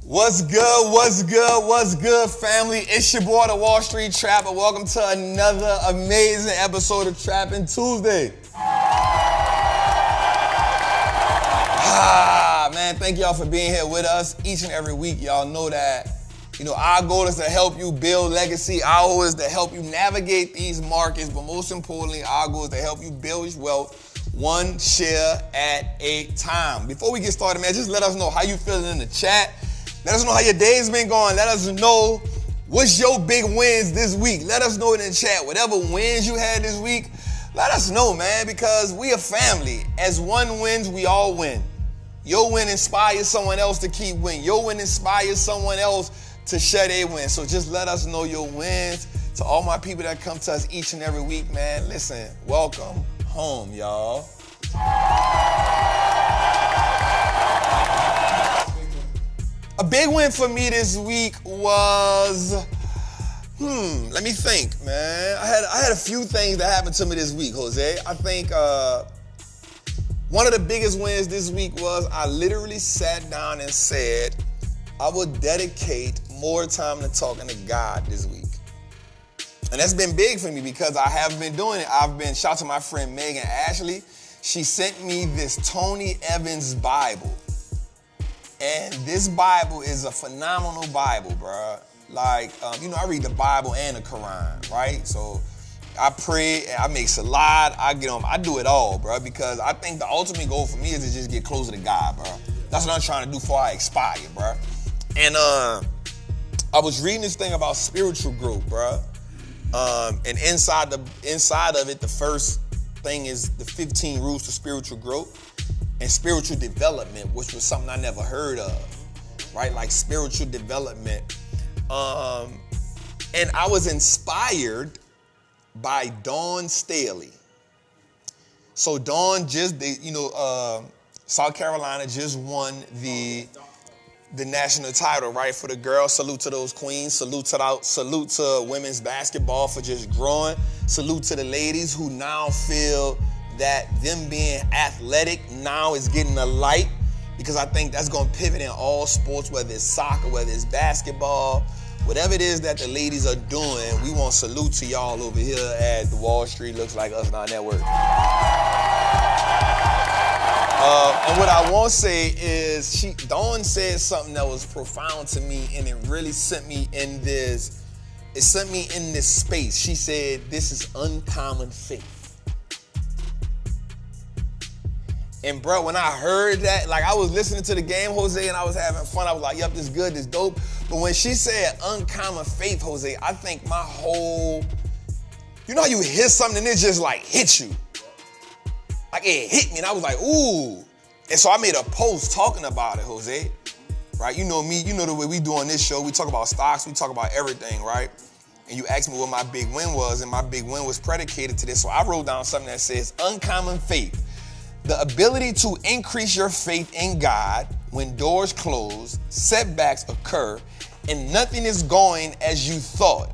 What's good, family? It's your boy, the Wallstreet Trapper. Welcome to another amazing episode of Trappin Tuesday. Man, thank y'all for being here with us each and every week. Y'all know that, our goal is to help you build legacy. Our goal is to help you navigate these markets, but most importantly, our goal is to help you build wealth one share at a time. Before we get started, man, just let us know how you feeling in the chat. Let us know how your day's been going. Let us know what's your big wins this week. Let us know in the chat. Whatever wins you had this week, let us know, man, because we a family. As one wins, we all win. Your win inspires someone else to keep winning. Your win inspires someone else to share their win. So just let us know your wins. To all my people that come to us each and every week, man, listen, welcome home, y'all. A big win for me this week was, let me think, man. I had a few things that happened to me this week, Jose. I think one of the biggest wins this week was I literally sat down and said I would dedicate more time to talking to God this week. And that's been big for me because I have been doing it. Shout out to my friend Megan Ashley. She sent me this Tony Evans Bible. And this Bible is a phenomenal Bible, bro. Like, I read the Bible and the Quran, right? So I pray, I make salat, I do it all, bro, because I think the ultimate goal for me is to just get closer to God, bro. That's what I'm trying to do before I expire, bro. And I was reading this thing about spiritual growth, bro. And inside of it, the first thing is the 15 rules to spiritual growth. And spiritual development, which was something I never heard of, right? Like spiritual development. And I was inspired by Dawn Staley. So Dawn South Carolina just won the national title, right? For the girls. Salute to those queens. Salute to women's basketball for just growing. Salute to the ladies who now feel that them being athletic now is getting a light, because I think that's going to pivot in all sports, whether it's soccer, whether it's basketball, whatever it is that the ladies are doing. We want to salute to y'all over here at the Wallstreet Looks Like Us Now Network. And what I want to say is Dawn said something that was profound to me, and it really sent me in this space. She said, this is uncommon faith. And bro, when I heard that, like I was listening to the game, Jose, and I was having fun. I was like, yup, this good, this dope. But when she said uncommon faith, Jose, I think my whole, how you hear something and it just like hits you. Like it hit me and I was like, ooh. And so I made a post talking about it, Jose. Right? You know me, you know the way we do on this show. We talk about stocks, we talk about everything, right? And you asked me what my big win was, and my big win was predicated to this. So I wrote down something that says uncommon faith. The ability to increase your faith in God when doors close, setbacks occur, and nothing is going as you thought.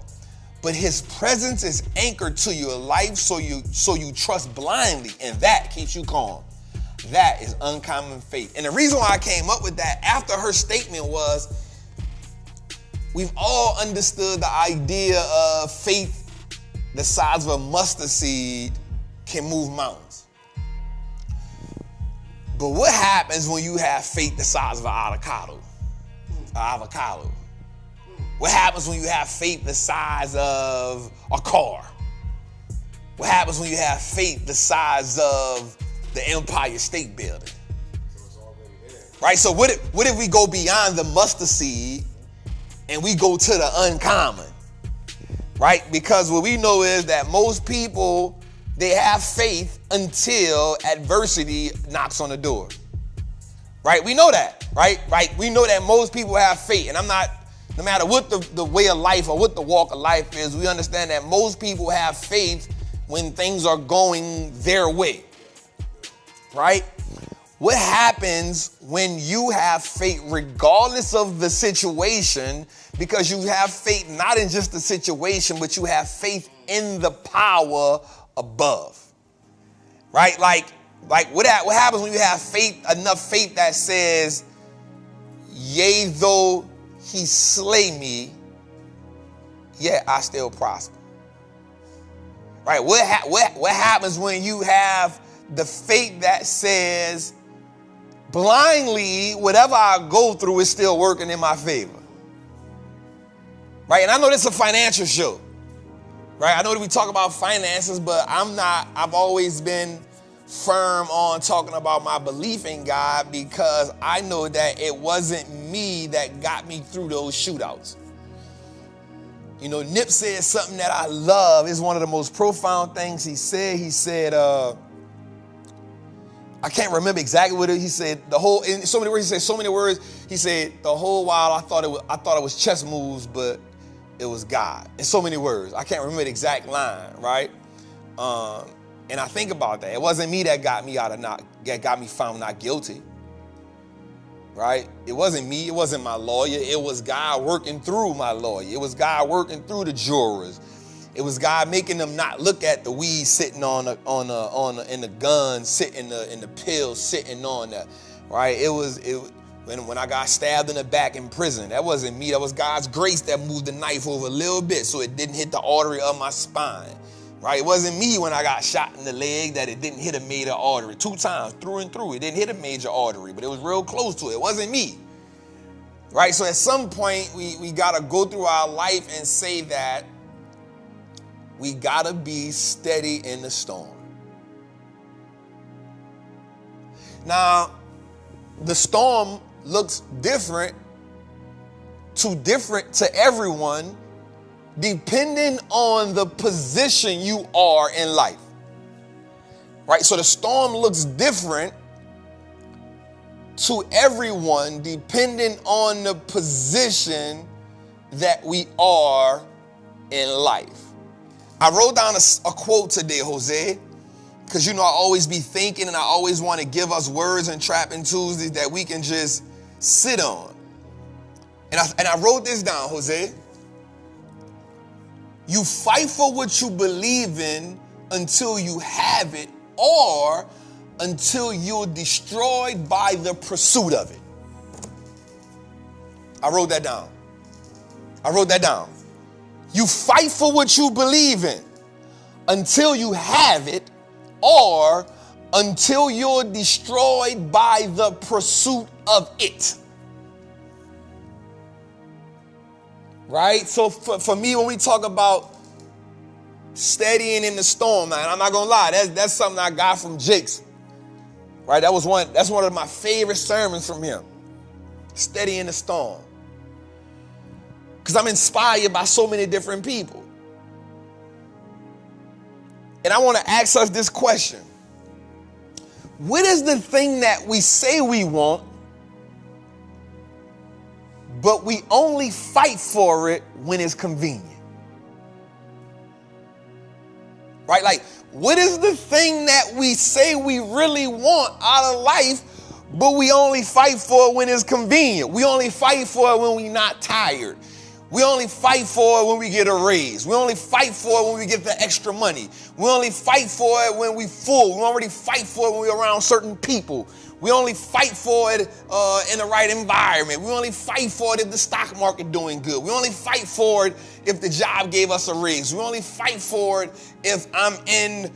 But his presence is anchored to your life, so you trust blindly, and that keeps you calm. That is uncommon faith. And the reason why I came up with that after her statement was, we've all understood the idea of faith the size of a mustard seed can move mountains. But what happens when you have faith the size of an avocado? What happens when you have faith the size of a car? What happens when you have faith the size of the Empire State Building? Right? So what if we go beyond the mustard seed and we go to the uncommon? Right? Because what we know is that most people, they have faith until adversity knocks on the door. Right? We know that, right? We know that most people have faith. And no matter what the way of life or what the walk of life is, we understand that most people have faith when things are going their way. Right? What happens when you have faith regardless of the situation, because you have faith not in just the situation, but you have faith in the power above, right? Like what happens when you have faith, enough faith that says Yea, though he slay me, yet I still prosper. Right? What happens when you have the faith that says, blindly, whatever I go through is still working in my favor? Right? And I know this is a financial show. Right? I know that we talk about finances, but I've always been firm on talking about my belief in God, because I know that it wasn't me that got me through those shootouts. You know, Nip said something that I love. It's one of the most profound things he said. He said, I can't remember exactly what he said. In so many words, he said so many words. He said, the whole while I thought it was chess moves, but it was God. In so many words. I can't remember the exact line, right? And I think about that. It wasn't me that got me found not guilty. Right? It wasn't me. It wasn't my lawyer. It was God working through my lawyer. It was God working through the jurors. It was God making them not look at the weed sitting in the gun, sitting in the pills sitting on that. Right? When I got stabbed in the back in prison, that wasn't me. That was God's grace that moved the knife over a little bit so it didn't hit the artery of my spine. Right? It wasn't me when I got shot in the leg that it didn't hit a major artery. 2 times, through and through. It didn't hit a major artery, but it was real close to it. It wasn't me. Right? So at some point, we got to go through our life and say that we got to be steady in the storm. Now, the storm looks different to everyone, depending on the position you are in life. Right? So the storm looks different to everyone depending on the position that we are in life. I wrote down a quote today, Jose, because I always be thinking and I always want to give us words and Trappin Tuesdays that we can just sit on. And I wrote this down, Jose. You fight for what you believe in until you have it, or until you're destroyed by the pursuit of it. I wrote that down. You fight for what you believe in until you have it, or until you're destroyed by the pursuit of it. Right? So for me, when we talk about steadying in the storm, man, I'm not gonna lie, that's something I got from Jake's. Right? That's one of my favorite sermons from him. Steady in the storm. Because I'm inspired by so many different people. And I want to ask us this question. What is the thing that we say we want, but we only fight for it when it's convenient? Right? Like, what is the thing that we say we really want out of life, but we only fight for it when it's convenient? We only fight for it when we're not tired. We only fight for it when we get a raise. We only fight for it when we get the extra money. We only fight for it when we full. We already fight for it when we're around certain people. We only fight for it in the right environment. We only fight for it if the stock market doing good. We only fight for it if the job gave us a raise. We only fight for it if I'm in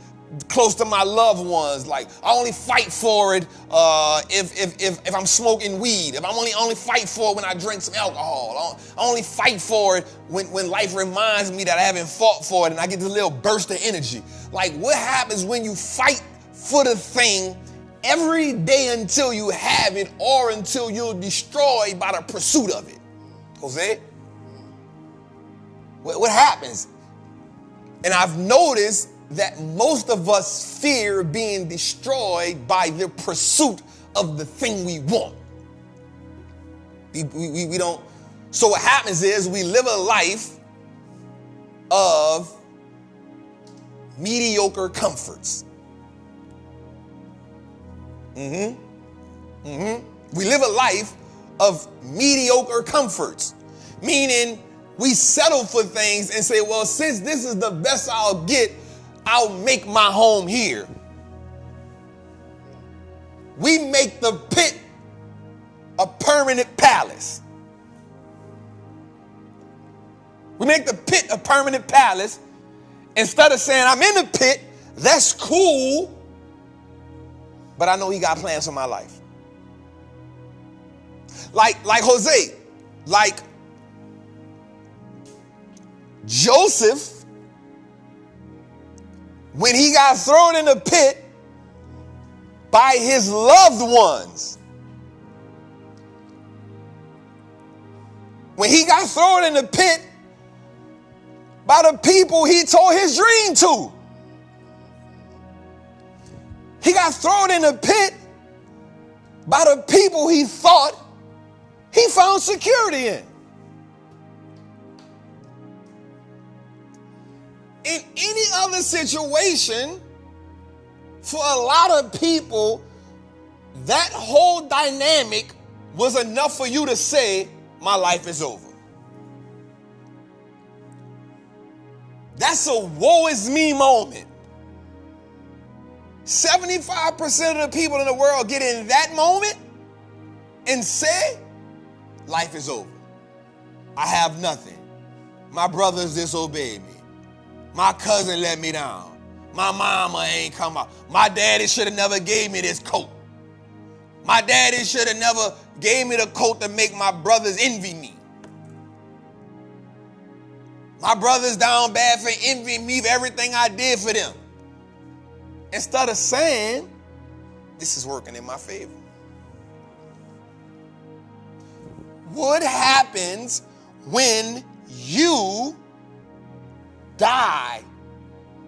close to my loved ones. Like, I only fight for it if I'm smoking weed. If I'm only fight for it when I drink some alcohol. I only fight for it when life reminds me that I haven't fought for it and I get this little burst of energy. Like, what happens when you fight for the thing every day until you have it, or until you're destroyed by the pursuit of it? Jose? What happens? And I've noticed that most of us fear being destroyed by the pursuit of the thing we want. We don't. So what happens is we live a life of mediocre comforts. We live a life of mediocre comforts, meaning we settle for things and say, well, since this is the best I'll get, I'll make my home here. We make the pit a permanent palace. We make the pit a permanent palace. Instead of saying, I'm in the pit, that's cool, but I know he got plans for my life. Like Jose, like Joseph, when he got thrown in the pit by his loved ones, when he got thrown in the pit by the people he told his dream to, he got thrown in the pit by the people he thought he found security in. In any other situation, for a lot of people, that whole dynamic was enough for you to say, my life is over. That's a woe is me moment. 75% of the people in the world get in that moment and say, life is over. I have nothing. My brothers disobeyed me. My cousin let me down. My mama ain't come out. My daddy should have never gave me this coat. My daddy should have never gave me the coat to make my brothers envy me. My brothers down bad for envying me for everything I did for them. Instead of saying, this is working in my favor. What happens when you die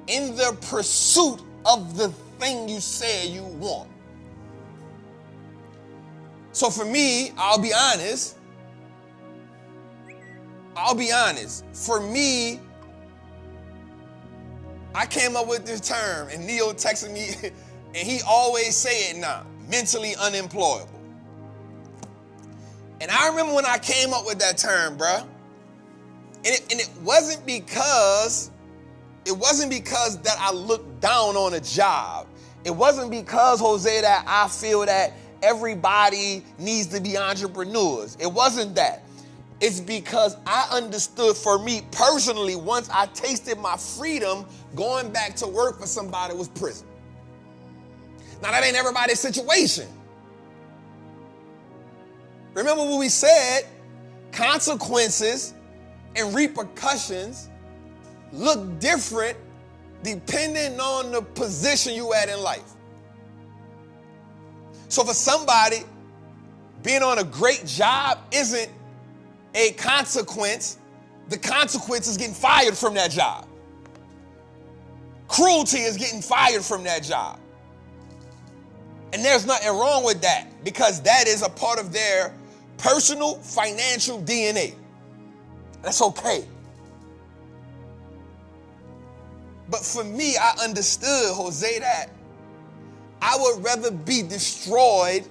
in the pursuit of the thing you say you want? So for me, I'll be honest. For me, I came up with this term, and Neo texted me, and he always say it now, mentally unemployable. And I remember when I came up with that term, bruh, and it wasn't because that I looked down on a job. It wasn't because, Jose, that I feel that everybody needs to be entrepreneurs. It wasn't that. It's because I understood, for me personally, once I tasted my freedom, going back to work for somebody was prison. Now, that ain't everybody's situation. Remember what we said, consequences and repercussions look different depending on the position you at in life. So for somebody, being on a great job isn't a consequence. The consequence is getting fired from that job. Cruelty is getting fired from that job. And there's nothing wrong with that, because that is a part of their personal financial DNA. That's okay. But for me, I understood, Jose, that I would rather be destroyed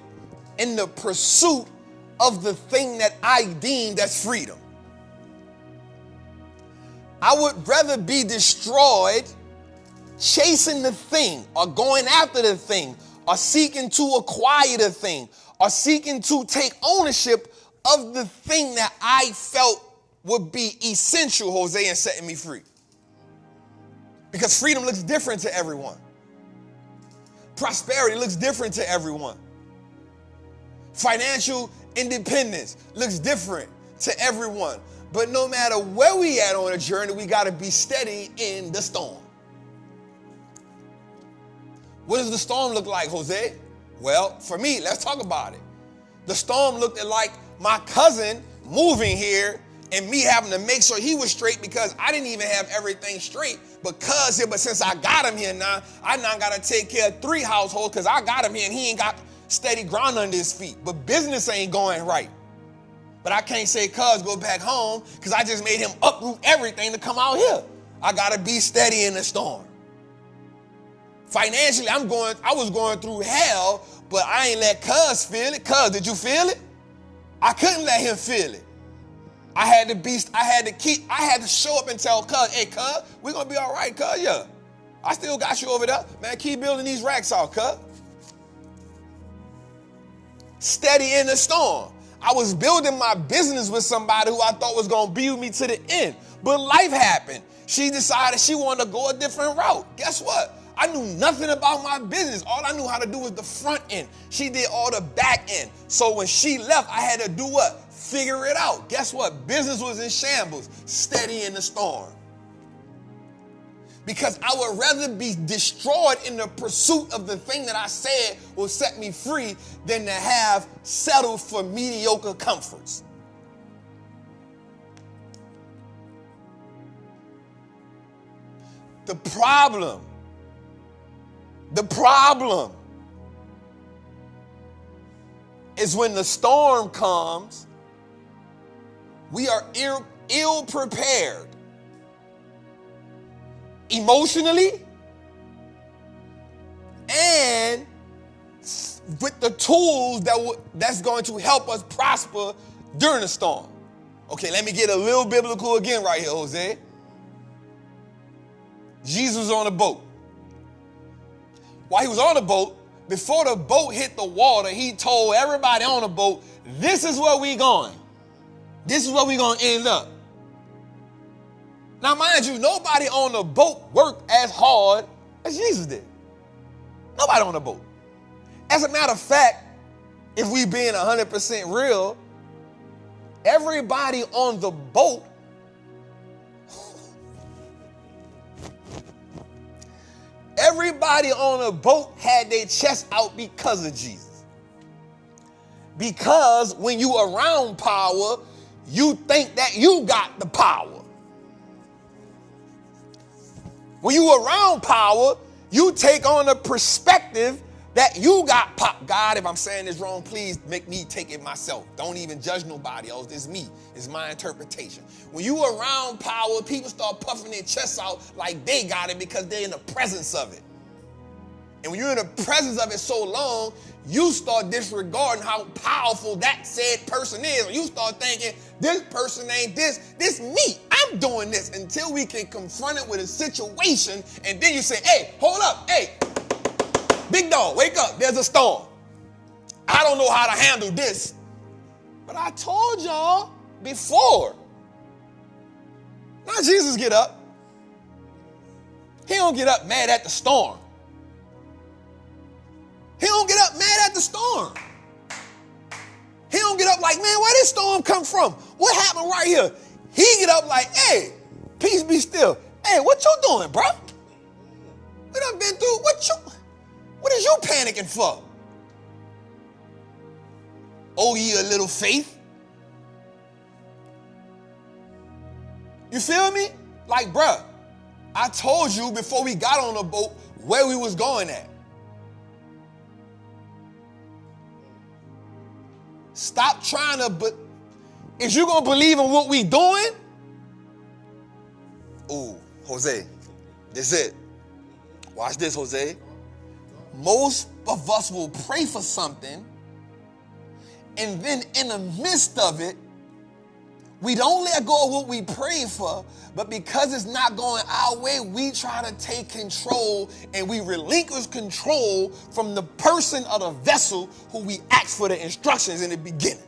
in the pursuit of the thing that I deemed as freedom. I would rather be destroyed chasing the thing, or going after the thing, or seeking to acquire the thing, or seeking to take ownership of the thing that I felt would be essential, Jose, in setting me free. Because freedom looks different to everyone. Prosperity looks different to everyone. Financial independence looks different to everyone. But no matter where we at on a journey, we got to be steady in the storm. What does the storm look like, Jose? Well, for me, let's talk about it. The storm looked like my cousin moving here and me having to make sure he was straight, because I didn't even have everything straight. But since I got him here now, I now got to take care of 3 households because I got him here and he ain't got steady ground under his feet. But business ain't going right. But I can't say, cuz, go back home, because I just made him uproot everything to come out here. I got to be steady in the storm. Financially, I was going through hell, but I ain't let cuz feel it. Cuz, did you feel it? I couldn't let him feel it. I had to show up and tell cuz, hey, cuz, we're going to be all right, cuz, yeah. I still got you over there. Man, keep building these racks out, cuz. steady in the storm. I was building my business with somebody who I thought was going to be with me to the end. But life happened. She decided she wanted to go a different route. Guess what? I knew nothing about my business. All I knew how to do was the front end. She did all the back end. So when she left, I had to do what? Figure it out. Guess what? Business was in shambles, steady in the storm. Because I would rather be destroyed in the pursuit of the thing that I said will set me free than to have settled for mediocre comforts. The problem is when the storm comes, we are ill prepared. Emotionally and with the tools that's going to help us prosper during the storm. Okay, let me get a little biblical again right here, Jose. Jesus was on a boat. While he was on the boat, before the boat hit the water, he told everybody on the boat, this is where we going. This is where we going to end up. Now, mind you, nobody on the boat worked as hard as Jesus did. Nobody on the boat. As a matter of fact, if we being 100% real, everybody on the boat had their chest out because of Jesus. Because when you around power, you think that you got the power. When you around power, you take on a perspective that you got God, if I'm saying this wrong, please make me take it myself. Don't even judge nobody else. It's me. It's my interpretation. When you around power, people start puffing their chests out like they got it because they're in the presence of it. And when you're in the presence of it so long, you start disregarding how powerful that said person is. Or you start thinking, this person ain't this me. I'm doing this until we can confront it with a situation. And then you say, hey, hold up. Hey, big dog, wake up. There's a storm. I don't know how to handle this. But I told y'all before. Now Jesus get up. He don't get up mad at the storm. He don't get up mad at the storm. He don't get up like, man, where this storm come from? What happened right here? He get up like, hey, peace be still. Hey, what you doing, bro? We done been through, what is you panicking for? Oh, ye a little faith. You feel me? Like, bruh, I told you before we got on the boat where we was going at. Stop trying to, but if you're going to believe in what we doing, ooh, Jose, this is it. Watch this, Jose. Most of us will pray for something, and then in the midst of it, we don't let go of what we pray for, but because it's not going our way, we try to take control and we relinquish control from the person or the vessel who we asked for the instructions in the beginning.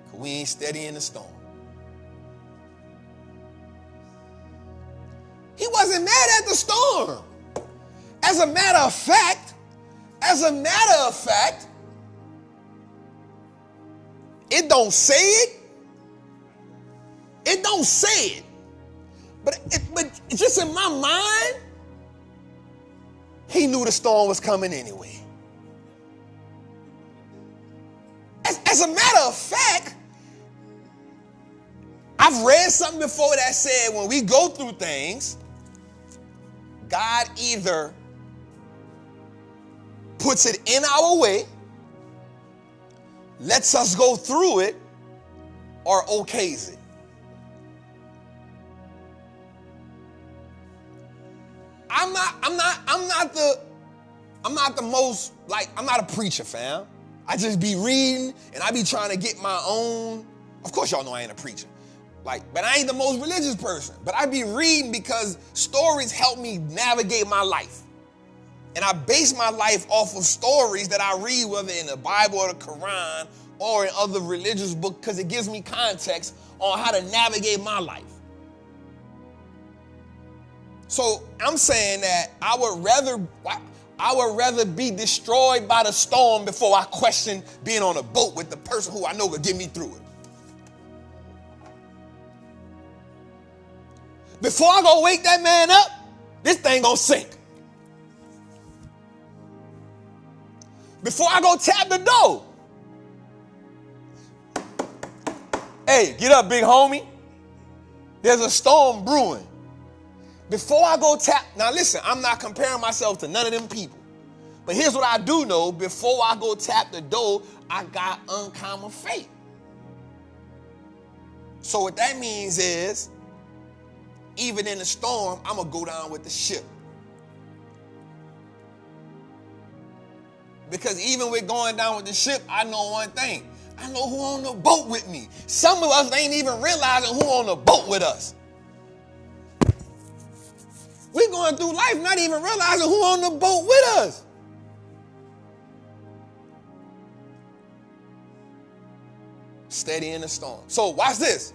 Because we ain't steady in the storm. He wasn't mad at the storm. As a matter of fact, it don't say it. It don't say it. But just in my mind, he knew the storm was coming anyway. As a matter of fact, I've read something before that said when we go through things, God either puts it in our way, lets us go through it, or okays it. I'm not a preacher, fam. I just be reading and I be trying to get my own. Of course, y'all know I ain't a preacher. But I ain't the most religious person. But I be reading because stories help me navigate my life. And I base my life off of stories that I read, whether in the Bible or the Quran or in other religious books, because it gives me context on how to navigate my life. So I'm saying that I would rather be destroyed by the storm before I question being on a boat with the person who I know could get me through it. Before I go wake that man up, this thing gonna sink. Before I go tap the door. Hey, get up, big homie. There's a storm brewing. Before I go tap, now listen, I'm not comparing myself to none of them people. But here's what I do know. Before I go tap the door, I got uncommon faith. So what that means is, even in the storm, I'm going to go down with the ship. Because even with going down with the ship, I know one thing. I know who on the boat with me. Some of us ain't even realizing who on the boat with us. We're going through life not even realizing who on the boat with us. Steady in the storm. So watch this.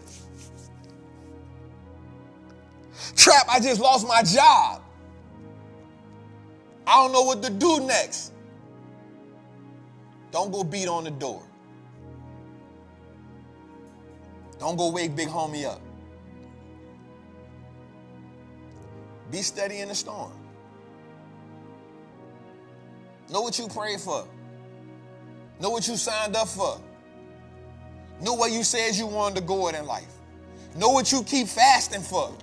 Trap, I just lost my job. I don't know what to do next. Don't go beat on the door. Don't go wake big homie up. Be steady in the storm. Know what you prayed for. Know what you signed up for. Know where you said you wanted to go in life. Know what you keep fasting for.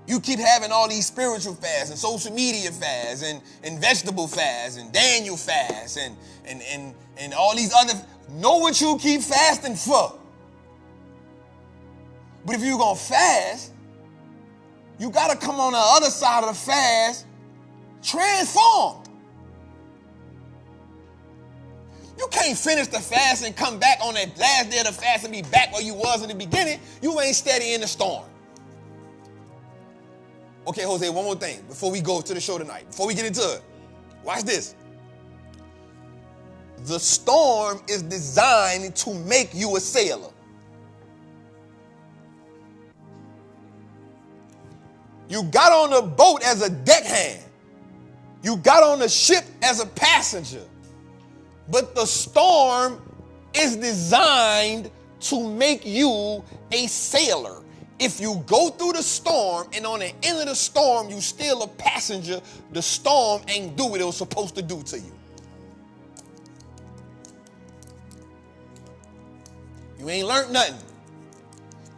You keep having all these spiritual fasts and social media fasts and vegetable fasts and Daniel fasts and all these other. Know what you keep fasting for. But if you're going to fast, you got to come on the other side of the fast transformed. You can't finish the fast and come back on that last day of the fast and be back where you was in the beginning. You ain't steady in the storm. Okay, Jose, one more thing before we go to the show tonight, before we get into it. Watch this. The storm is designed to make you a sailor. You got on the boat as a deckhand. You got on the ship as a passenger. But the storm is designed to make you a sailor. If you go through the storm and on the end of the storm you still a passenger, the storm ain't do what it was supposed to do to you. You ain't learned nothing.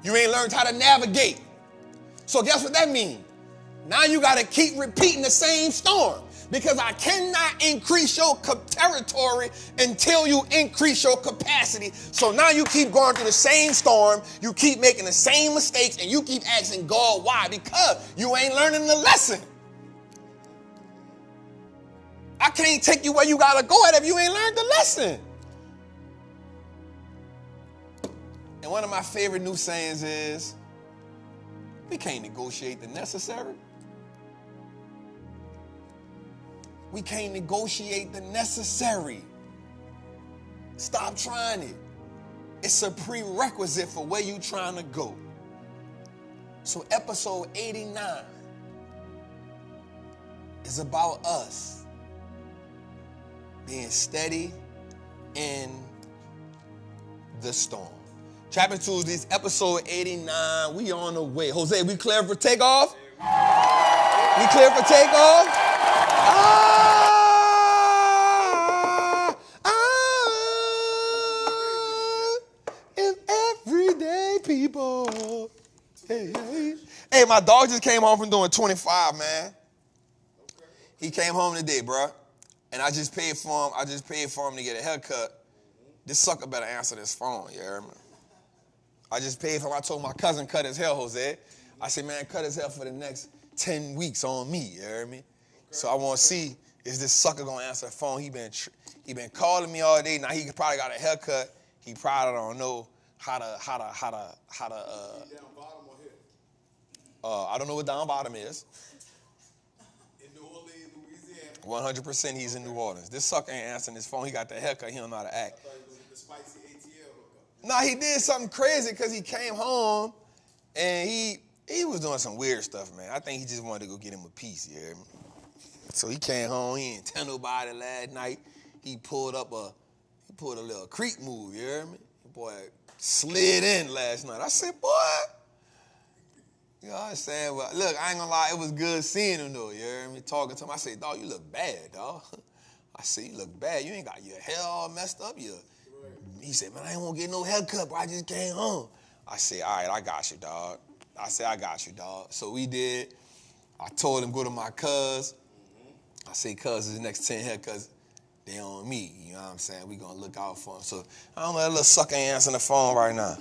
You ain't learned how to navigate. So guess what that means? Now you got to keep repeating the same storm, because I cannot increase your territory until you increase your capacity. So now you keep going through the same storm, you keep making the same mistakes, and you keep asking God why, because you ain't learning the lesson. I can't take you where you got to go at if you ain't learned the lesson. And one of my favorite new sayings is, we can't negotiate the necessary. We can't negotiate the necessary. Stop trying it. It's a prerequisite for where you're trying to go. So episode 89 is about us being steady in the storm. Trappin' Tuesdays, episode 89. We on the way. Jose, we clear for takeoff? We clear for takeoff? It's everyday people. Hey, hey. Hey, my dog just came home from doing 25, man. He came home today, bro. And I just paid for him. To get a haircut. This sucker better answer this phone, you hear me? I just paid for him. I told my cousin cut his hair, Jose. I said, man, cut his hair for the next 10 weeks on me, you hear me? Okay. So I want to see, is this sucker going to answer the phone? He been calling me all day. Now he probably got a haircut. He probably don't know how to. Down bottom or I don't know what down bottom is. In New Orleans, Louisiana. 100% he's in New Orleans. This sucker ain't answering his phone. He got the haircut. He don't know how to act. I thought he was going to get the spicy ATL hookup. Nah, he did something crazy because he came home and he was doing some weird stuff, man. I think he just wanted to go get him a piece, you hear me? So he came home. He didn't tell nobody last night. He pulled a little creep move, you hear me? Boy slid in last night. I said, boy. You know what I'm saying? Well, look, I ain't gonna lie, it was good seeing him though, you hear me? Talking to him, I said, dog, you look bad, dog. I said, you look bad. You ain't got your hair all messed up. He said, man, I ain't want to get no haircut, bro. I just came home. I said, all right, I got you, dog. So we did. I told him, go to my cuz. I say, cuz, is the next 10 haircuts, they on me. You know what I'm saying? We gonna look out for him. So I don't know, that little sucker ain't answering the phone right now.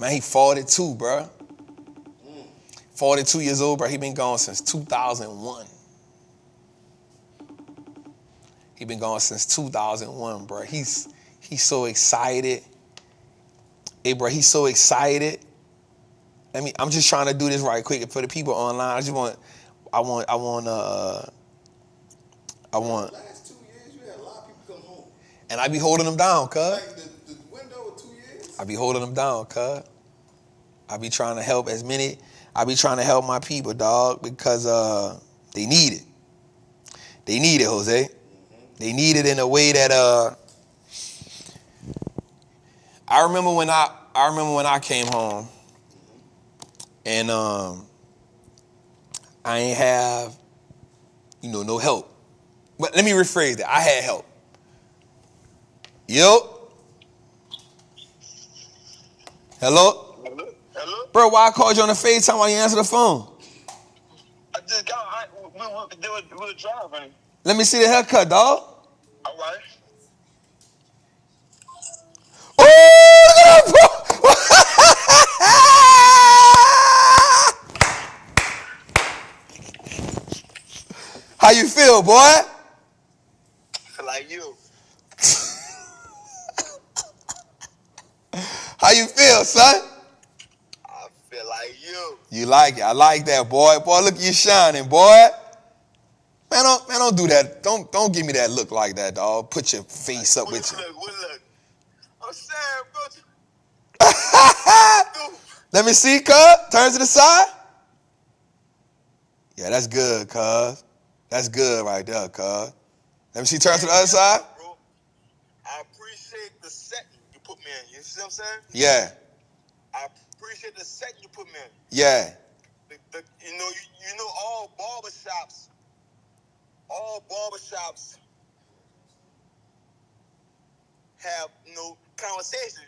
Man, he 42, bro. 42 years old, bro. He been gone since 2001. He been gone since 2001, bro. He's so excited. Hey, bro, he's so excited. I'm just trying to do this right quick for the people online. I want. The last 2 years, you had a lot of people come home. And I be holding them down, cuz. Like the window of 2 years. I be holding them down, cuz. I be trying to help I be trying to help my people, dog, because they need it. They need it, Jose. They need it in a way that I remember when I came home and I ain't have no help. But let me rephrase that. I had help. Yo. Hello? Hello? Bro, why I called you on the FaceTime while you answer the phone? I just got, we were driving. Let me see the haircut, dog. All right. How you feel, boy? I feel like you. How you feel, son? I feel like you. You like it. I like that, boy. Boy, look, you shining, boy. Man, don't do that. Don't give me that look like that, dog. Put your face up with you. Look. I'm saying, bro. Let me see, cuz. Turn to the side. Yeah, that's good, cuz. That's good right there, cuz. Let me see, turn to the other side. Bro, I appreciate the setting you put me in. You see what I'm saying? Yeah. I appreciate the setting you put me in. Yeah. You know, all barbershops have conversations,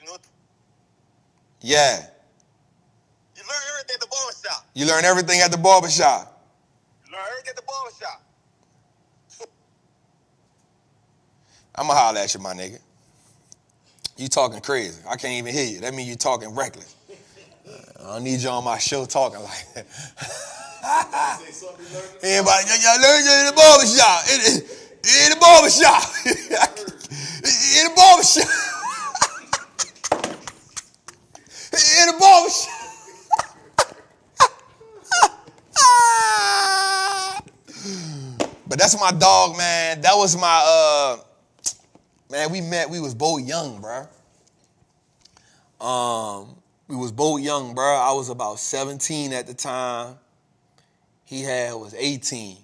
Yeah. You learn everything at the barbershop. You learn everything at the barbershop. I'ma holler at you, my nigga. You talking crazy. I can't even hear you. That means you talking reckless. I don't need you on my show talking like that. Everybody, y'all learn in the barbershop. In the barbershop. In the barbershop. In the barbershop. But that's my dog, man. That was my, man, we was both young, bro. We was both young, bro. I was about 17 at the time. He was 18.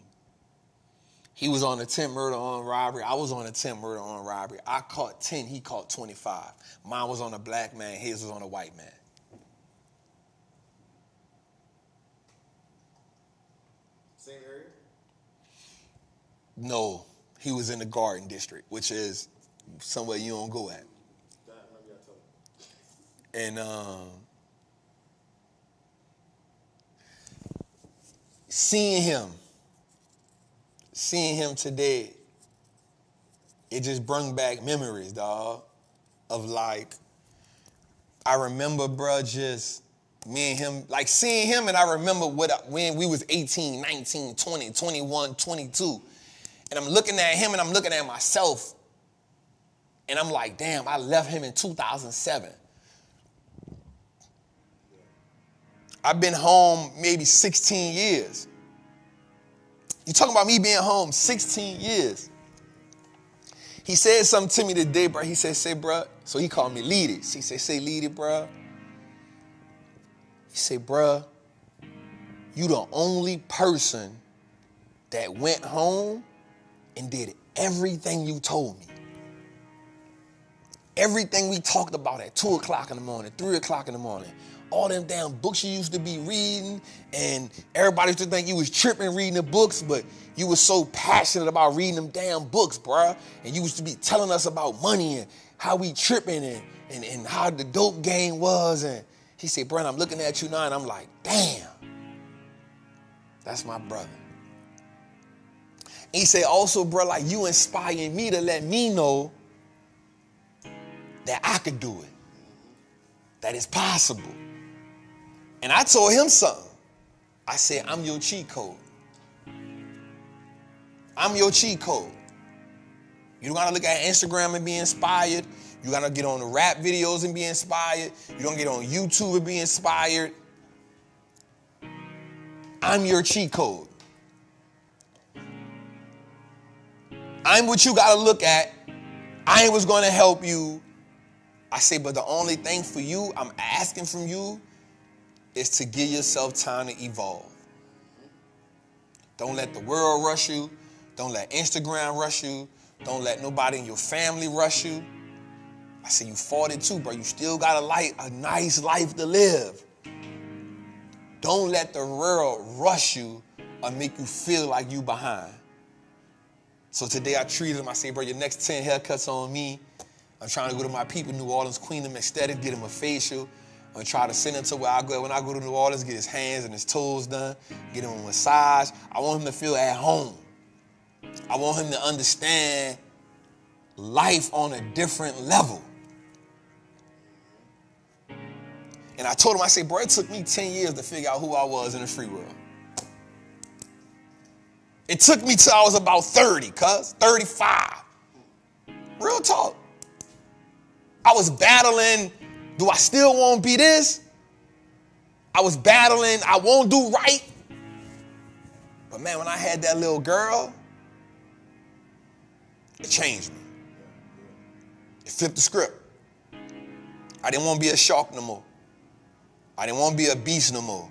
He was on attempt murder on robbery. I was on attempt murder on robbery. I caught 10, he caught 25. Mine was on a black man, his was on a white man. Same area? No, he was in the Garden District, which is somewhere you don't go at. And seeing him today, it just brought back memories, dog, of like, I remember, bro, just me and him, like seeing him, and I remember when we was 18, 19, 20, 21, 22, and I'm looking at him and I'm looking at myself, and I'm like, damn, I left him in 2007. I've been home maybe 16 years. You talking about me being home 16 years. He said something to me today, bro. He said, say, bro. So he called me Lead It. He said, say, Lead It, bro. He said, bro, you the only person that went home and did everything you told me. Everything we talked about at 2 o'clock in the morning, 3 o'clock in the morning, all them damn books you used to be reading, and everybody used to think you was tripping reading the books, but you was so passionate about reading them damn books, bruh. And you used to be telling us about money and how we tripping and how the dope game was. And he said, Brent, I'm looking at you now, and I'm like, damn, that's my brother. And he said, also, bro, like you inspiring me to let me know that I could do it, that it's possible. And I told him something. I said, I'm your cheat code. I'm your cheat code. You don't gotta look at Instagram and be inspired. You gotta get on the rap videos and be inspired. You don't get on YouTube and be inspired. I'm your cheat code. I'm what you gotta look at. I ain't what's gonna help you. I say, but the only thing for you, I'm asking from you, is to give yourself time to evolve. Don't let the world rush you. Don't let Instagram rush you. Don't let nobody in your family rush you. I say, you 42, bro. You still got a nice life to live. Don't let the world rush you or make you feel like you behind. So today I treated him. I say, bro, your next 10 haircuts on me. I'm trying to go to my people, New Orleans, Queen them aesthetic, get him a facial. I'm gonna try to send him to where I go. When I go to New Orleans, get his hands and his toes done, get him a massage. I want him to feel at home. I want him to understand life on a different level. And I told him, I said, bro, it took me 10 years to figure out who I was in the free world. It took me till I was about 30, 35. Real talk. I was battling, do I still want to be this? I was battling, I won't do right. But man, when I had that little girl, it changed me. It flipped the script. I didn't want to be a shark no more. I didn't want to be a beast no more.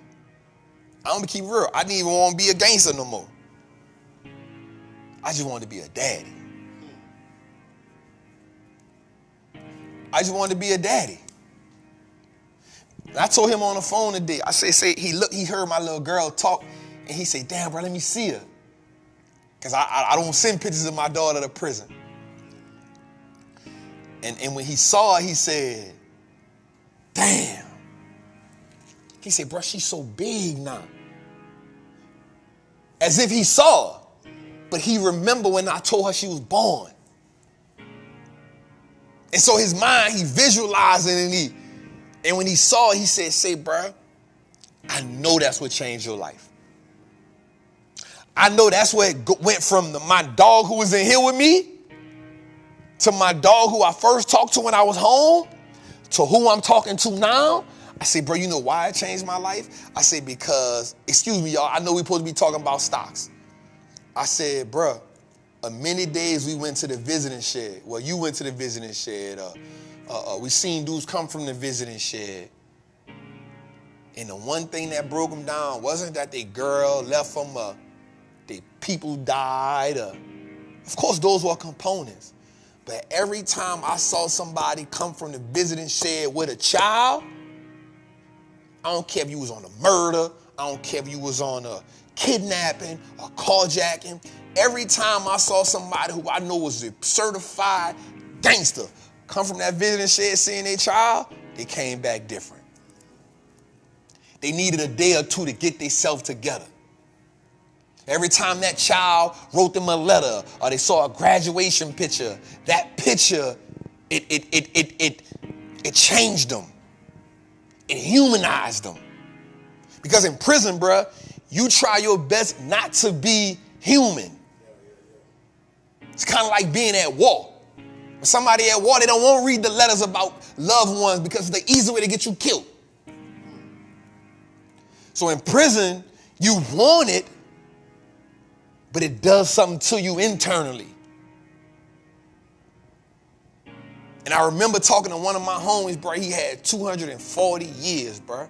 I'm going to keep real. I didn't even want to be a gangster no more. I just wanted to be a daddy. I just wanted to be a daddy. And I told him on the phone today, I say he heard my little girl talk, and he said, damn, bro, let me see her. Because I don't send pictures of my daughter to prison. And when he saw her, he said, damn. He said, bro, she's so big now. As if he saw her. But he remembered when I told her she was born. And so his mind, he visualized it, and when he saw it, he said, say, bro, I know that's what changed your life. I know that's where it went from my dog who was in here with me to my dog who I first talked to when I was home to who I'm talking to now. I said, bro, you know why it changed my life? I said, because, excuse me, y'all, I know we're supposed to be talking about stocks. I said, bro, many days we went to the visiting shed. Well, you went to the visiting shed. We seen dudes come from the visiting shed. And the one thing that broke them down wasn't that they girl left them, they people died. Of course, those were components. But every time I saw somebody come from the visiting shed with a child, I don't care if you was on a murder, I don't care if you was on a kidnapping or carjacking. Every time I saw somebody who I know was a certified gangster come from that visiting shed seeing their child, they came back different. They needed a day or two to get themselves together. Every time that child wrote them a letter or they saw a graduation picture, that picture, it changed them. It humanized them. Because in prison, bruh, you try your best not to be human. It's kind of like being at war. When somebody at war, they don't want to read the letters about loved ones because it's the easy way to get you killed. So in prison, you want it, but it does something to you internally. And I remember talking to one of my homies, bro. He had 240 years, bro.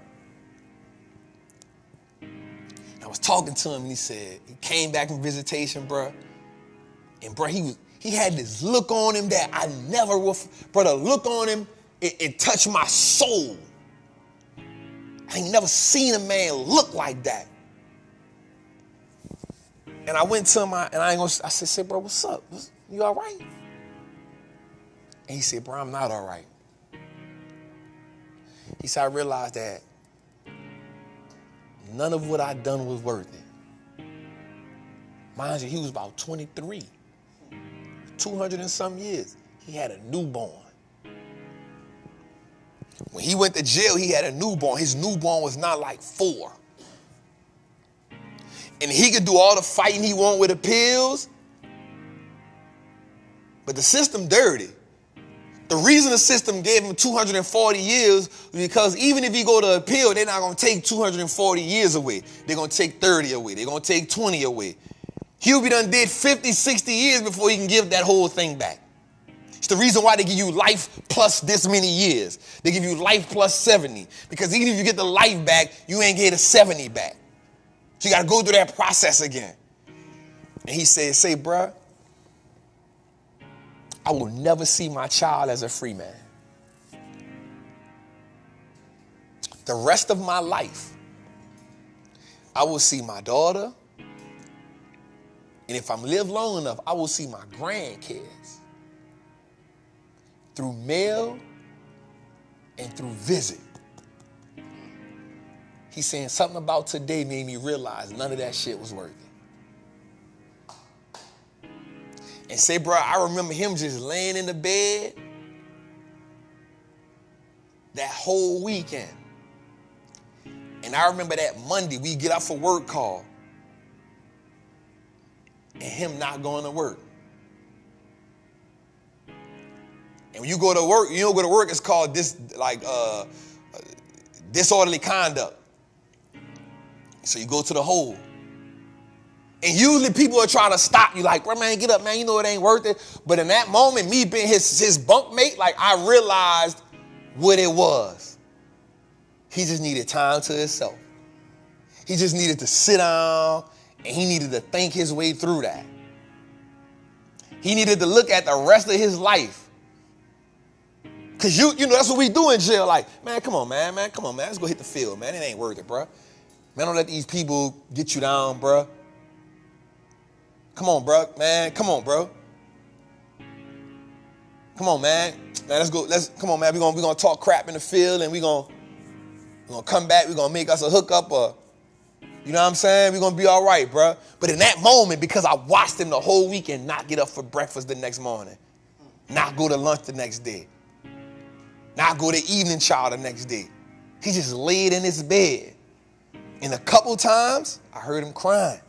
I was talking to him, and he said, he came back from visitation, bro. And, bro, he had this look on him that I never will, bro, the look on him, it touched my soul. I ain't never seen a man look like that. And I went to him, I said, bro, what's up? You all right? And he said, bro, I'm not all right. He said, I realized that none of what I done was worth it. Mind you, he was about 23, 200 and some years. He had a newborn. When he went to jail, he had a newborn. His newborn was not like 4. And he could do all the fighting he wanted with the pills, but the system dirty. The reason the system gave him 240 years was because even if he go to appeal, they're not going to take 240 years away. They're going to take 30 away. They're going to take 20 away. He'll be done did 50, 60 years before he can give that whole thing back. It's the reason why they give you life plus this many years. They give you life plus 70. Because even if you get the life back, you ain't get the 70 back. So you got to go through that process again. And he said, say, bruh, I will never see my child as a free man. The rest of my life, I will see my daughter, and if I live long enough, I will see my grandkids through mail and through visit. He's saying something about today made me realize none of that shit was worth it. And say, bro, I remember him just laying in the bed that whole weekend. And I remember that Monday, we get out for work call. And him not going to work. And when you go to work, you don't go to work, it's called disorderly conduct. So you go to the hole. And usually people are trying to stop you like, bro, man, get up, man. You know it ain't worth it. But in that moment, me being his bunkmate, like I realized what it was. He just needed time to himself. He just needed to sit down and he needed to think his way through that. He needed to look at the rest of his life. Because you know, that's what we do in jail. Like, man, come on, man. Let's go hit the field, man. It ain't worth it, bro. Man, don't let these people get you down, bro. Come on, bro, man. Come on, bro. Come on, man. Let's go. Come on, man. We're gonna talk crap in the field and we're gonna come back. We're gonna make us a hookup or, you know what I'm saying? We're gonna be all right, bro. But in that moment, because I watched him the whole weekend not get up for breakfast the next morning, not go to lunch the next day, not go to evening chow the next day. He just laid in his bed. And a couple times, I heard him crying.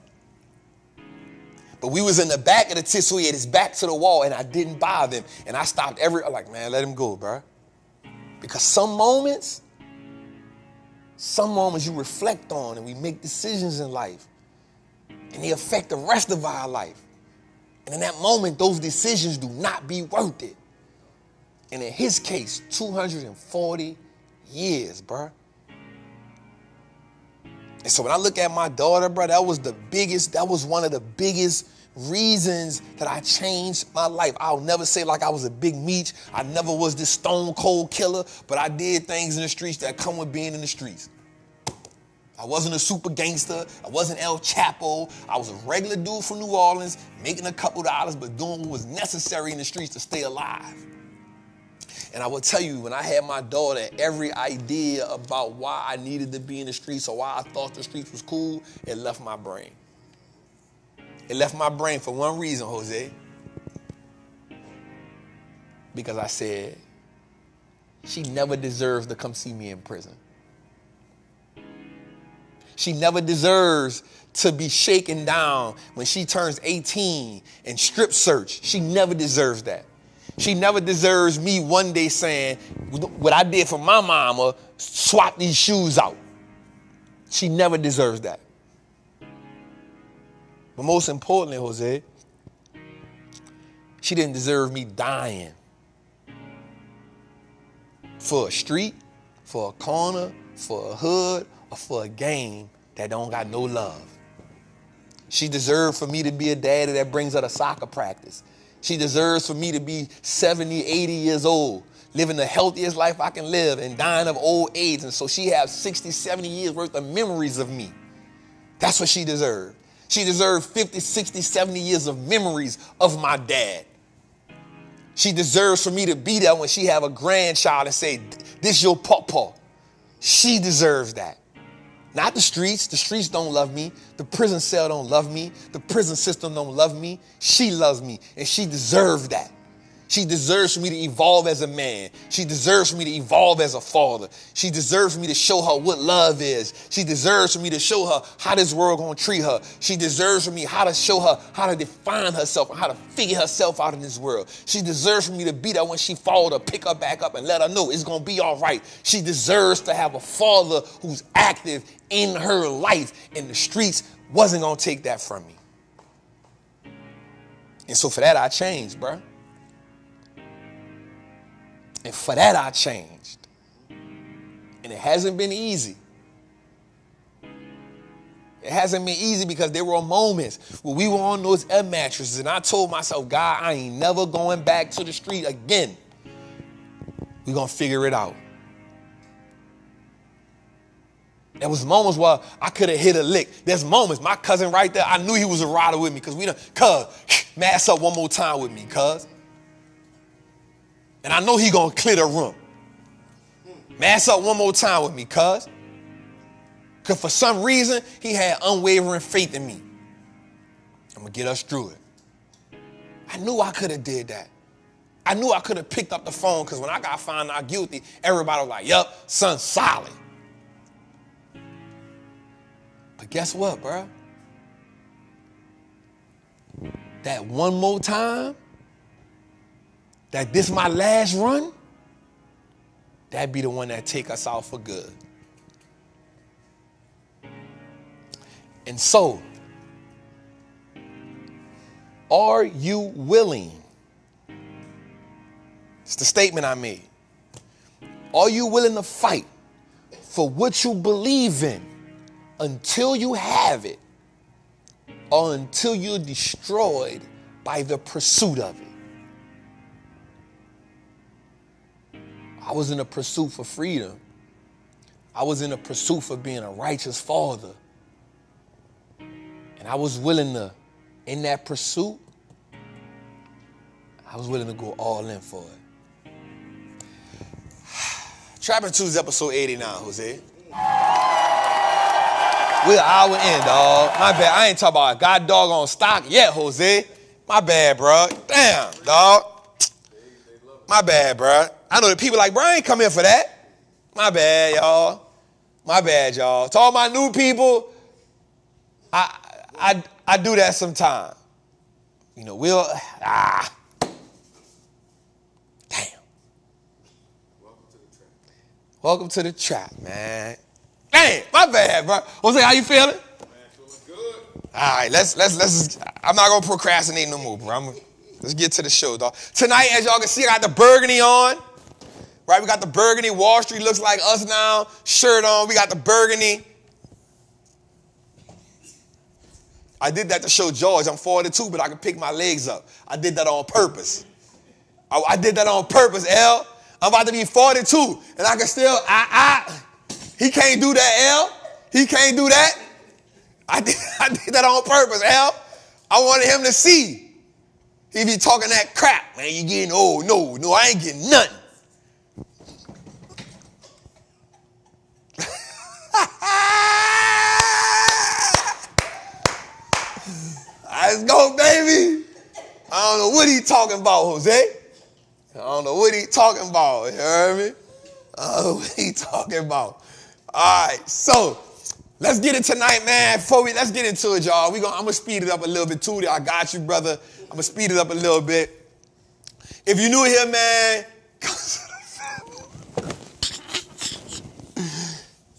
But we was in the back of the tent, so he had his back to the wall, and I didn't bother him. And I stopped I'm like, man, let him go, bro. Because some moments you reflect on, and we make decisions in life, and they affect the rest of our life. And in that moment, those decisions do not be worth it. And in his case, 240 years, bro. And so when I look at my daughter, bro, that was one of the biggest reasons that I changed my life. I'll never say like I was a big meech. I never was this stone cold killer, but I did things in the streets that come with being in the streets. I wasn't a super gangster. I wasn't El Chapo. I was a regular dude from New Orleans, making a couple dollars, but doing what was necessary in the streets to stay alive. And I will tell you, when I had my daughter, every idea about why I needed to be in the streets or why I thought the streets was cool, it left my brain. It left my brain for one reason, Jose. Because I said, she never deserves to come see me in prison. She never deserves to be shaken down when she turns 18 and strip search. She never deserves that. She never deserves me one day saying, what I did for my mama, swap these shoes out. She never deserves that. But most importantly, Jose, she didn't deserve me dying for a street, for a corner, for a hood, or for a game that don't got no love. She deserved for me to be a daddy that brings her to soccer practice. She deserves for me to be 70, 80 years old, living the healthiest life I can live and dying of old age. And so she has 60, 70 years worth of memories of me. That's what she deserved. She deserved 50, 60, 70 years of memories of my dad. She deserves for me to be there when she have a grandchild and say, this your pawpaw. She deserves that. Not the streets. The streets don't love me. The prison cell don't love me. The prison system don't love me. She loves me, and she deserves that. She deserves for me to evolve as a man. She deserves for me to evolve as a father. She deserves for me to show her what love is. She deserves for me to show her how this world gonna treat her. She deserves for me how to show her how to define herself and how to figure herself out in this world. She deserves for me to be there when she falls, to pick her back up and let her know it's gonna be all right. She deserves to have a father who's active in her life, and the streets wasn't gonna take that from me. And so for that, I changed, bruh. And for that, I changed. And it hasn't been easy. It hasn't been easy because there were moments where we were on those air mattresses and I told myself, God, I ain't never going back to the street again. We're going to figure it out. There was moments where I could have hit a lick. There's moments, my cousin right there, I knew he was a rider with me because we done, cuz, mass up one more time with me, cuz. And I know he gonna clear the room. Mass up one more time with me, cuz. Because for some reason, he had unwavering faith in me. I'm gonna get us through it. I knew I could have did that. I knew I could have picked up the phone because when I got found out guilty, everybody was like, yup, son's solid. But guess what, bro? That one more time, that this my last run, that be the one that take us out for good. And so, are you willing? It's the statement I made. Are you willing to fight for what you believe in until you have it, or until you're destroyed by the pursuit of it? I was in a pursuit for freedom. I was in a pursuit for being a righteous father. And I was willing to, in that pursuit, I was willing to go all in for it. Trappin 2's episode 89, Jose. We're an hour in, dog. My bad. I ain't talking about God dog on stock yet, Jose. My bad, bro. Damn, dog. My bad, bro. I know that people like, bro, I ain't come here for that. My bad, y'all. My bad, y'all. To all my new people, I do that sometime. You know, damn. Welcome to the trap, man. Damn, my bad, bro. Jose, how you feeling? Man, feeling good. All right, let's. I'm not gonna procrastinate no more, bro. Let's get to the show, dog. Tonight, as y'all can see, I got the burgundy on. Right, we got the burgundy. Wallstreet looks like us now. Shirt on. We got the burgundy. I did that to show George I'm 42, but I can pick my legs up. I did that on purpose. I did that on purpose, L. I'm about to be 42, and I can still, he can't do that, L. He can't do that. I did that on purpose, L. I wanted him to see. He be talking that crap, man. You getting old. No, I ain't getting nothing. Let's go, baby. I don't know what he talking about, Jose. I don't know what he talking about. You heard me? I don't know what he talking about. All right, so let's get it tonight, man. Let's get into it, y'all. I'm going to speed it up a little bit, too. I got you, brother. I'm going to speed it up a little bit. If you're new here, man,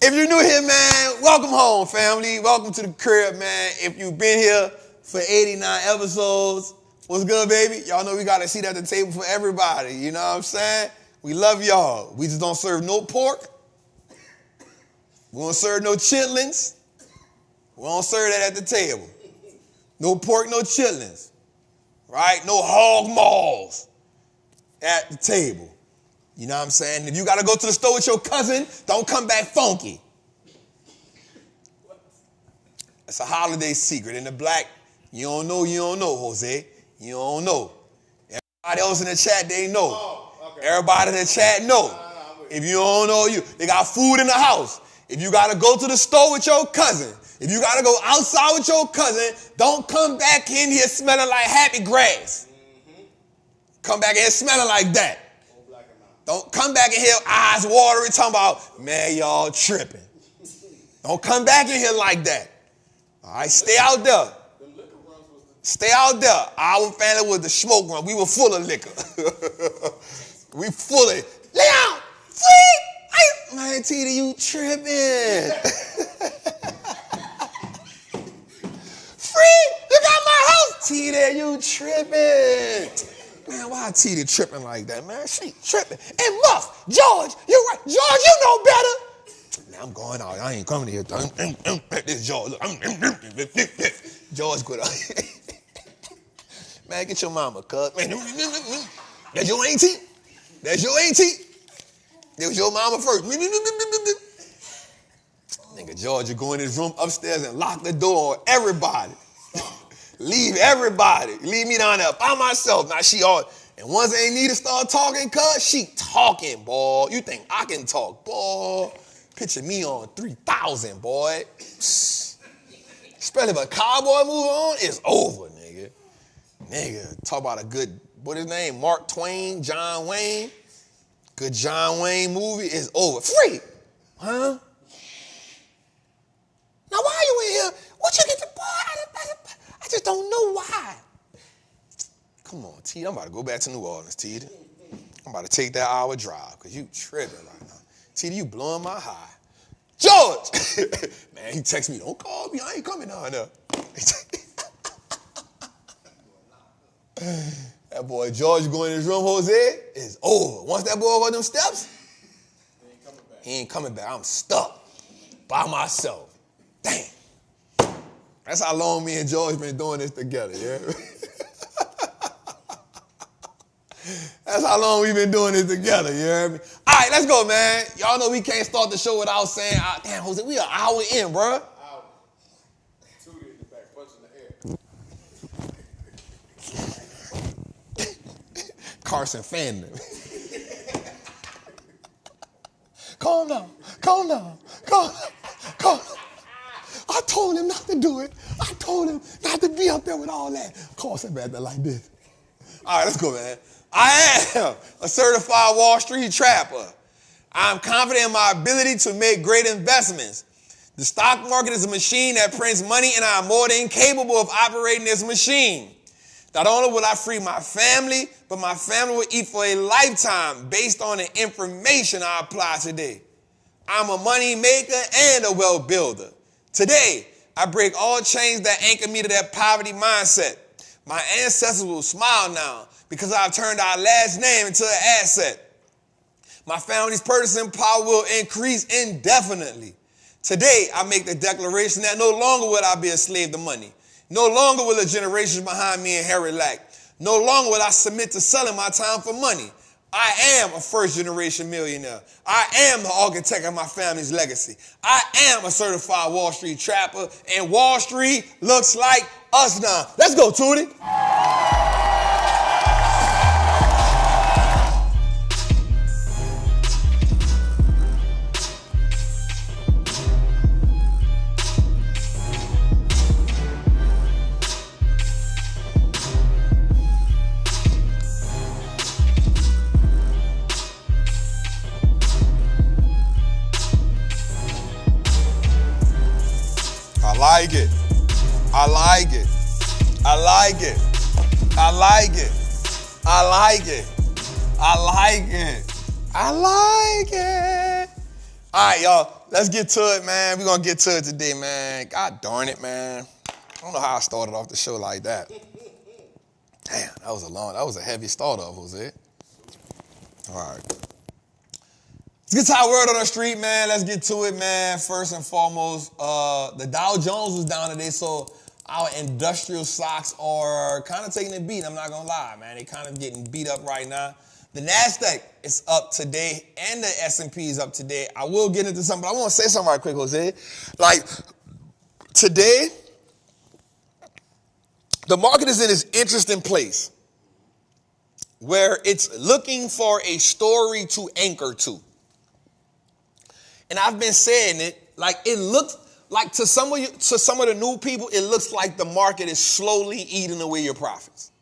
If you're new here, man, welcome home, family. Welcome to the crib, man. If you've been here for 89 episodes, what's good, baby? Y'all know we got a seat at the table for everybody. You know what I'm saying? We love y'all. We just don't serve no pork. We don't serve no chitlins. We don't serve that at the table. No pork, no chitlins. Right? No hog maws at the table. You know what I'm saying? If you got to go to the store with your cousin, don't come back funky. It's a holiday secret. In the black, you don't know, Jose. You don't know. Everybody else in the chat, they know. Oh, okay. Everybody in the chat know. If you don't know, they got food in the house. If you got to go to the store with your cousin, if you got to go outside with your cousin, don't come back in here smelling like happy grass. Mm-hmm. Come back in here smelling like that. Don't come back in here eyes watering talking about, man, y'all tripping. Don't come back in here like that. All right, stay out there. Stay out there. Our family was the smoke run. We were full of liquor. We full of it. Lay out. Free. Man, Tita, you tripping. Free. You got my house. Tita, you tripping. Man, why Tita tripping like that, man? She tripping. And Muff, George, you're right. George, you know better. Man, I'm going out. I ain't coming here. This is George. Look. George quit out. Man, get your mama, cuz. Man, that's your auntie? That's your auntie? It was your mama first. Nigga, George, you go in his room upstairs and lock the door on everybody. Leave everybody. Leave me down there by myself. Now she all, and once ain't need to start talking, cuz, she talking, boy. You think I can talk, boy? Picture me on 3,000, boy. Especially if a cowboy move on, it's over, nigga. Nigga, talk about a good, what his name? Mark Twain, John Wayne. Good John Wayne movie is over. Free. Huh? Now why are you in here? What you get to, boy? I just don't know why. Come on, Tita. I'm about to go back to New Orleans, Tita. I'm about to take that hour drive because you tripping right now. Tita, you blowing my high. George! Man, he texts me, don't call me. I ain't coming down there. That boy George going in his room, Jose, is over. Once that boy go them steps, he ain't coming back. I'm stuck by myself. Damn. That's how long me and George been doing this together, yeah? That's how long we've been doing this together, you hear me? All right, let's go, man. Y'all know we can't start the show without saying, damn, Jose, we an hour in, bro. Tootie in the back, punching the air. Carson fanned him. Calm down. I told him not to do it. I told him not to be up there with all that. Carson back there like this. All right, let's go, man. I am a certified Wall Street trapper. I'm confident in my ability to make great investments. The stock market is a machine that prints money, and I'm more than capable of operating this machine. Not only will I free my family, but my family will eat for a lifetime based on the information I apply today. I'm a money maker and a wealth builder. Today, I break all chains that anchor me to that poverty mindset. My ancestors will smile now because I've turned our last name into an asset. My family's purchasing power will increase indefinitely. Today, I make the declaration that no longer will I be a slave to money. No longer will the generations behind me inherit lack. No longer will I submit to selling my time for money. I am a first-generation millionaire. I am the architect of my family's legacy. I am a certified Wall Street trapper, and Wall Street looks like us now. Let's go, Tootie. I like it. I like it. I like it. I like it. I like it. I like it. All right, y'all. Let's get to it, man. We're going to get to it today, man. God darn it, man. I don't know how I started off the show like that. Damn, that was a heavy start off, Jose. All right. Let's get to our word on the street, man. Let's get to it, man. First and foremost, the Dow Jones was down today, so our industrial stocks are kind of taking a beat. I'm not going to lie, man. They kind of getting beat up right now. The NASDAQ is up today, and the S&P is up today. I will get into something, but I want to say something right quick, Jose. Like, today, the market is in this interesting place where it's looking for a story to anchor to. And I've been saying it, like it looks like to some of the new people, it looks like the market is slowly eating away your profits.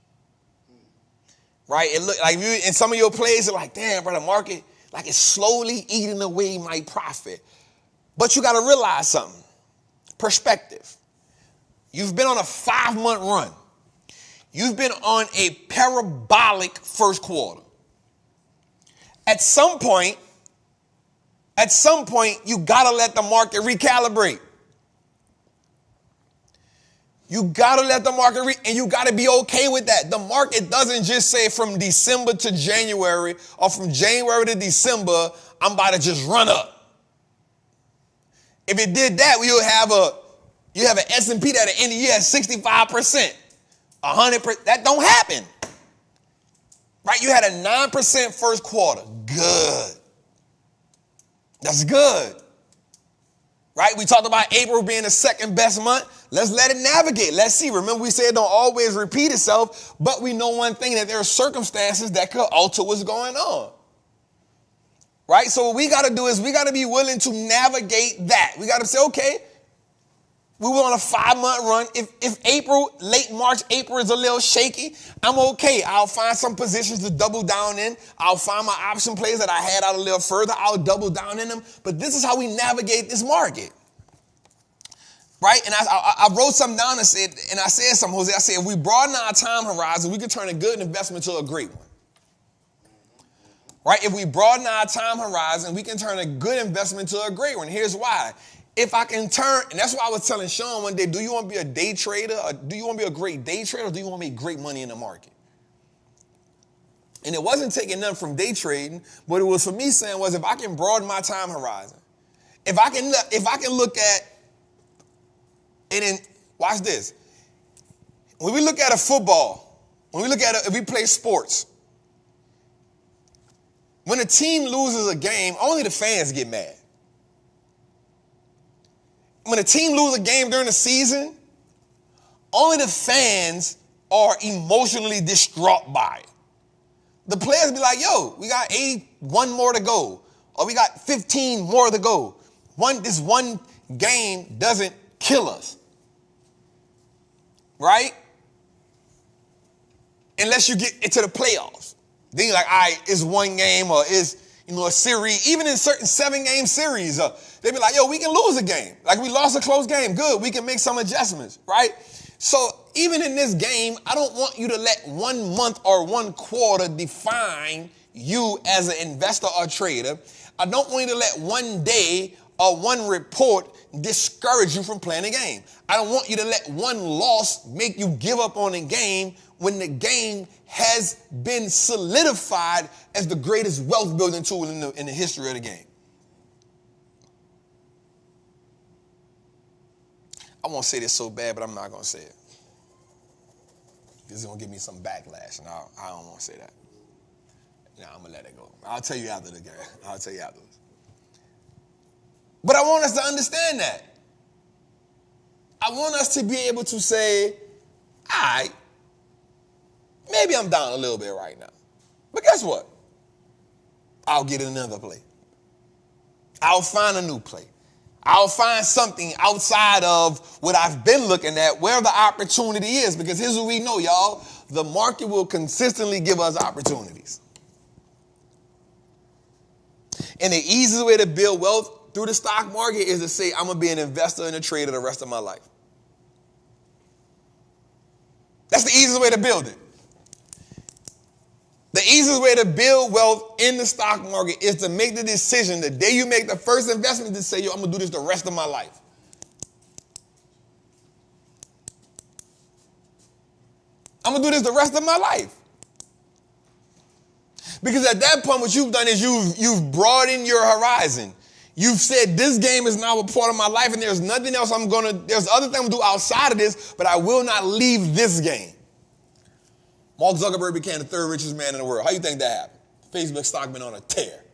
Right? It look like you in some of your plays are like, damn, bro, the market, like it's slowly eating away my profit. But you got to realize something. Perspective. You've been on a 5-month run. You've been on a parabolic first quarter. At some point, you got to let the market recalibrate. You got to let the market and you got to be okay with that. The market doesn't just say from December to January or from January to December, I'm about to just run up. If it did that, you have an S&P that at the end of the year has 65%, 100%. That don't happen. Right? You had a 9% first quarter. Good. That's good. Right? We talked about April being the second best month. Let's let it navigate. Let's see. Remember, we said it don't always repeat itself, but we know one thing, that there are circumstances that could alter what's going on. Right? So what we got to do is we got to be willing to navigate that. We got to say, okay, we were on a 5-month run. If late March, April is a little shaky, I'm okay. I'll find some positions to double down in. I'll find my option plays that I had out a little further. I'll double down in them. But this is how we navigate this market. Right? And I wrote something down and I said something, Jose. I said, if we broaden our time horizon, we can turn a good investment to a great one. Right? If we broaden our time horizon, we can turn a good investment to a great one. Here's why. If I can turn, and that's why I was telling Sean one day, do you want to be a day trader? Or do you want to be a great day trader? Or do you want to make great money in the market? And it wasn't taking nothing from day trading, but it was for me saying was if I can broaden my time horizon, if I can look at, and then watch this. When we look at a football, if we play sports, when a team loses a game, only the fans get mad. When a team loses a game during the season, only the fans are emotionally distraught by it. The players be like, yo, we got 81 more to go, or we got 15 more to go. This one game doesn't kill us. Right? Unless you get into the playoffs. Then you're like, all right, it's one game or it's, a series. Even in certain 7-game series, they be like, yo, we can lose a game. Like we lost a close game. Good. We can make some adjustments. Right? So even in this game, I don't want you to let 1 month or 1 quarter define you as an investor or trader. I don't want you to let 1 day or 1 report discourage you from playing a game. I don't want you to let 1 loss make you give up on a game when the game has been solidified as the greatest wealth building tool in the history of the game. I want to say this so bad, but I'm not going to say it. This is going to give me some backlash, and I don't want to say that. I'm going to let it go. I'll tell you after the game. I'll tell you afterwards. But I want us to understand that. I want us to be able to say, all right, maybe I'm down a little bit right now. But guess what? I'll get another play. I'll find a new play. I'll find something outside of what I've been looking at, where the opportunity is. Because here's what we know, y'all. The market will consistently give us opportunities. And the easiest way to build wealth through the stock market is to say, I'm going to be an investor and a trader the rest of my life. That's the easiest way to build it. The easiest way to build wealth in the stock market is to make the decision the day you make the first investment to say, yo, I'm going to do this the rest of my life. I'm going to do this the rest of my life. Because at that point, what you've done is you've broadened your horizon. You've said, this game is now a part of my life, and there's nothing else there's other things I'm going to do outside of this, but I will not leave this game. Mark Zuckerberg became the third richest man in the world. How do you think that happened? Facebook stock been on a tear.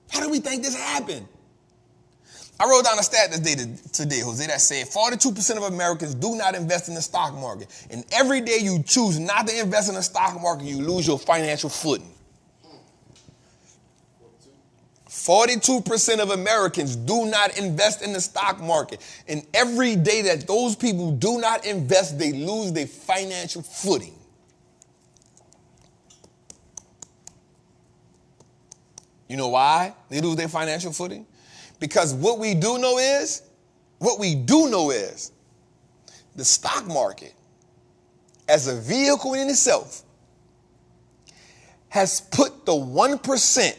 How do we think this happened? I wrote down a stat today, Jose, that said 42% of Americans do not invest in the stock market. And every day you choose not to invest in the stock market, you lose your financial footing. 42% of Americans do not invest in the stock market. And every day that those people do not invest, they lose their financial footing. You know why they lose their financial footing? Because what we do know is the stock market as a vehicle in itself has put the 1%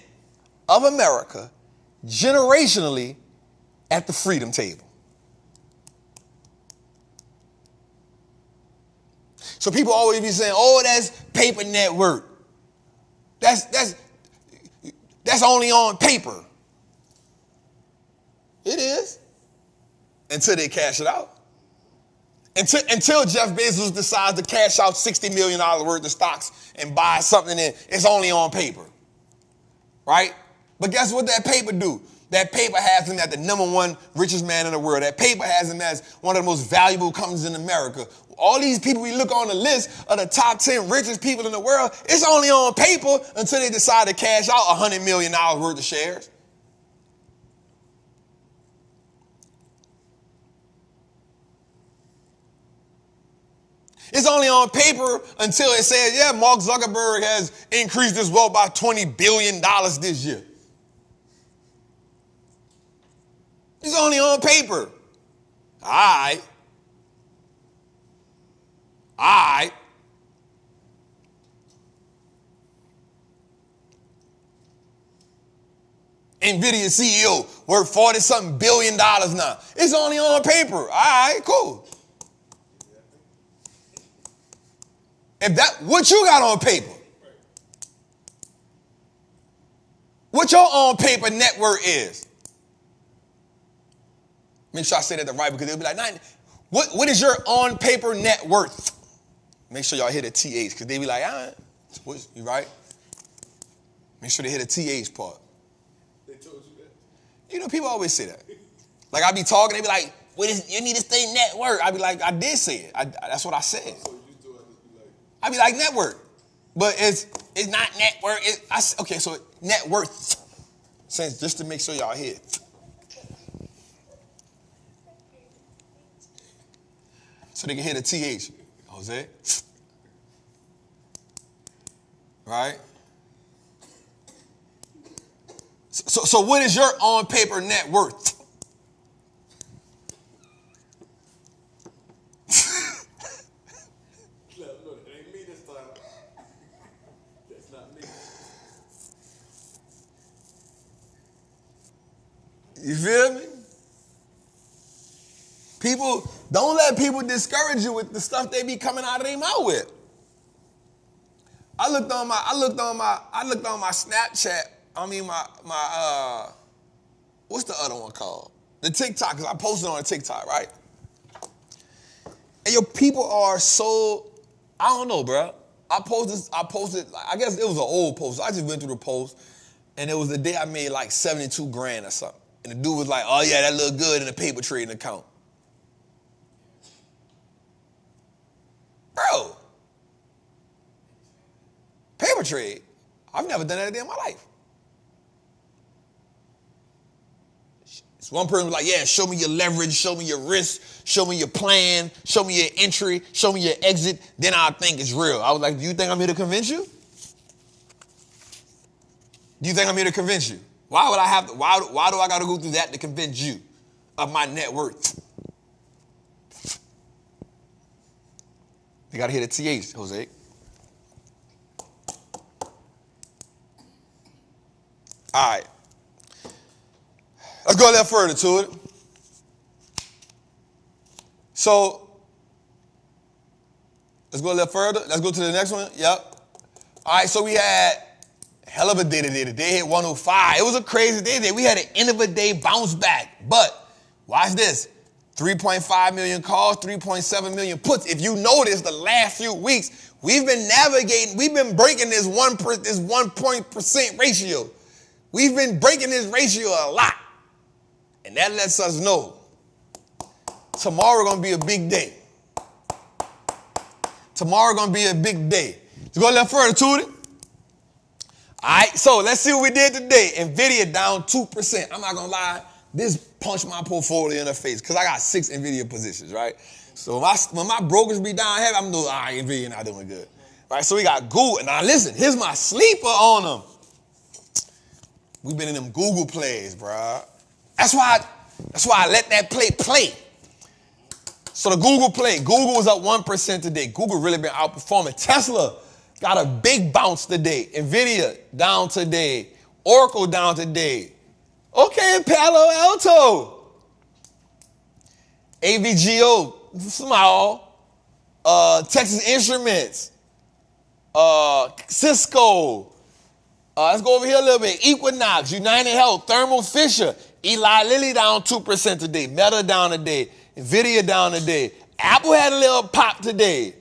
of America generationally at the freedom table. So people always be saying, oh, that's paper net worth. That's only on paper. It is. Until they cash it out. Until Jeff Bezos decides to cash out $60 million worth of stocks and buy something that it's only on paper. Right? But guess what that paper do? That paper has him as the number one richest man in the world. That paper has him as one of the most valuable companies in America. All these people we look on the list of the top 10 richest people in the world, it's only on paper until they decide to cash out $100 million worth of shares. It's only on paper until it says, yeah, Mark Zuckerberg has increased his wealth by $20 billion this year. It's only on paper. All right. NVIDIA CEO worth $40-something billion now. It's only on paper. All right, cool. What you got on paper? What your on paper net worth is? Make sure I say that the right, because they'll be like, what is your on paper net worth? Make sure y'all hit a TH, because they be like, you right? Make sure they hit a TH part. They told you that? You know, people always say that. Like, I be talking, they be like, you need to say net worth. I be like, I did say it. That's what I said. I be like net worth, but it's not net worth. Okay, so net worth, since just to make sure y'all hear it. So they can hear the TH, Jose. Right? So what is your on paper net worth? You feel me? Don't let people discourage you with the stuff they be coming out of their mouth with. I looked on my Snapchat. I mean my what's the other one called? The TikTok, because I posted on a TikTok, right? And your people are so, I don't know, bro. I posted, I guess it was an old post. I just went through the post, and it was the day I made like 72 grand or something. And the dude was like, oh yeah, that look good in a paper trading account. Bro, paper trade? I've never done that a day in my life. So one person was like, yeah, show me your leverage, show me your risk, show me your plan, show me your entry, show me your exit, then I'll think it's real. I was like, do you think I'm here to convince you? Do you think I'm here to convince you? Why would I have to, why do I got to go through that to convince you of my net worth? You got to hit a TH, Jose. All right. Let's go a little further to it. So, let's go a little further. Let's go to the next one. Yep. All right, so we had a hell of a day today. The day hit 105. It was a crazy day today. We had an end of a day bounce back. But watch this. 3.5 million calls, 3.7 million puts. If you notice the last few weeks, we've been navigating, we've been breaking this 1% ratio. We've been breaking this ratio a lot. And that lets us know tomorrow going to be a big day. Tomorrow going to be a big day. Let's go a little further to it. All right, so let's see what we did today. NVIDIA down 2%. I'm not going to lie. This punched my portfolio in the face because I got 6 NVIDIA positions, right? So when my brokers be down heavy, I'm doing, all right, NVIDIA not doing good. Right, so we got Google. Now listen, here's my sleeper on them. We've been in them Google plays, bro. That's why I let that play. So the Google play, Google was up 1% today. Google really been outperforming. Tesla got a big bounce today. NVIDIA down today. Oracle down today. Okay, Palo Alto. AVGO, small. Texas Instruments. Cisco. Let's go over here a little bit. Equinox, United Health, Thermo Fisher, Eli Lilly down 2% today. Meta down today. NVIDIA down today. Apple had a little pop today.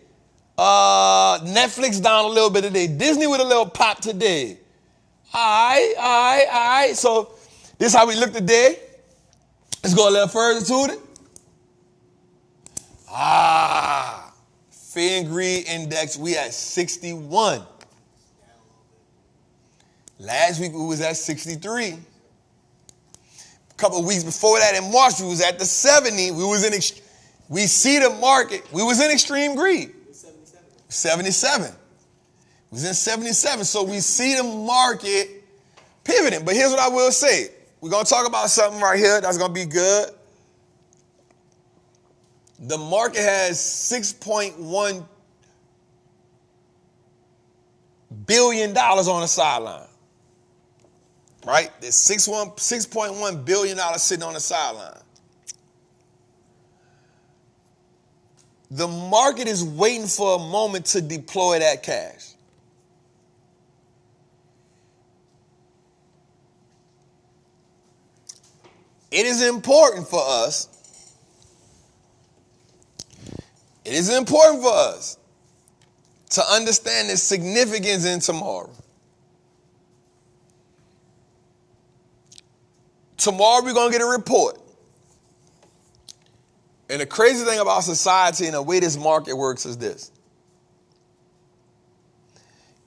Netflix down a little bit today. Disney with a little pop today. All right. So this is how we look today. Let's go a little further to it. Fear and Greed Index, we at 61. Last week we was at 63. A couple of weeks before that in March we was at the 70. We see the market. We was in extreme greed. 77. We was in 77. So we see the market pivoting. But here's what I will say. We're going to talk about something right here that's going to be good. The market has $6.1 billion on the sideline. Right? There's $6.1 billion sitting on the sideline. The market is waiting for a moment to deploy that cash. It is important for us. It is important for us to understand the significance in tomorrow. Tomorrow we're going to get a report. And the crazy thing about society and the way this market works is this.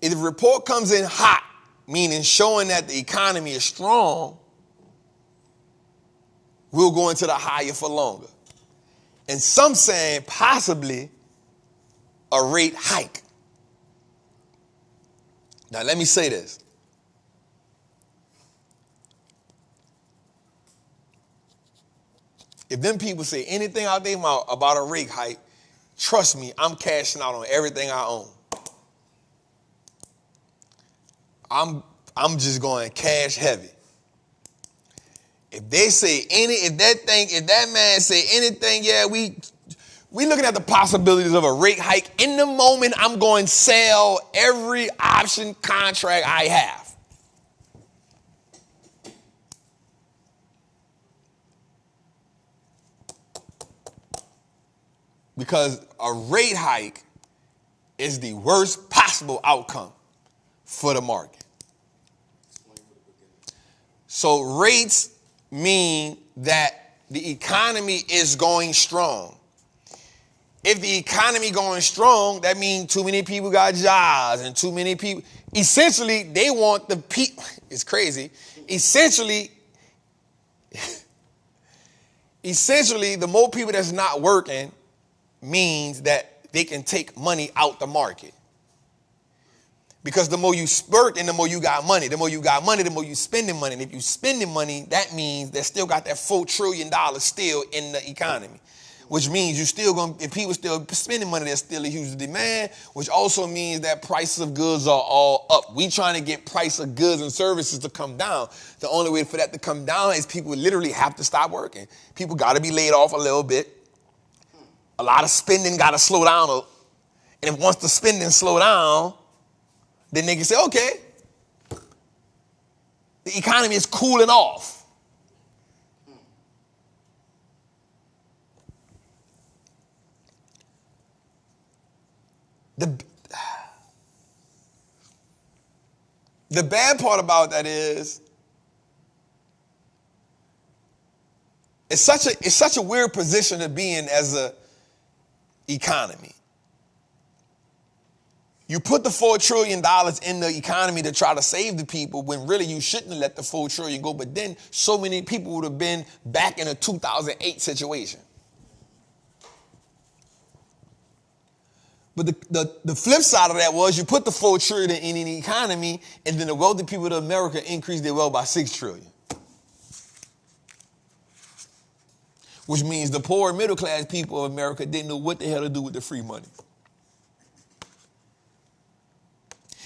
If the report comes in hot, meaning showing that the economy is strong, we'll go into the higher for longer. And some saying possibly a rate hike. Now let me say this. If them people say anything out their mouth about a rate hike, trust me, I'm cashing out on everything I own. I'm just going cash heavy. If they say if that man say anything, yeah, we looking at the possibilities of a rate hike. In the moment, I'm going to sell every option contract I have. Because a rate hike is the worst possible outcome for the market. So rates mean that the economy is going strong. If the economy going strong, that means too many people got jobs and too many people. Essentially, they want the people. It's crazy. Essentially, the more people that's not working means that they can take money out the market. Because the more you spurt and the more you got money. The more you got money, the more you spending money. And if you spending money, that means they still got that $4 trillion still in the economy. which means if people still spending money, there's still a huge demand, which also means that prices of goods are all up. We trying to get price of goods and services to come down. The only way for that to come down is people literally have to stop working. People got to be laid off a little bit. A lot of spending got to slow down. And if once the spending slow down, then they can say, okay, the economy is cooling off. The bad part about that is it's such a weird position to be in as a economy. You put the $4 trillion in the economy to try to save the people when really you shouldn't have let the $4 trillion go, but then so many people would have been back in a 2008 situation. But the flip side of that was you put the $4 trillion in the economy, and then the wealthy people of America increased their wealth by $6 trillion. Which means the poor and middle class people of America didn't know what the hell to do with the free money.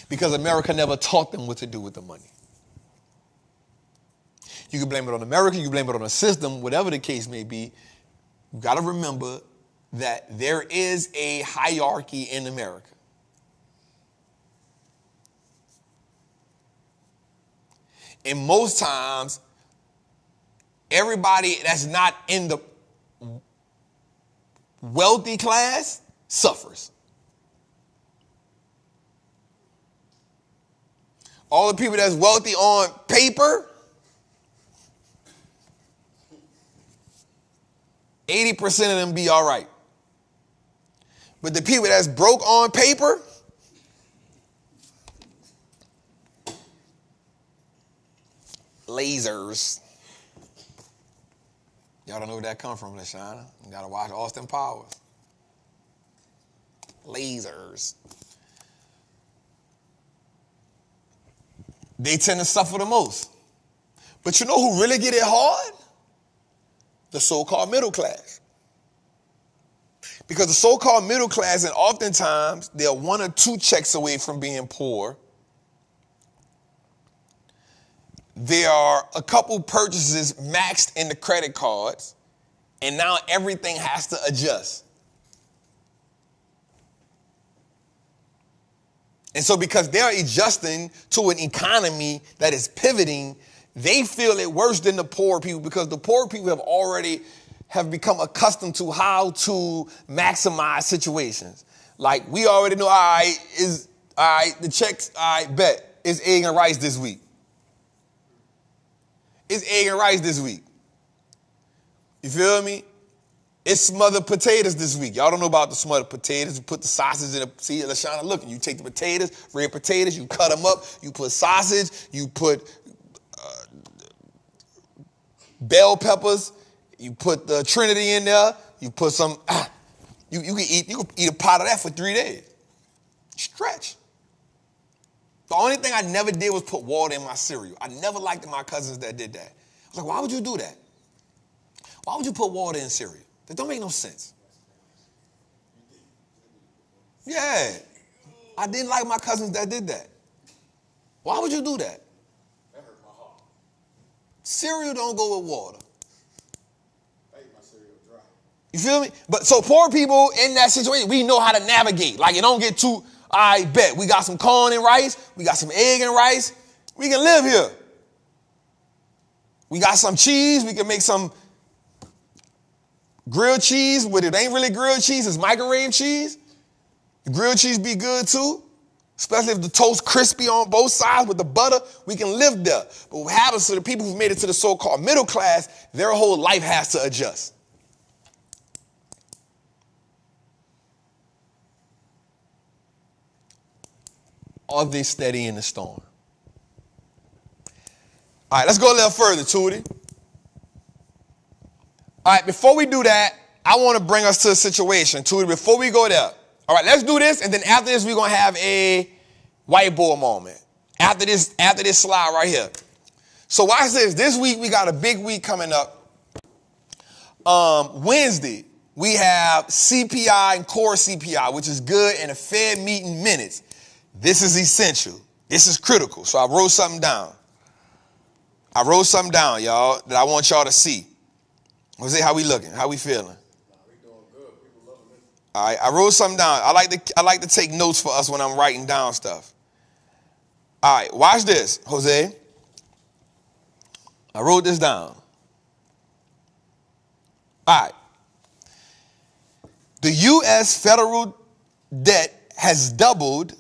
Because America never taught them what to do with the money. You can blame it on America, you can blame it on the system, whatever the case may be. You got to remember that there is a hierarchy in America. And most times, everybody that's not in the wealthy class suffers. All the people that's wealthy on paper, 80% of them be all right. But the people that's broke on paper, lasers. Y'all don't know where that come from, LaShawna. You gotta watch Austin Powers. Lasers. They tend to suffer the most. But you know who really get it hard? The so-called middle class. Because the so-called middle class, and oftentimes they're 1 or 2 checks away from being poor. There are a couple purchases maxed in the credit cards, and now everything has to adjust. And so because they're adjusting to an economy that is pivoting, they feel it worse than the poor people because the poor people have become accustomed to how to maximize situations. Like we already know, the checks, bet, it's egg and rice this week. It's egg and rice this week. You feel me? It's smothered potatoes this week. Y'all don't know about the smothered potatoes. You put the sausage in see, LaShawna, look, you take the potatoes, red potatoes, you cut them up, you put sausage, you put bell peppers, you put the Trinity in there, you put some, you can eat a pot of that for 3 days. Stretch. The only thing I never did was put water in my cereal. I never liked my cousins that did that. I was like, why would you do that? Why would you put water in cereal? That don't make no sense. Yeah. I didn't like my cousins that did that. Why would you do that? That hurt my heart. Cereal don't go with water. I ate my cereal dry. You feel me? But so poor people in that situation, we know how to navigate. Like it don't get too, I bet. We got some corn and rice. We got some egg and rice. We can live here. We got some cheese. We can make some grilled cheese, but it ain't really grilled cheese, it's microwave cheese. The grilled cheese be good too, especially if the toast crispy on both sides with the butter, we can live there. But what happens to the people who've made it to the so-called middle class, their whole life has to adjust. Are they steady in the storm? All right, let's go a little further, Tootie. All right, before we do that, I want to bring us to a situation, Tootie, before we go there. All right, let's do this, and then after this, we're going to have a whiteboard moment. After this slide right here. So watch this. This week, we got a big week coming up. Wednesday, We have CPI and core CPI, which is good, and a Fed meeting minutes. This is essential. This is critical. So I wrote something down. Y'all, that I want y'all to see. Jose, how we looking? How we feeling? We doing good. People loving it. All right, I wrote something down. I like to take notes for us when I'm writing down stuff. All right, watch this, Jose. I wrote this down. All right. The U.S. federal debt has doubled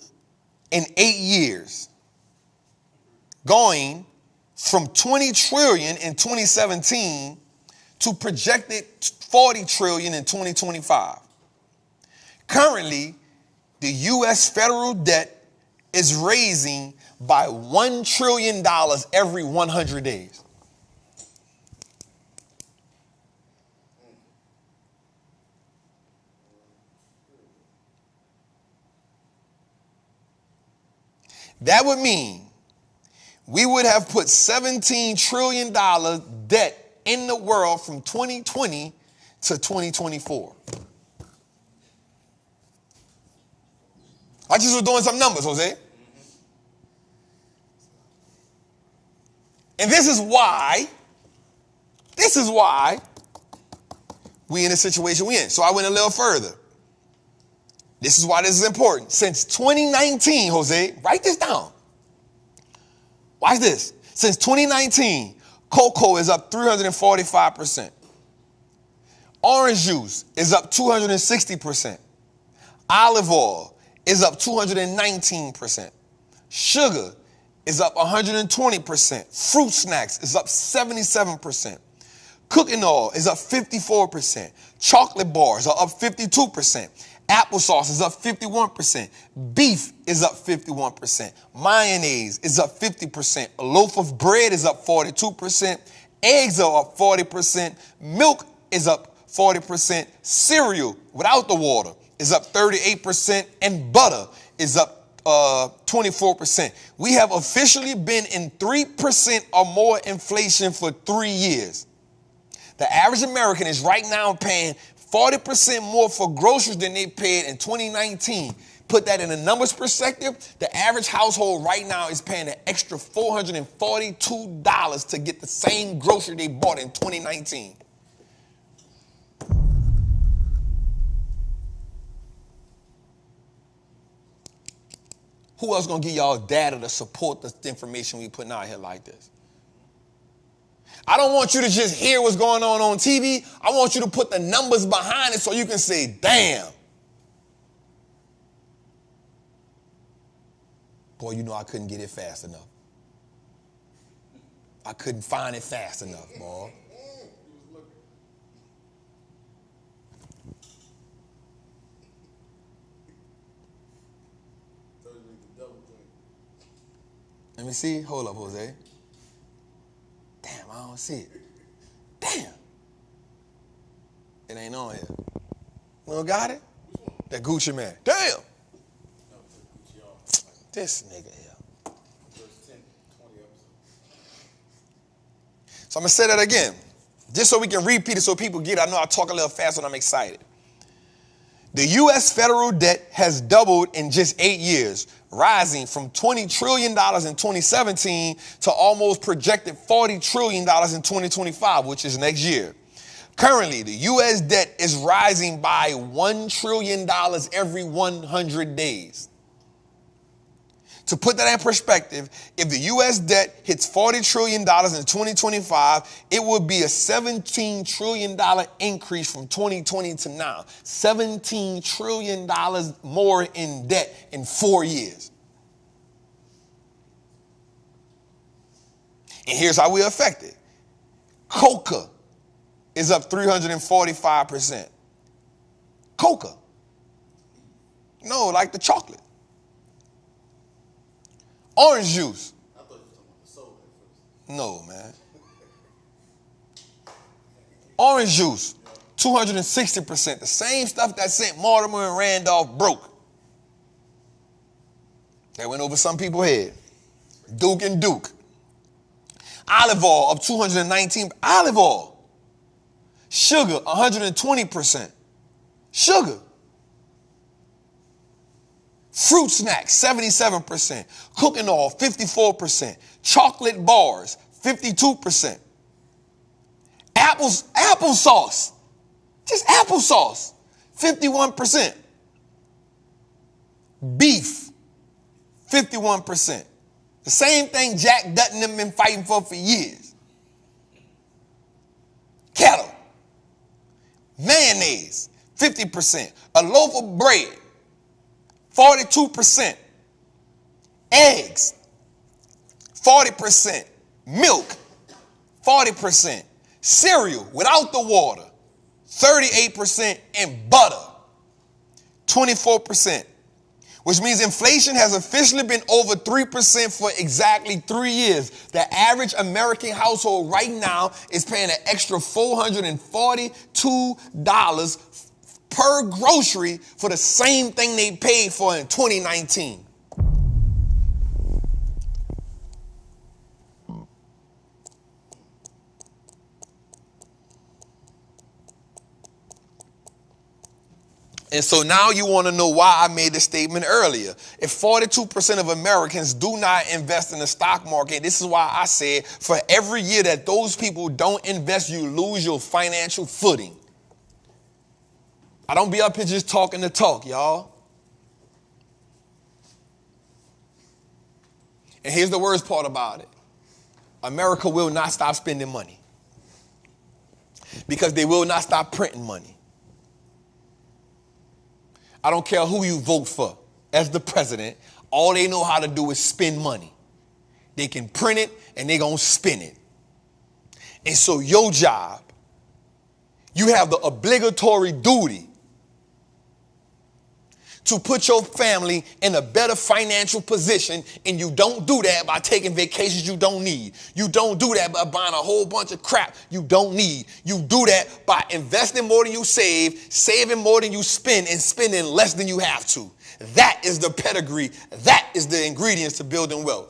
in 8 years, going from 20 trillion in 2017 to projected 40 trillion in 2025. Currently, the U.S. federal debt is raising by $1 trillion every 100 days. That would mean we would have put $17 trillion debt in the world from 2020 to 2024. I just was doing some numbers, Jose. And this is why we in the situation we in. So I went a little further. This is why this is important. Since 2019, Jose, write this down. Watch this. Since 2019, cocoa is up 345%. Orange juice is up 260%. Olive oil is up 219%. Sugar is up 120%. Fruit snacks is up 77%. Cooking oil is up 54%. Chocolate bars are up 52%. Applesauce is up 51%. Beef is up 51%. Mayonnaise is up 50%. A loaf of bread is up 42%. Eggs are up 40%. Milk is up 40%. Cereal without the water is up 38%. And butter is up 24%. We have officially been in 3% or more inflation for 3 years. The average American is right now paying 40% more for groceries than they paid in 2019. Put that in a numbers perspective, the average household right now is paying an extra $442 to get the same grocery they bought in 2019. Who else gonna give y'all data to support the information we putting out here like this? I don't want you to just hear what's going on TV. I want you to put the numbers behind it so you can say, damn. Boy, you know I couldn't get it fast enough. I couldn't find it fast enough, boy. Let me see. Hold up, Jose. Damn, I don't see it. Damn. It ain't on here. You don't got it? That Gucci man. Damn. This nigga here. So I'm going to say that again. Just so we can repeat it so people get it. I know I talk a little fast when I'm excited. The U.S. federal debt has doubled in just 8 years, rising from $20 trillion in 2017 to almost projected $40 trillion in 2025, which is next year. Currently, the U.S. debt is rising by $1 trillion every 100 days. To put that in perspective, if the U.S. debt hits $40 trillion in 2025, it would be a $17 trillion increase from 2020 to now. $17 trillion more in debt in 4 years. And here's how we're affected. Coca is up 345%. Coca. No, like the chocolate. Orange juice. I thought you were talking about the soda at first. No, man. Orange juice, 260%. The same stuff that sent Mortimer and Randolph broke. That went over some people's head. Duke and Duke. Olive oil up 219. Olive oil. Sugar, 120%. Sugar. Fruit snacks, 77%. Cooking oil, 54%. Chocolate bars, 52%. Applesauce. Just applesauce, 51%. Beef, 51%. The same thing Jack Dutton and them been fighting for years. Kettle. Mayonnaise, 50%. A loaf of bread, 42%. Eggs, 40%. Milk, 40%. Cereal without the water, 38%. And butter, 24%. Which means inflation has officially been over 3% for exactly 3 years. The average American household right now is paying an extra $442 per grocery for the same thing they paid for in 2019. And so now you want to know why I made the statement earlier. If 42% of Americans do not invest in the stock market, this is why I said for every year that those people don't invest, you lose your financial footing. I don't be up here just talking the talk, y'all. And here's the worst part about it. America will not stop spending money because they will not stop printing money. I don't care who you vote for as the president. All they know how to do is spend money. They can print it and they're going to spend it. And so your job, you have the obligatory duty to put your family in a better financial position, and you don't do that by taking vacations you don't need. You don't do that by buying a whole bunch of crap you don't need. You do that by investing more than you save, saving more than you spend, and spending less than you have to. That is the pedigree. That is the ingredients to building wealth.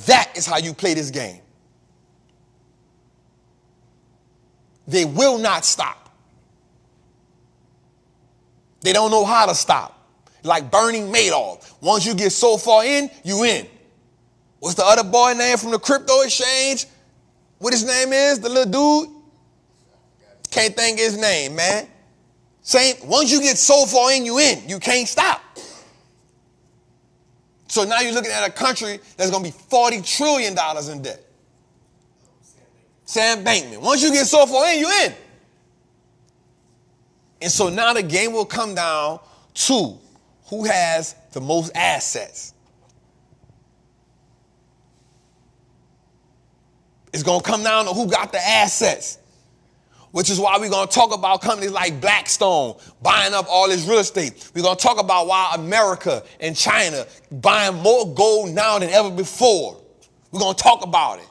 That is how you play this game. They will not stop. They don't know how to stop. Like Bernie Madoff. Once you get so far in, you in. What's the other boy name from the crypto exchange? What his name is? The little dude? Can't think of his name, man. Same. Once you get so far in, you in. You can't stop. So now you're looking at a country that's going to be $40 trillion in debt. Sam Bankman. Once you get so far in, you in. And so now the game will come down to who has the most assets. It's going to come down to who got the assets, which is why we're going to talk about companies like Blackstone buying up all this real estate. We're going to talk about why America and China buying more gold now than ever before. We're going to talk about it.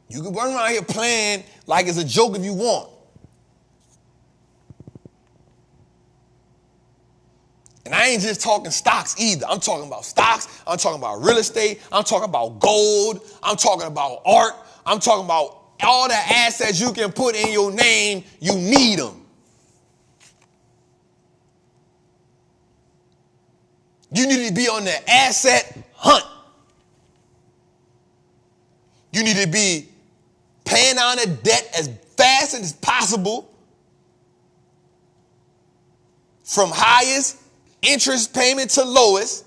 You can run around here playing like it's a joke if you want. And I ain't just talking stocks either. I'm talking about stocks. I'm talking about real estate. I'm talking about gold. I'm talking about art. I'm talking about all the assets you can put in your name. You need them. You need to be on the asset hunt. You need to be paying down the debt as fast as possible from highest interest payment to lowest.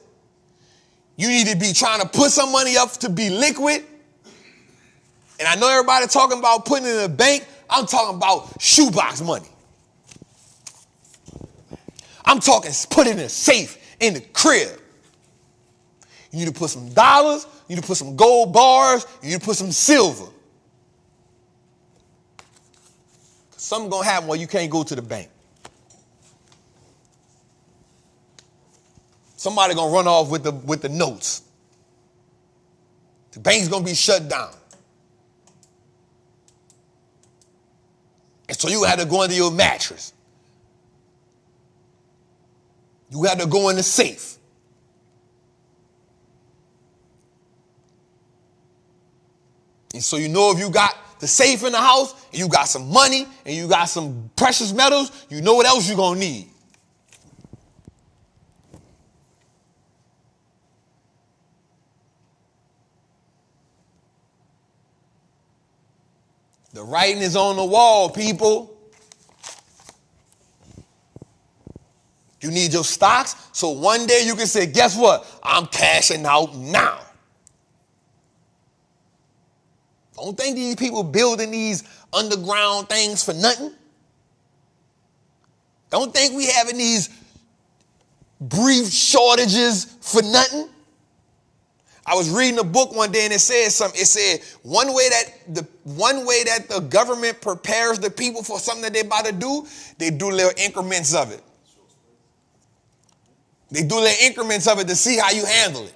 You need to be trying to put some money up to be liquid. And I know everybody talking about putting it in a bank. I'm talking about shoebox money. I'm talking put it in a safe in the crib. You need to put some dollars. You need to put some gold bars. You need to put some silver. Something's going to happen where you can't go to the bank. Somebody going to run off with the notes. The bank's going to be shut down. And so you had to go into your mattress. You had to go in the safe. And so you know if you got the safe in the house, and you got some money, and you got some precious metals, you know what else you're going to need. The writing is on the wall, people. You need your stocks, so one day you can say, guess what? I'm cashing out now. Don't think these people building these underground things for nothing. Don't think we having these brief shortages for nothing. I was reading a book one day and it said something. It said one way that the government prepares the people for something that they're about to do, they do little increments of it. They do little increments of it to see how you handle it.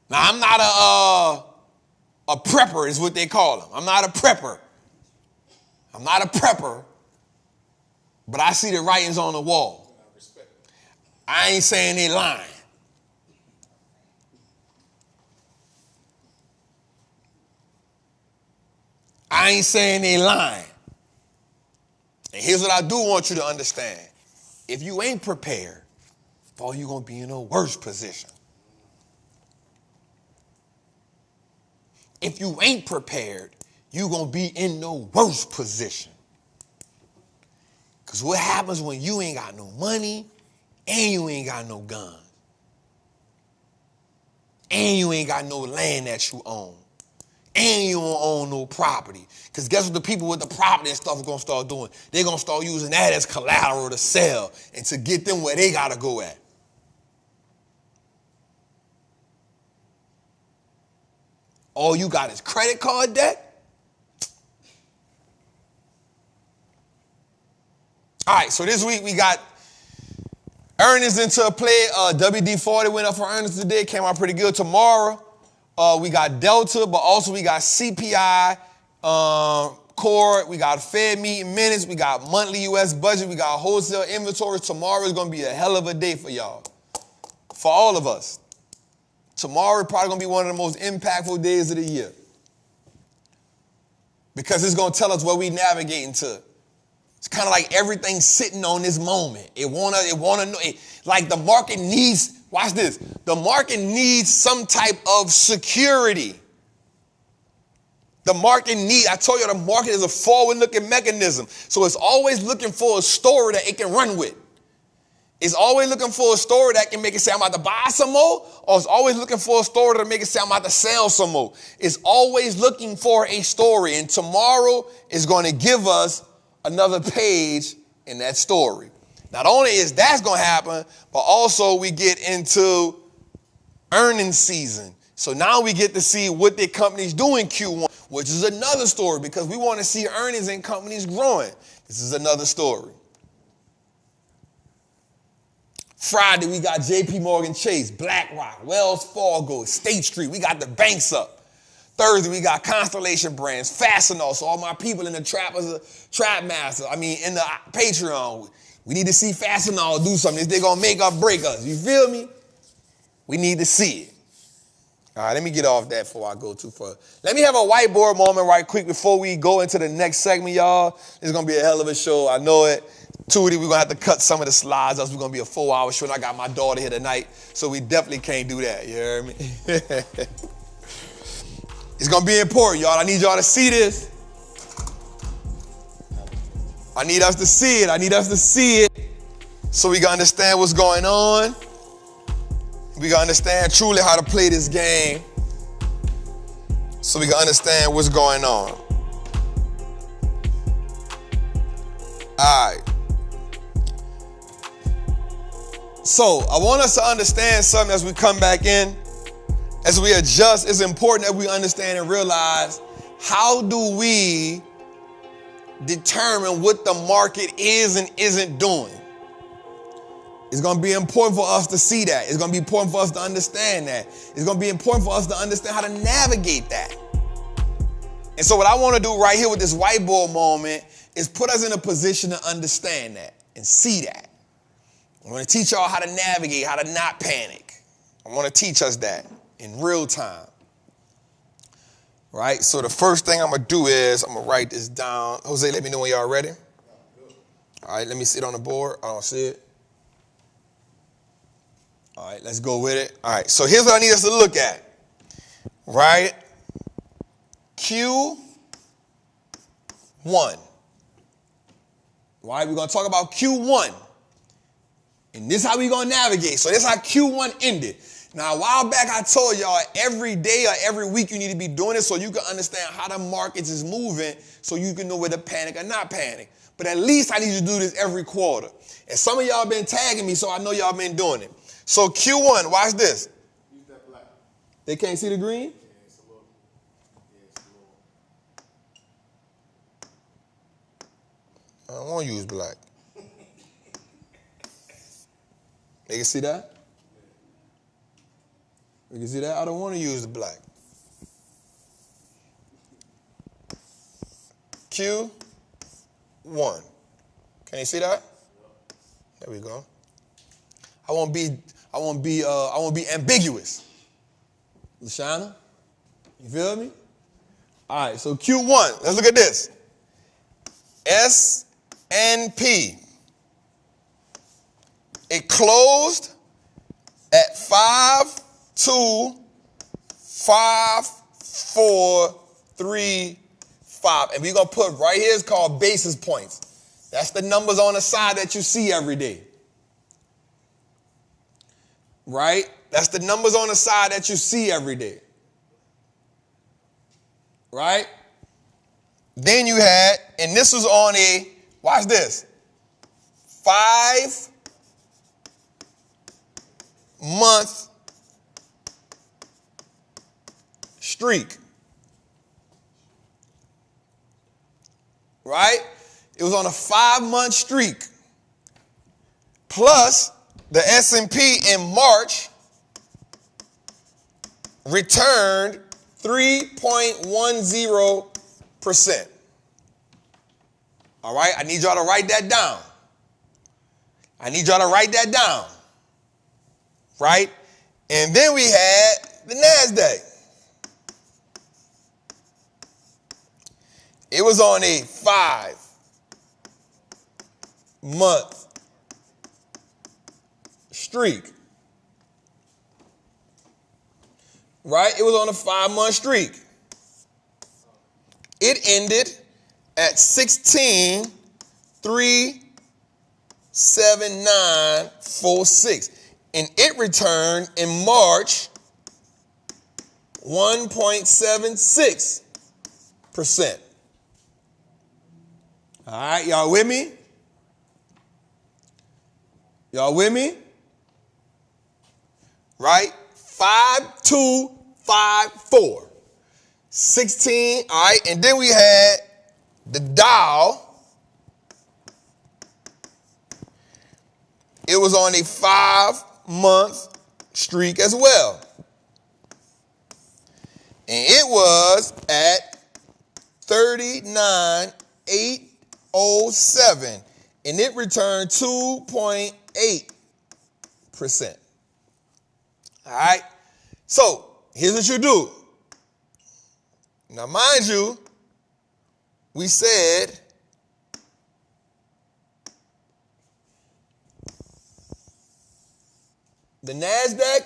Now, I'm not a prepper is what they call them. I'm not a prepper. I'm not a prepper, but I see the writings on the wall. I ain't saying they lying. I ain't saying they lying. And here's what I do want you to understand. If you ain't prepared, boy, you're going to be in a worse position. If you ain't prepared, you're going to be in no worse position. Because what happens when you ain't got no money and you ain't got no guns and you ain't got no land that you own and you don't own no property? Because guess what the people with the property and stuff are going to start doing? They're going to start using that as collateral to sell and to get them where they got to go at. All you got is credit card debt? All right, so this week we got earnings into play. WD-40 went up for earnings today, came out pretty good. Tomorrow we got Delta, but also we got CPI, core, we got Fed meeting minutes, we got monthly U.S. budget, we got wholesale inventories. Tomorrow is going to be a hell of a day for y'all, for all of us. Tomorrow is probably going to be one of the most impactful days of the year because it's going to tell us where we navigating to. It's kind of like everything sitting on this moment. It wanna know. Like the market needs, watch this, the market needs some type of security. The market needs, I told you the market is a forward-looking mechanism. So it's always looking for a story that it can run with. It's always looking for a story that can make it say, I'm about to buy some more, or it's always looking for a story to make it say, I'm about to sell some more. It's always looking for a story, and tomorrow is going to give us another page in that story. Not only is that going to happen, but also we get into earnings season. So now we get to see what the companies do in Q1, which is another story because we want to see earnings in companies growing. This is another story. Friday, we got JP Morgan Chase, BlackRock, Wells Fargo, State Street. We got the banks up. Thursday, we got Constellation Brands, Fastenal. So all my people in the Trap Master, in the Patreon, we need to see Fastenal do something. They're going to make us break us. You feel me? We need to see it. All right, let me get off that before I go too far. Let me have a whiteboard moment right quick before we go into the next segment, y'all. It's going to be a hell of a show. I know it. Tootie, we're going to have to cut some of the slides, else we're going to be a 4-hour show, and I got my daughter here tonight, so we definitely can't do that, you hear me? It's going to be important, y'all. I need y'all to see this. I need us to see it. I need us to see it so we can understand what's going on. We can understand truly how to play this game so we can understand what's going on. All right. So I want us to understand something as we come back in, as we adjust. It's important that we understand and realize, how do we determine what the market is and isn't doing? It's going to be important for us to see that. It's going to be important for us to understand that. It's going to be important for us to understand how to navigate that. And so what I want to do right here with this whiteboard moment is put us in a position to understand that and see that. I want to teach y'all how to navigate, how to not panic. I want to teach us that in real time. Right? So the first thing I'm going to do is I'm going to write this down. Jose, let me know when y'all ready. All right, let me see it on the board. I don't see it. All right, let's go with it. All right, so here's what I need us to look at. Right? Q1. Right, we're going to talk about Q1. And this is how we're going to navigate. So this is how Q1 ended. Now, a while back, I told y'all every day or every week you need to be doing it so you can understand how the markets is moving so you can know whether to panic or not panic. But at least I need you to do this every quarter. And some of y'all been tagging me, so I know y'all been doing it. So Q1, watch this. Use that black. They can't see the green? Yeah, it's a little. I don't want to use black. They can see that? You can see that? I don't want to use the black. Q1. Can you see that? There we go. I won't be ambiguous. LaShana, you feel me? All right, so Q1. Let's look at this. S&P. It closed at 525,435. And we're going to put right here is called basis points. That's the numbers on the side that you see every day. Right? That's the numbers on the side that you see every day. Right? Then you had, and this was on a, watch this, 5-month streak. Right? It was on a 5-month streak. Plus, the S&P in March returned 3.10%. All right? I need y'all to write that down. Right? And then we had the NASDAQ. It was on a 5-month streak. Right? It was on a 5-month streak. It ended at 16,379.46. And it returned in March 1.76%. All right, y'all with me? Y'all with me? Right? 5254. 16, all right, and then we had the Dow. It was on a 5-month streak as well. And it was at 39,807. And it returned 2.8%. All right? So, here's what you do. Now, mind you, we said the NASDAQ,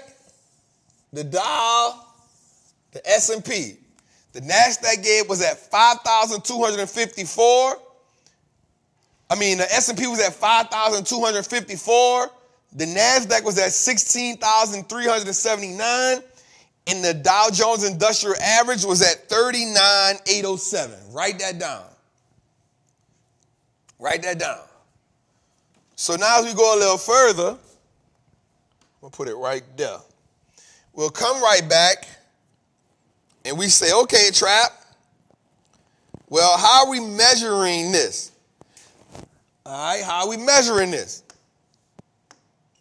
the Dow, the S&P. The NASDAQ gave was at 5,254. The S&P was at 5,254. The NASDAQ was at 16,379. And the Dow Jones Industrial Average was at 39,807. Write that down. Write that down. So now as we go a little further, we'll put it right there. We'll come right back and we say, okay, Trap, well, how are we measuring this? All right, how are we measuring this?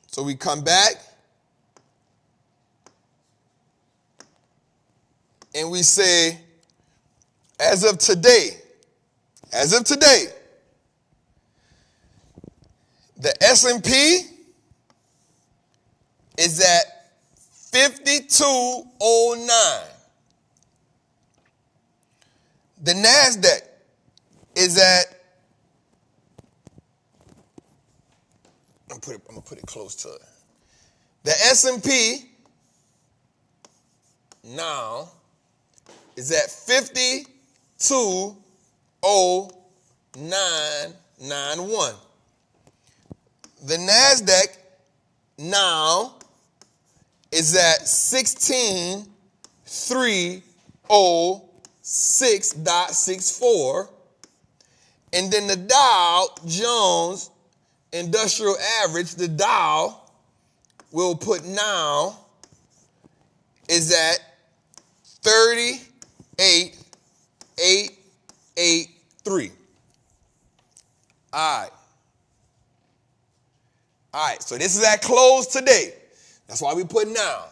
So we come back and we say, as of today, the S&P is at 5209. The NASDAQ is at, I'm gonna put it close to it. The S&P now is at 52,0991. The NASDAQ now is at 16,306.64. And then the Dow Jones Industrial Average, the Dow, we'll put now, is at 38,883. All right, so this is at close today. That's why we put now.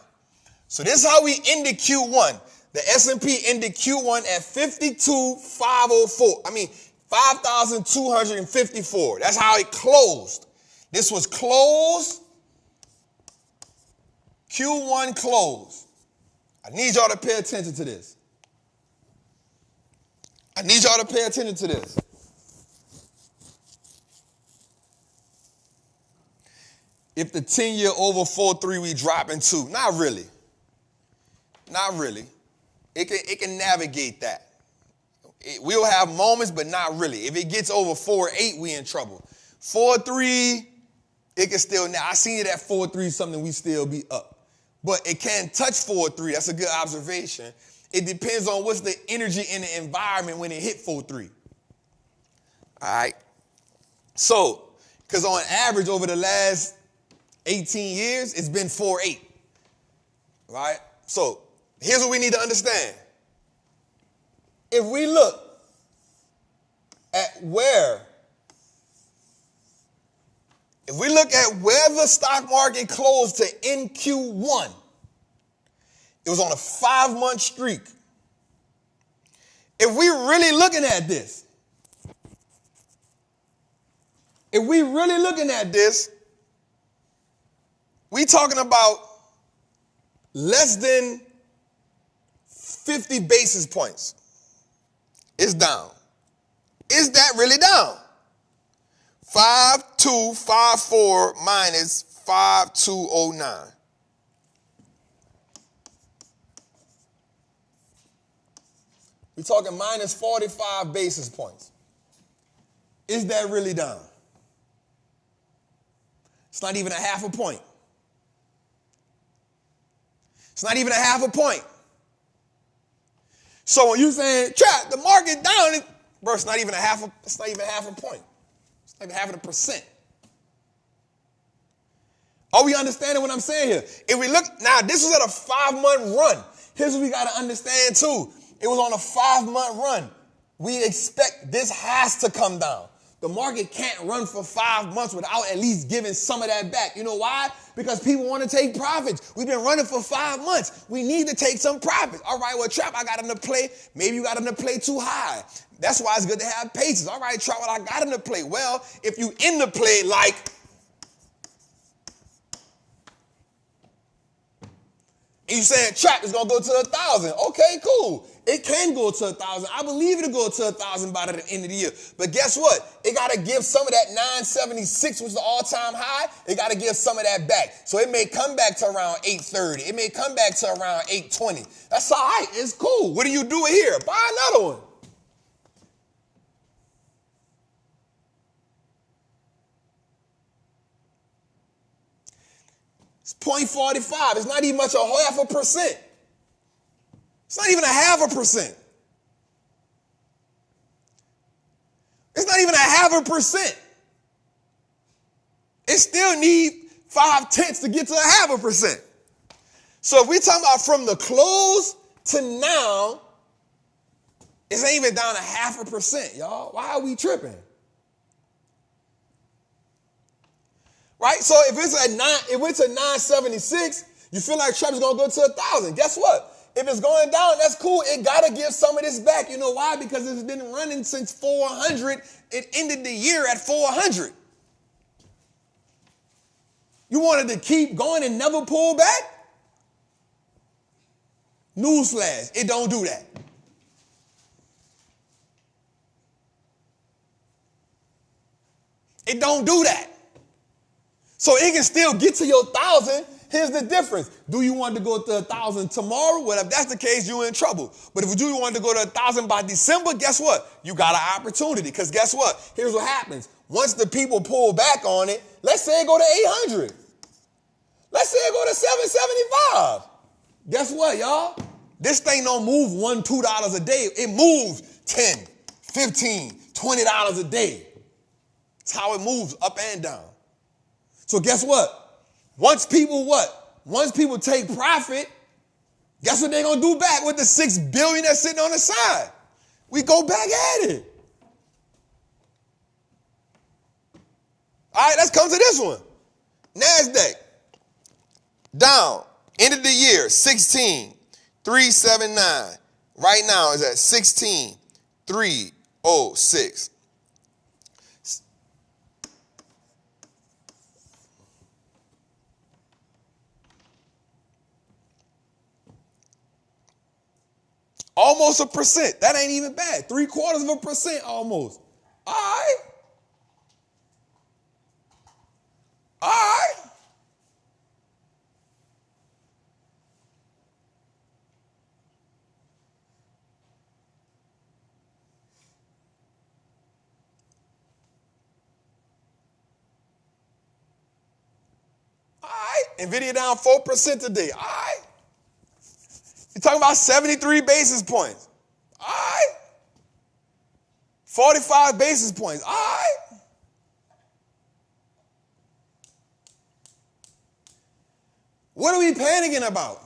So this is how we ended Q1. The S&P ended Q1 at 5,254. That's how it closed. This was closed. Q1 closed. I need y'all to pay attention to this. If the 10-year over 4.3, we drop in 2. Not really. It can navigate that. We'll have moments, but not really. If it gets over 4.8, we in trouble. 4.3, it can still, now I seen it at 4.3 something, we still be up. But it can't touch 4.3. That's a good observation. It depends on what's the energy in the environment when it hit 4.3. All right. So, because on average over the last 18 years, it's been 4.8. Right? So, here's what we need to understand. If we look at where the stock market closed to end Q1, it was on a 5-month streak. If we really looking at this, we talking about less than 50 basis points. It's down. Is that really down? 5254 minus 5209. We're talking minus 45 basis points. Is that really down? It's not even a half a point. It's not even a half a point. So when you're saying, Trap, the market down, bro, it's not even half a point. It's not even half of a percent. Are we understanding what I'm saying here? If we look, now this was at a 5-month run. Here's what we got to understand too. It was on a 5-month run. We expect this has to come down. The market can't run for 5 months without at least giving some of that back. You know why? Because people want to take profits. We've been running for 5 months. We need to take some profits. All right, well, Trap, I got him to play. Maybe you got him to play too high. That's why it's good to have patience. All right, Trap, well, I got him to play. Well, if you in the play like, and you saying Trap is going to go to 1,000. Okay, cool. It can go to 1,000. I believe it'll go to 1,000 by the end of the year. But guess what? It got to give some of that 976, which is the all-time high. It got to give some of that back. So it may come back to around 830. It may come back to around 820. That's all right. It's cool. What do you do here? Buy another one. It's 0.45. It's not even much, a half a percent. It's not even a half a percent. It's not even a half a percent. It still needs 0.5 to get to a half a percent. So if we're talking about from the close to now, it ain't even down a half a percent, y'all. Why are we tripping? Right? So if it's at 976, you feel like Trap is gonna go to 1,000. Guess what? If it's going down, that's cool. It got to give some of this back. You know why? Because it's been running since 400. It ended the year at 400. You wanted to keep going and never pull back? Newsflash, it don't do that. It don't do that. So it can still get to your 1,000. Here's the difference. Do you want to go to 1,000 tomorrow? Well, if that's the case, you're in trouble. But if you do want to go to 1,000 by December, guess what? You got an opportunity. Because guess what? Here's what happens. Once the people pull back on it, let's say it go to 800. Let's say it go to 775. Guess what, y'all? This thing don't move $1, $2 a day. It moves $10, $15, $20 a day. That's how it moves up and down. So guess what? Once people take profit, guess what they're going to do back with the $6 billion that's sitting on the side? We go back at it. All right, let's come to this one. NASDAQ. Down. End of the year, 16,379. Right now is at 16,306. Almost 1%. That ain't even bad. 0.75% almost. All right. All right. All right. NVIDIA down 4% today. All right. You're talking about 73 basis points. All right. 45 basis points. All right. What are we panicking about?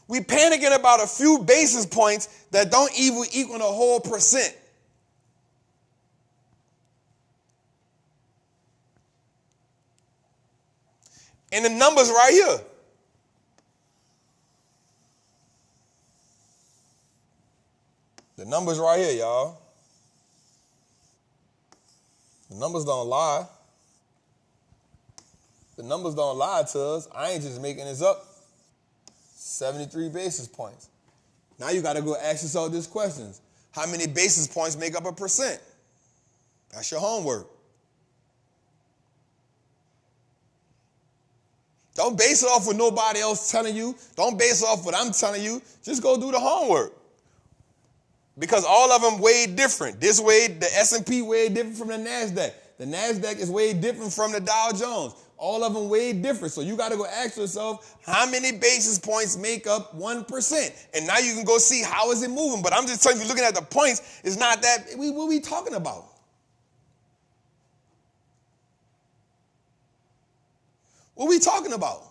We panicking about a few basis points that don't even equal a whole percent. And the numbers right here. The numbers right here, y'all. The numbers don't lie. The numbers don't lie to us. I ain't just making this up. 73 basis points. Now you got to go ask yourself these questions. How many basis points make up 1%? That's your homework. Don't base it off what nobody else telling you. Don't base it off what I'm telling you. Just go do the homework. Because all of them way different. This way, the S&P way different from the NASDAQ. The NASDAQ is way different from the Dow Jones. All of them way different. So you got to go ask yourself, how many basis points make up 1%? And now you can go see how is it moving. But I'm just telling you, looking at the points, it's not that. What are we talking about? What are we talking about?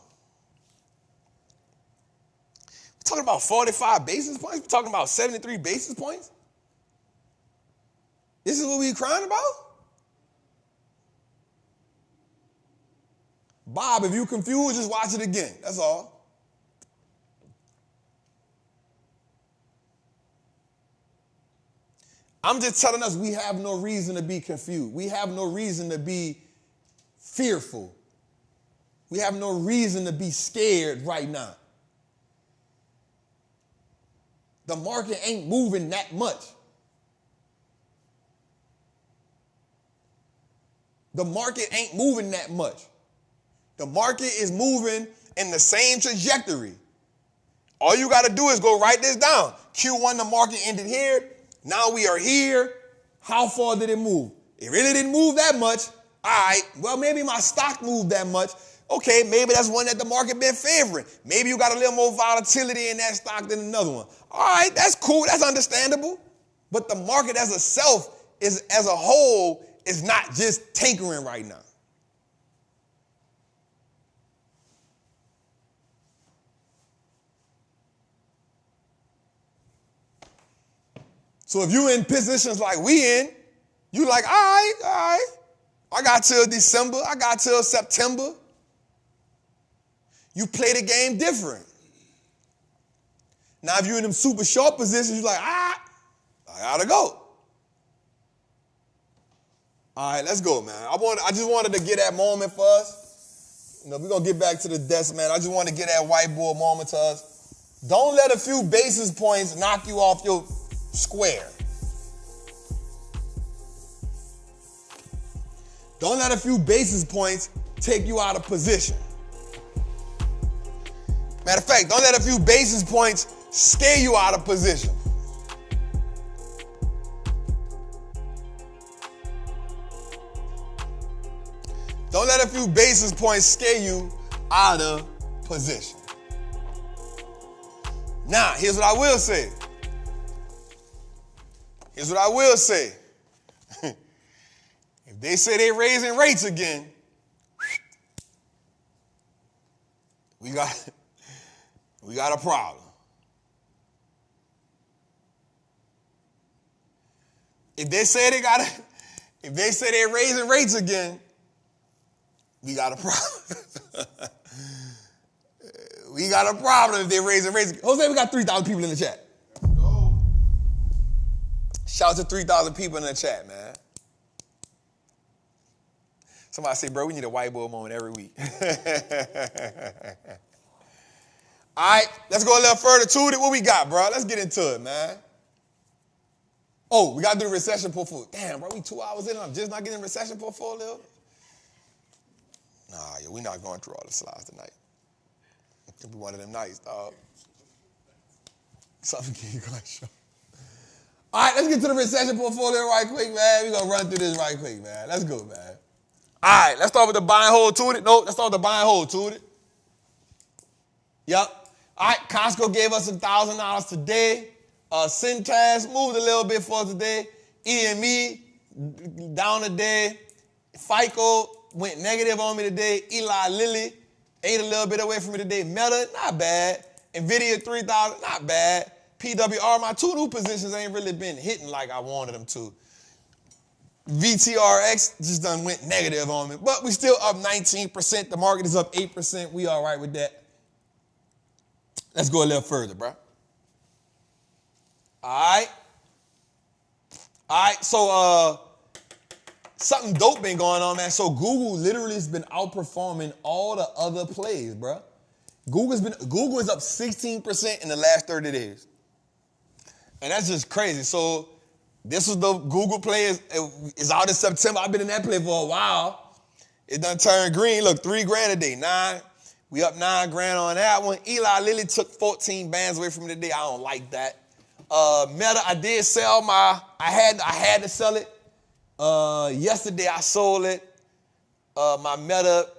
We're talking about 45 basis points? We're talking about 73 basis points? This is what we're crying about? Bob, if you're confused, just watch it again. That's all. I'm just telling us we have no reason to be confused. We have no reason to be fearful. We have no reason to be scared right now. The market ain't moving that much. The market ain't moving that much. The market is moving in the same trajectory. All you got to do is go write this down. Q1, the market ended here. Now we are here. How far did it move? It really didn't move that much. All right, well, maybe my stock moved that much. Okay, maybe that's one that the market been favoring. Maybe you got a little more volatility in that stock than another one. All right, that's cool. That's understandable. But the market as a self, as a whole, is not just tinkering right now. So if you in positions like we in, you like, all right. I got till December. I got till September. You play the game different. Now, if you're in them super short positions, you're like, I gotta go. All right, let's go, man. I just wanted to get that moment for us. You know, we're gonna get back to the desk, man. I just want to get that whiteboard moment to us. Don't let a few basis points knock you off your square. Don't let a few basis points take you out of position. Matter of fact, don't let a few basis points scare you out of position. Don't let a few basis points scare you out of position. Now, here's what I will say. Here's what I will say. If they say they're raising rates again, we got a problem. If they say they're raising rates again, we got a problem. We got a problem if they're raising rates. Jose, we got 3,000 people in the chat. Let's go. Shout out to 3,000 people in the chat, man. Somebody say, bro, we need a white boy moment every week. All right, let's go a little further to it. What we got, bro? Let's get into it, man. Oh, we got to do the recession portfolio. Damn, bro, we 2 hours in and I'm just not getting recession portfolio? Nah, yo, we not going through all the slides tonight. It's gonna be one of them nights, dog. Something can you guys show. All right, let's get to the recession portfolio right quick, man. We're gonna run through this right quick, man. Let's go, man. All right, let's start with the buy and hold to it. No, let's start with the buy and hold to it. Yep. All right, Costco gave us $1,000 today. Cintas moved a little bit for us today. EME down today. FICO went negative on me today. Eli Lilly ate a little bit away from me today. Meta, not bad. Nvidia 3,000, not bad. PWR, my 2 new positions ain't really been hitting like I wanted them to. VTRX just done went negative on me. But we still up 19%. The market is up 8%. We all right with that. Let's go a little further, bro. All right, so something dope been going on, man. So Google literally has been outperforming all the other plays, bro. Google is up 16% in the last 30 days. And that's just crazy. So this was the Google play. It's out in September. I've been in that play for a while. It done turned green. Look, $3,000 a day. We up $9,000 on that one. Eli Lilly took 14 bands away from me today. I don't like that. Meta, I did sell I had to sell it. Yesterday I sold it. My Meta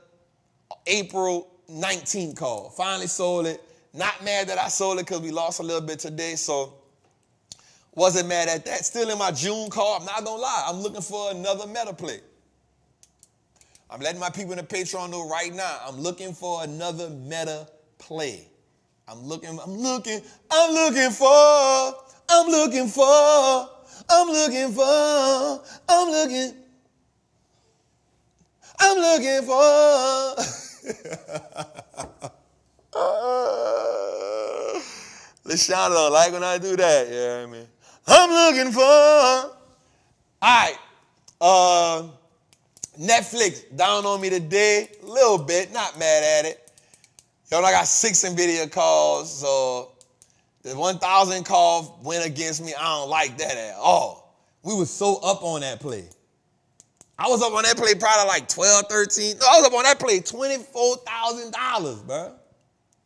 April 19th call. Finally sold it. Not mad that I sold it because we lost a little bit today, so wasn't mad at that. Still in my June call. I'm not gonna lie. I'm looking for another Meta play. I'm letting my people in the Patreon know right now. I'm looking for another Meta play. I'm looking for LaShawn don't like when I do that. Yeah, I mean, I'm looking for. All right. Netflix down on me today. A little bit. Not mad at it. Yo, I got 6 NVIDIA calls, so the 1,000 call went against me. I don't like that at all. We was so up on that play. I was up on that play probably like 12, 13. No, I was up on that play $24,000, bro.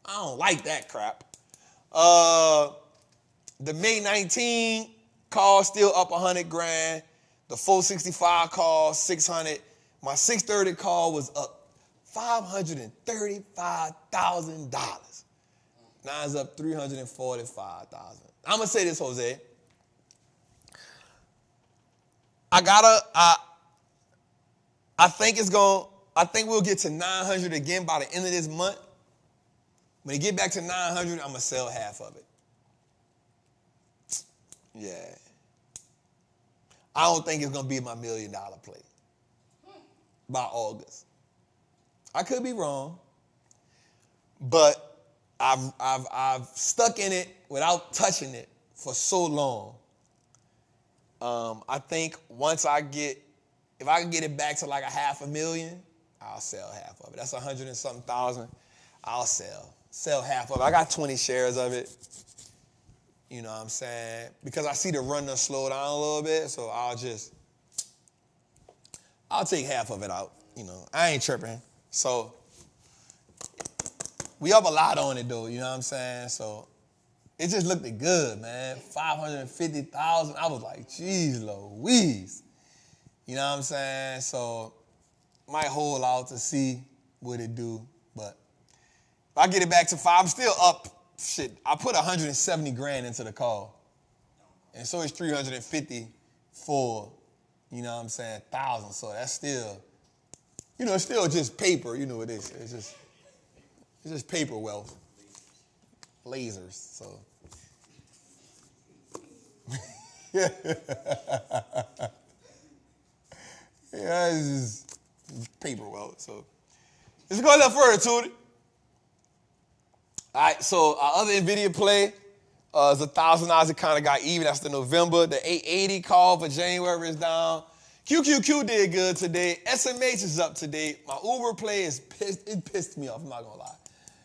I don't like that crap. The May 19 call still up $100,000. The 465 call, 600. My 630 call was up $535,000. Now it's up $345,000. I'm gonna say this, Jose. I think we'll get to 900 again by the end of this month. When it get back to 900, I'm gonna sell half of it. Yeah. I don't think it's gonna be my $1 million play by August. I could be wrong, but I've stuck in it without touching it for so long. I think if I can get it back to like $500,000, I'll sell half of it. That's 100 and something thousand. I'll sell half of it. I got 20 shares of it. You know what I'm saying? Because I see the run to slow down a little bit, so I'll I'll take half of it out. You know, I ain't tripping. So we up a lot on it though, you know what I'm saying? So it just looked good, man. 550,000. I was like, geez Louise. You know what I'm saying? So might hold out to see what it do. But if I get it back to 5, I'm still up. Shit, I put 170 grand into the call. And so it's 350 for, you know what I'm saying, 1,000. So that's still, you know, it's still just paper. You know what it is. It's just paper wealth. Lasers, so. Yeah, it's just paper wealth. So let's go a little further, Tootie. All right, so our other NVIDIA play is $1,000. It kind of got even. That's the November. The 880 call for January is down. QQQ did good today. SMH is up today. My Uber play is pissed. It pissed me off, I'm not going to lie.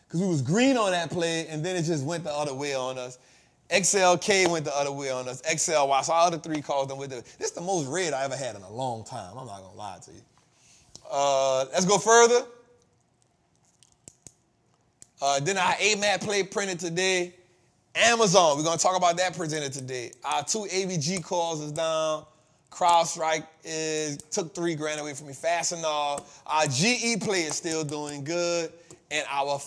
Because we was green on that play, and then it just went the other way on us. XLK went the other way on us. XLY, so all the 3 calls done with it. This is the most red I ever had in a long time. I'm not going to lie to you. Let's go further. Then our AMAT play printed today. Amazon, we're going to talk about that presented today. Our 2 AVG calls is down. CrowdStrike took 3 grand away from me. Fastenal. Our GE play is still doing good. And our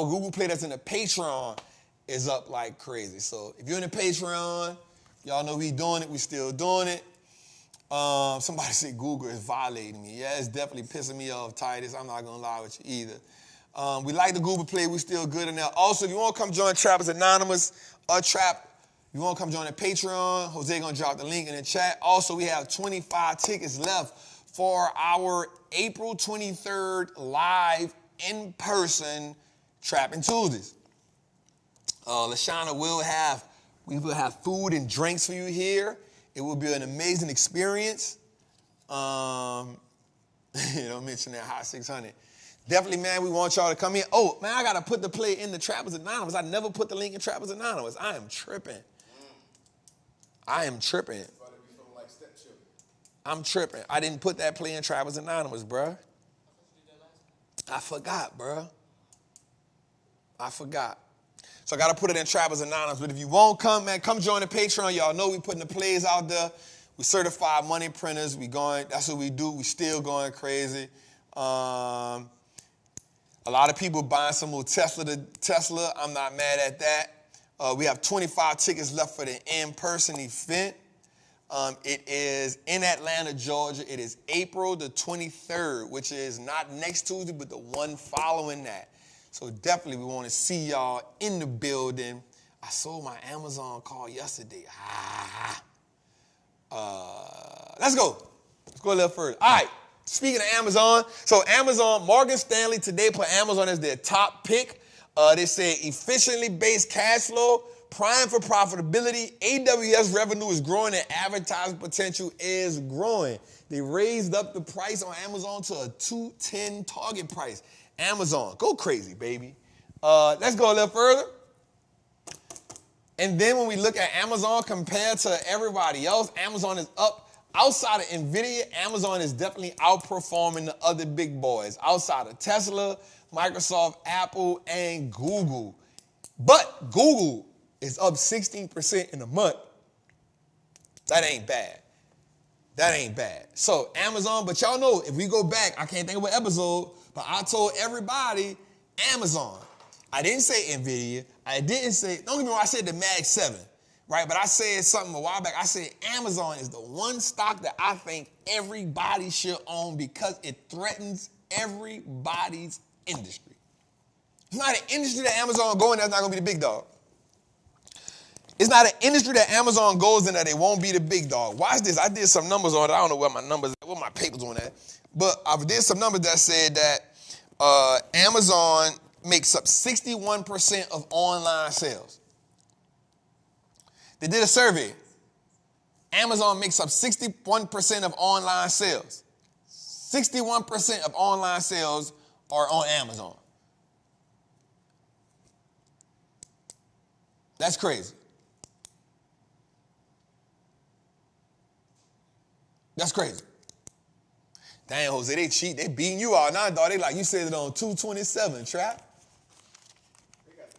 Google play that's in the Patreon is up like crazy. So if you're in the Patreon, y'all know we doing it. We still doing it. Somebody said Google is violating me. Yeah, it's definitely pissing me off, Titus. I'm not going to lie with you either. We like the Google play. We still good in there. Also, if you want to come join Trappers Anonymous, you want to come join the Patreon, Jose going to drop the link in the chat. Also, we have 25 tickets left for our April 23rd live in-person Trappin' Tuesdays. LaShawna we will have food and drinks for you here. It will be an amazing experience. Don't mention that hot 600. Definitely, man, we want y'all to come in. Oh, man, I got to put the play in the Trappers Anonymous. I never put the link in Trappers Anonymous. I am tripping. I'm tripping. I didn't put that play in Trappers Anonymous, bruh. I forgot, bruh. I forgot. So I got to put it in Trappers Anonymous. But if you won't come, man, come join the Patreon. Y'all know we putting the plays out there. We certified money printers. That's what we do. We still going crazy. A lot of people buying some little Tesla. I'm not mad at that. We have 25 tickets left for the in-person event. It is in Atlanta, Georgia. It is April the 23rd, which is not next Tuesday, but the one following that. So definitely we want to see y'all in the building. I sold my Amazon call yesterday. Let's go. Let's go a little further. All right. Speaking of Amazon, so Amazon, Morgan Stanley today put Amazon as their top pick. They say efficiently based cash flow, prime for profitability, AWS revenue is growing, and advertising potential is growing. They raised up the price on Amazon to a $210 target price. Amazon, go crazy, baby. Let's go a little further. And then when we look at Amazon compared to everybody else, Amazon is up. Outside of NVIDIA, Amazon is definitely outperforming the other big boys. Outside of Tesla, Microsoft, Apple, and Google. But Google is up 16% in a month. That ain't bad. That ain't bad. So Amazon, but y'all know, if we go back, I can't think of what episode, but I told everybody Amazon. I didn't say NVIDIA. I didn't say, don't get me wrong, I said the Mag 7. Right, but I said something a while back. I said Amazon is the one stock that I think everybody should own because it threatens everybody's industry. It's not an industry that Amazon go in that's not going to be the big dog. It's not an industry that Amazon goes in that they won't be the big dog. Watch this. I did some numbers on it. I don't know where my papers on that. But I did some numbers that said that Amazon makes up 61% of online sales. They did a survey. Amazon makes up 61% of online sales. 61% of online sales are on Amazon. That's crazy. That's crazy. Damn, Jose, they cheat. They beating you out now, dog. They like you said it on 227, Trap. They got the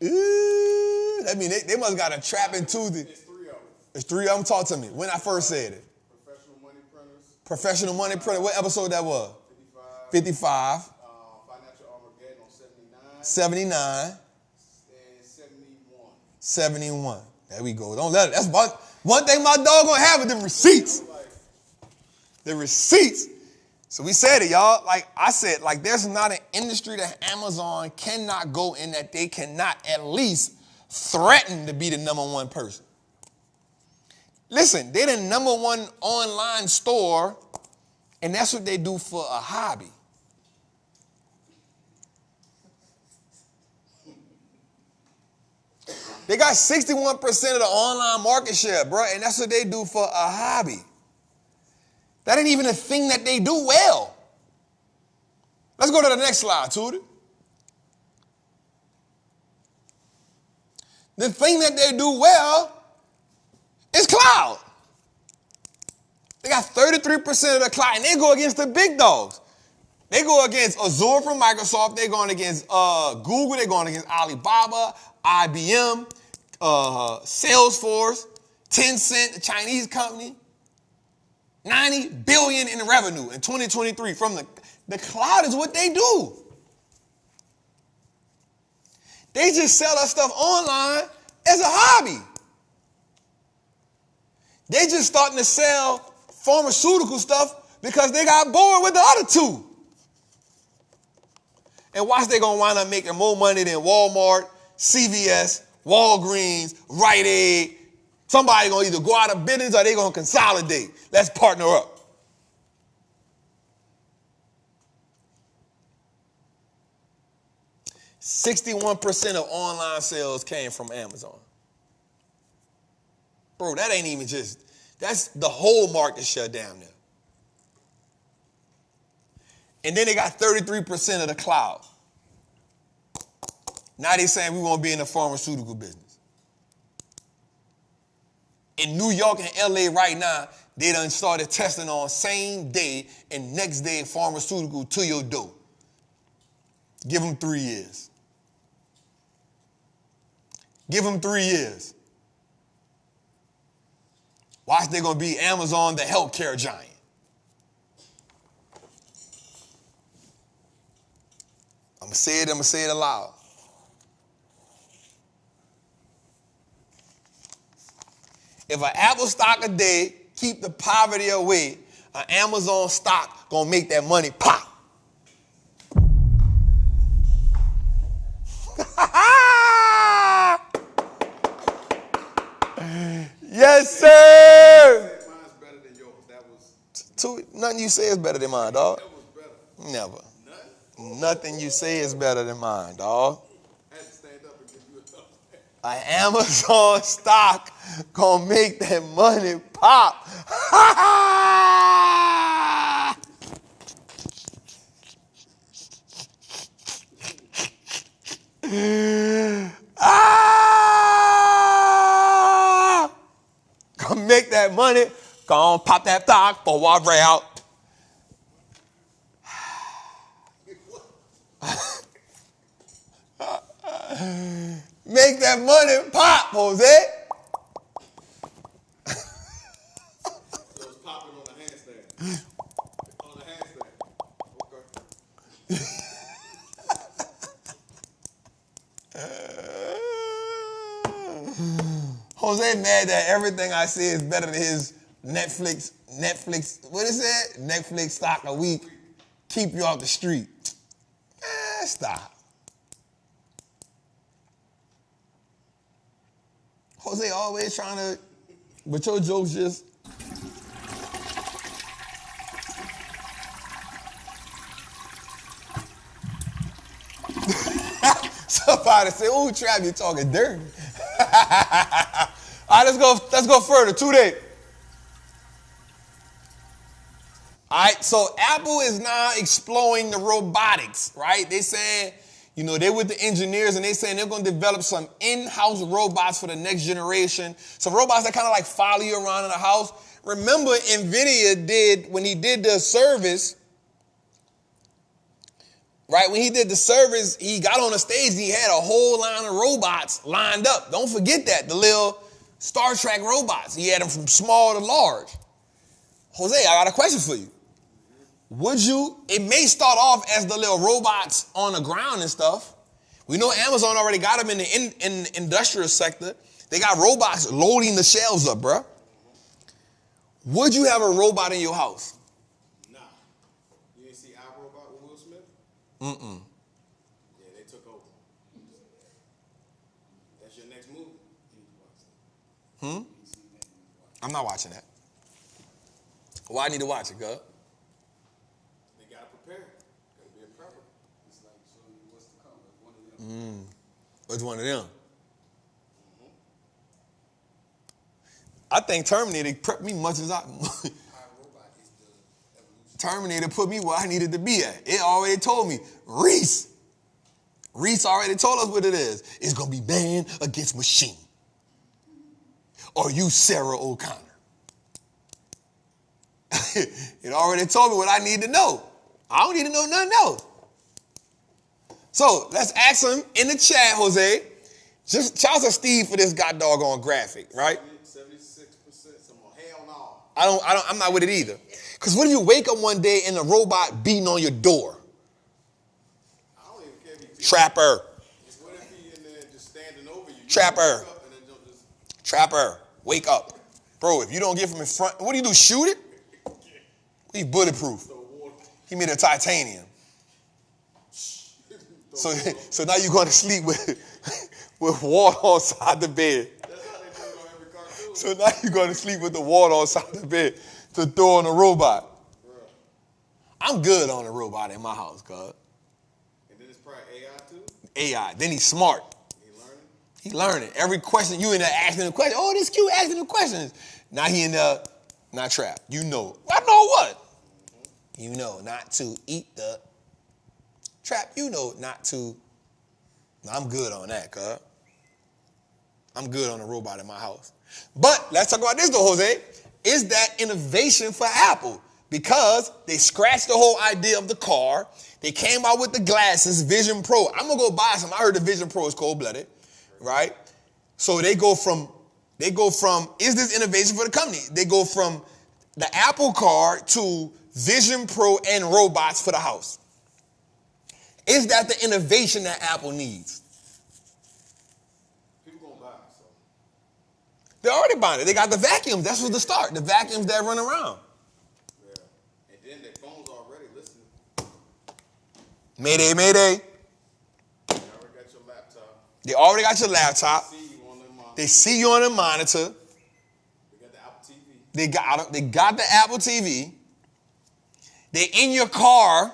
date. Ooh, that mean they must got a Trappin Tuesday. It's 3 of them. It's 3 of them. Talk to me. When I first said it. Professional money printers. Professional money printer. What episode that was? 55. 55. Financial Armageddon on 79. 79. And 71. 71. There we go. Don't let it. That's one thing my dog gonna have is the receipts. The receipts. So we said it, y'all. Like I said, like there's not an industry that Amazon cannot go in that they cannot at least threaten to be the #1 person. Listen, they're the #1 online store, and that's what they do for a hobby. They got 61% of the online market share, bro, and that's what they do for a hobby. That ain't even a thing that they do well. Let's go to the next slide, Tootie. The thing that they do well is cloud. They got 33% of the cloud, and they go against the big dogs. They go against Azure from Microsoft. They're going against Google. They're going against Alibaba, IBM, Salesforce, Tencent, the Chinese company. $90 billion in revenue in 2023 from the cloud is what they do. They just sell that stuff online as a hobby. They just starting to sell pharmaceutical stuff because they got bored with the other two. And watch, they gonna wind up making more money than Walmart, CVS, Walgreens, Rite Aid. Somebody gonna either go out of business or they gonna consolidate. Let's partner up. %61% of online sales came from Amazon. Bro, that ain't even just, that's the whole market shut down there. And then they got 33% of the cloud. Now they saying we want to be in the pharmaceutical business. In New York and LA right now, they done started testing on same day and next day pharmaceutical to your door. Give them 3 years. Give them 3 years. Watch, they're going to be Amazon, the healthcare giant. I'm going to say it aloud. If an Apple stock a day keep the poverty away, an Amazon stock gonna make that money pop. Yes, sir. Mine's better than yours. That was. Nothing you say is better than mine, dog. That was better. Never. Nothing? Nothing you say is better than mine, dog. I had to stand up and give you a thumbs. An Amazon stock gonna make that money pop. Gonna make that money. Gonna pop that stock for one round. Make that money pop, Jose. It was popping on the handstand. On the handstand. Okay. Jose mad that everything I say is better than his Netflix, what is it? Netflix stock a week. Keep you off the street. Stop. Jose always trying to, but your jokes just. Somebody say, "Ooh, Trav, you talking dirty." All right, let's go further. 2 days. All right, so Apple is now exploring the robotics, right? They saying, you know, they're with the engineers and they saying they're going to develop some in-house robots for the next generation. Some robots that kind of like follow you around in the house. remember NVIDIA did, when he did the service, right? When he did the service, he got on the stage and he had a whole line of robots lined up. Don't forget that, the little Star Trek robots. He had them from small to large. Jose, I got a question for you. Would you, it may start off as the little robots on the ground and stuff. We know Amazon already got them in the industrial sector. They got robots loading the shelves up, bruh. Would you have a robot in your house? Nah. You didn't see iRobot with Will Smith? Mm-mm. Yeah, they took over. That's your next movie. I'm not watching that. Why I need to watch it, cuz? They gotta prepare. Gotta be a prepper. It's like showing you what's to come. It's one of them. Which one of them? I think Terminator prepped me much as I... iRobot is the evolution. Terminator put me where I needed to be at. It already told me. Reese already told us what it is. It's going to be man against machine. Or you, Sarah O'Connor. It already told me what I need to know. I don't need to know nothing else. So let's ask him in the chat, Jose. Just shout out to Steve for this doggone graphic, right? 76%. Some more. Hell no. I'm not with it either. Because what if you wake up one day and a robot beating on your door? I don't even care if he Trapper. What if he in there just standing over you? Trapper. You wake up and then just Trapper. Wake up. Bro, if you don't get from in front, what do you do? Shoot it? He's bulletproof. He made of titanium. So now you're going to sleep with water outside the bed. That's how they do it on every cartoon. So now you're going to sleep with the water outside the bed to throw on a robot. Bruh. I'm good on a robot in my house, cuz. And then it's probably AI too. AI. Then he's smart. He learning. He learning. Every question, you in there asking the question. Oh, this cute asking the questions. Now he in there, not trapped. You know. I know what? You know not to eat the trap. You know not to. No, I'm good on that, cuz. I'm good on a robot in my house. But let's talk about this though, Jose. Is that innovation for Apple? Because they scratched the whole idea of the car. They came out with the glasses, Vision Pro. I'm going to go buy some. I heard the Vision Pro is cold-blooded, right? So they go from, is this innovation for the company? They go from the Apple car to Vision Pro and robots for the house. Is that the innovation that Apple needs? People gonna buy it, so. They're already buying it. They got the vacuums. That's what's the start. The vacuums that run around. Yeah. And then their phones already listening. Mayday, mayday. They already got your laptop. They already got your laptop. See you on their monitor. They see you on the monitor. They got the Apple TV. They got the Apple TV. They in your car. They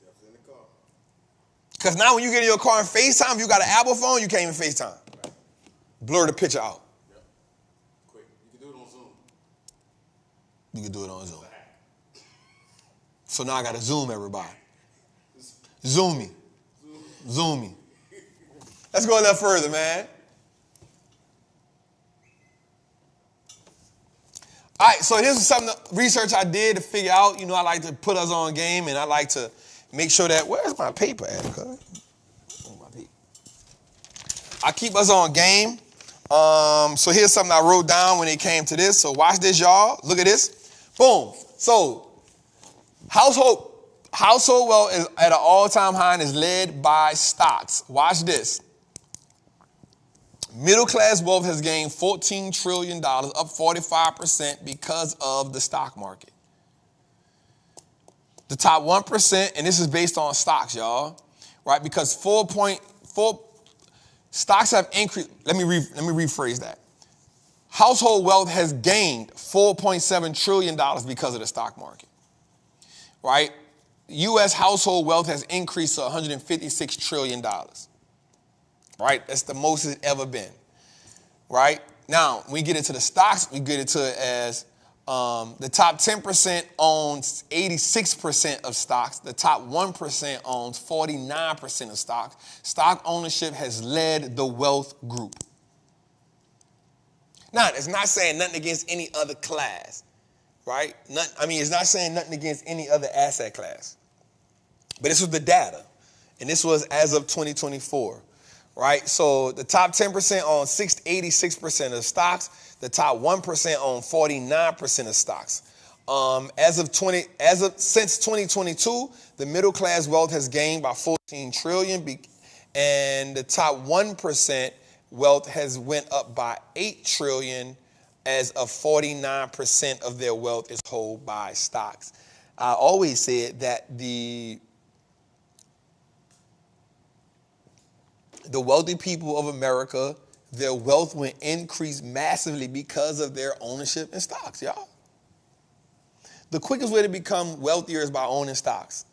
definitely in the car. Because now when you get in your car and FaceTime, if you got an Apple phone, you can't even FaceTime. Right. Blur the picture out. Yep. Quick. You can do it on Zoom. You can do it on Zoom. So now I got to Zoom everybody. Zoom me. Zoom me. Let's go a little further, man. All right, so here's some research I did to figure out. You know, I like to put us on game, and I like to make sure that, where's my paper at, cuz? Where's my paper? I keep us on game. So here's something I wrote down when it came to this. So watch this, y'all. Look at this. Boom. So household wealth is at an all-time high and is led by stocks. Watch this. Middle-class wealth has gained $14 trillion, up 45% because of the stock market. The top 1%, and this is based on stocks, y'all, right? Because stocks have increased. Let me rephrase that. Household wealth has gained $4.7 trillion because of the stock market, right? U.S. household wealth has increased to $156 trillion. Right? That's the most it's ever been. Right? Now, when we get into the stocks, we get into it as the top 10% owns 86% of stocks. The top 1% owns 49% of stocks. Stock ownership has led the wealth group. Now, it's not saying nothing against any other class, right? It's not saying nothing against any other asset class. But this was the data, and this was as of 2024, right? So the top 10% on 86% of stocks, the top 1% on 49% of stocks. Since 2022, the middle class wealth has gained by 14 trillion, and the top 1% wealth has went up by 8 trillion, as of 49% of their wealth is held by stocks. I always said that the wealthy people of America, their wealth will increase massively because of their ownership in stocks, y'all. The quickest way to become wealthier is by owning stocks.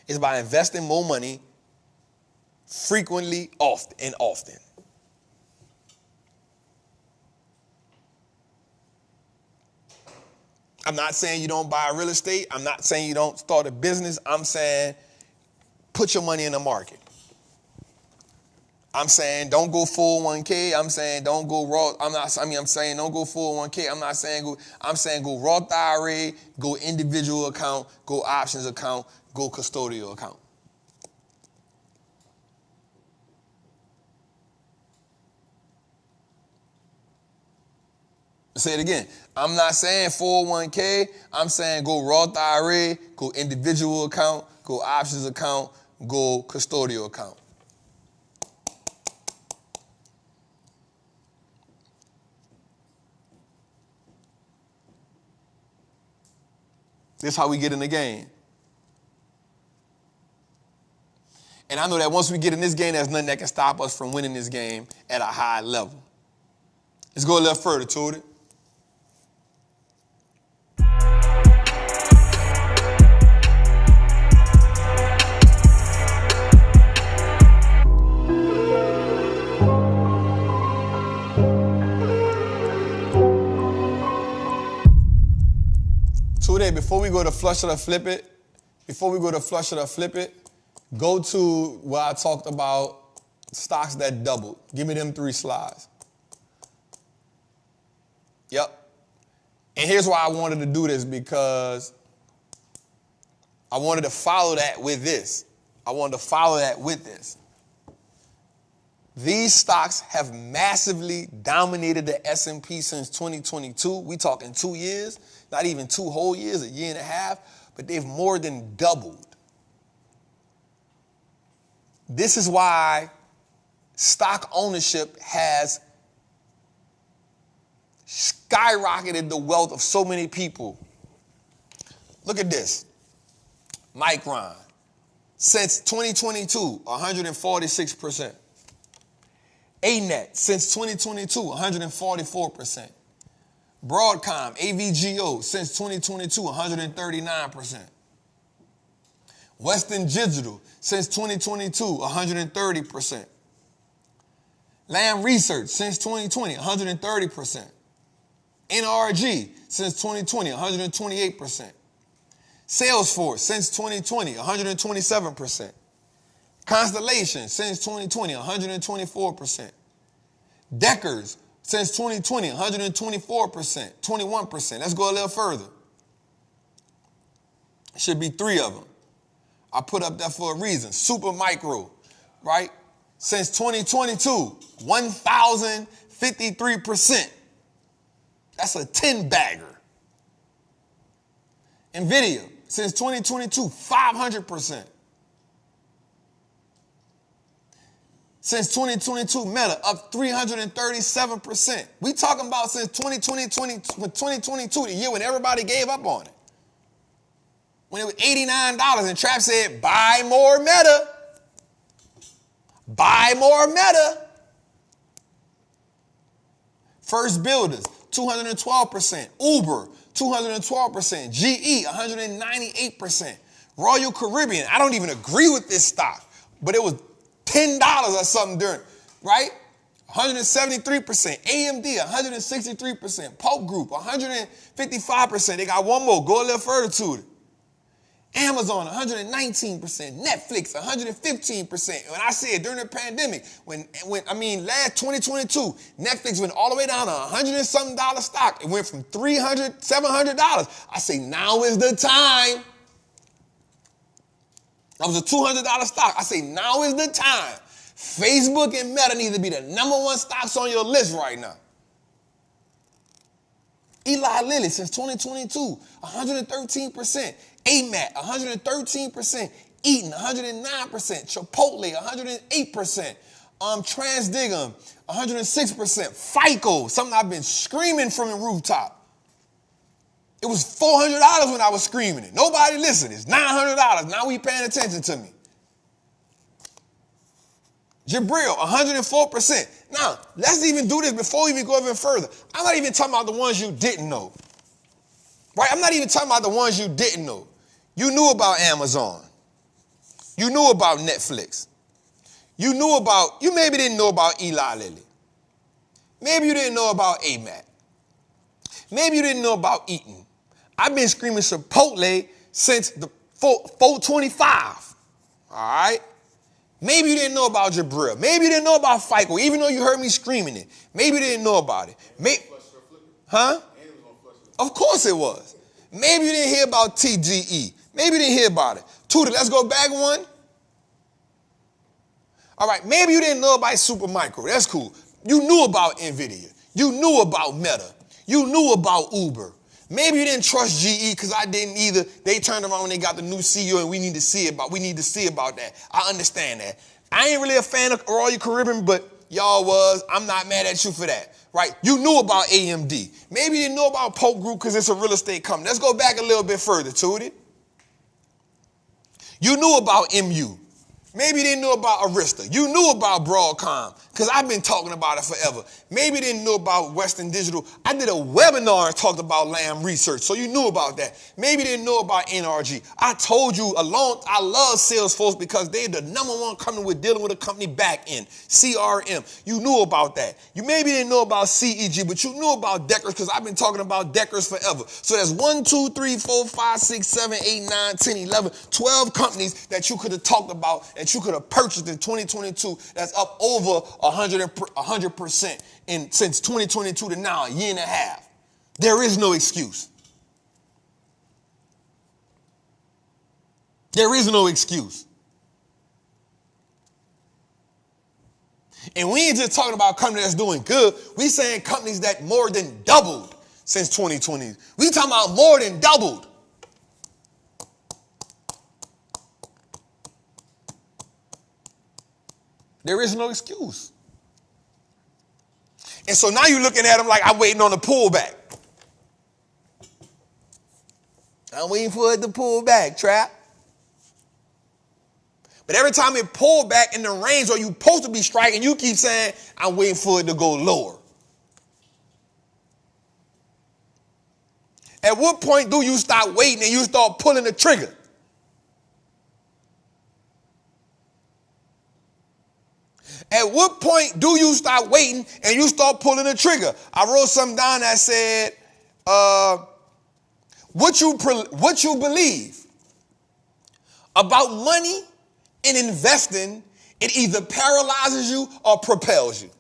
It's by investing more money frequently, often. I'm not saying you don't buy real estate. I'm not saying you don't start a business. I'm saying put your money in the market. I'm saying don't go 401k. I'm saying don't go Roth. I'm saying don't go 401k. I'm saying go Roth IRA, go individual account, go options account, go custodial account. Say it again. I'm not saying 401k. I'm saying go Roth IRA, go individual account, go options account, go custodial account. This is how we get in the game. And I know that once we get in this game, there's nothing that can stop us from winning this game at a high level. Let's go a little further, Tootie. Before we go to flush it or flip it, go to where I talked about stocks that doubled. Give me them 3 slides. Yep. And here's why I wanted to do this, because I wanted to follow that with this. These stocks have massively dominated the S&P since 2022. We talking 2 years, not even 2 whole years, a year and a half, but they've more than doubled. This is why stock ownership has skyrocketed the wealth of so many people. Look at this. Micron, since 2022, 146%. ANET, since 2022, 144%. Broadcom, AVGO, since 2022, 139%. Western Digital, since 2022, 130%. Lam Research, since 2020, 130%. NRG, since 2020, 128%. Salesforce, since 2020, 127%. Constellation, since 2020, 124%. Deckers, since 2020, 124%, 21%. Let's go a little further. Should be 3 of them. I put up that for a reason. Supermicro, right? Since 2022, 1,053%. That's a 10-bagger. NVIDIA, since 2022, 500%. Since 2022, Meta up 337%. We talking about since 2022, the year when everybody gave up on it. When it was $89 and Trap said, buy more Meta. Buy more Meta. First Builders, 212%. Uber, 212%. GE, 198%. Royal Caribbean, I don't even agree with this stock, but it was $10 or something during, right? 173%. AMD, 163%. Pope Group, 155%. They got one more. Go a little further to it. Amazon, 119%. Netflix, 115%. When I said during the pandemic, last 2022, Netflix went all the way down to $100 and something stock. It went from $300, $700. I say now is the time. That was a $200 stock. I say now is the time. Facebook and Meta need to be the #1 stocks on your list right now. Eli Lilly since 2022, 113%. AMAT, 113%. Eaton, 109%. Chipotle, 108%. Transdigm, 106%. FICO, something I've been screaming from the rooftop. It was $400 when I was screaming it. Nobody listened. It's $900. Now we paying attention to me. Jabril, 104%. Now, let's even do this before we even go even further. I'm not even talking about the ones you didn't know. Right? I'm not even talking about the ones you didn't know. You knew about Amazon. You knew about Netflix. You maybe didn't know about Eli Lilly. Maybe you didn't know about AMAT. Maybe you didn't know about Eaton. I've been screaming Chipotle since the 425. All right? Maybe you didn't know about Jabril. Maybe you didn't know about FICO, even though you heard me screaming it. Maybe you didn't know about it. Huh? Of course it was. Maybe you didn't hear about TGE. Maybe you didn't hear about it. Tudor, let's go back one. All right, maybe you didn't know about Supermicro. That's cool. You knew about NVIDIA. You knew about Meta. You knew about Uber. Maybe you didn't trust GE because I didn't either. They turned around when they got the new CEO and we need to see about that. I understand that. I ain't really a fan of Royal Caribbean, but y'all was. I'm not mad at you for that. Right? You knew about AMD. Maybe you didn't know about Polk Group because it's a real estate company. Let's go back a little bit further, Tootie. You knew about MU. Maybe you didn't know about Arista. You knew about Broadcom because I've been talking about it forever. Maybe you didn't know about Western Digital. I did a webinar and talked about Lam Research, so you knew about that. Maybe you didn't know about NRG. I told you I love Salesforce because they're the #1 company with dealing with a company back end, CRM. You knew about that. You maybe didn't know about CEG, but you knew about Deckers because I've been talking about Deckers forever. So that's 1, 2, 3, 4, 5, 6, 7, 8, 9, 10, 11, 12 companies that you could have talked about that you could have purchased in 2022 that's up over 100% since 2022 to now, a year and a half. There is no excuse. There is no excuse. And we ain't just talking about companies that's doing good. We saying companies that more than doubled since 2020. We talking about more than doubled. There is no excuse. And so now you're looking at them like I'm waiting on the pullback. I'm waiting for it to pull back, Trap. But every time it pull back in the range where you're supposed to be striking, you keep saying, I'm waiting for it to go lower. At what point do you stop waiting and you start pulling the trigger? At what point do you stop waiting and you start pulling the trigger? I wrote something down that said, what you believe about money and investing, it either paralyzes you or propels you.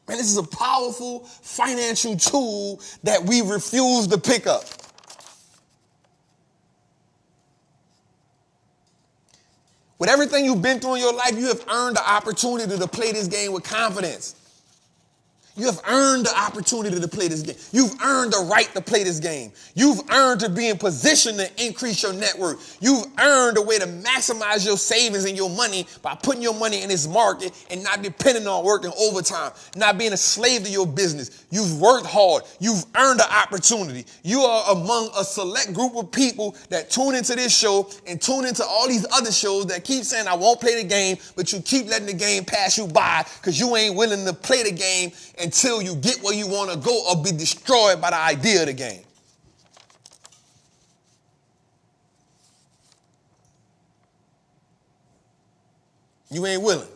And this is a powerful financial tool that we refuse to pick up. With everything you've been through in your life, you have earned the opportunity to play this game with confidence. You have earned the opportunity to play this game. You've earned the right to play this game. You've earned to be in position to increase your net worth. You've earned a way to maximize your savings and your money by putting your money in this market and not depending on working overtime, not being a slave to your business. You've worked hard. You've earned the opportunity. You are among a select group of people that tune into this show and tune into all these other shows that keep saying, I won't play the game, but you keep letting the game pass you by because you ain't willing to play the game until you get where you want to go or be destroyed by the idea of the game. You ain't willing.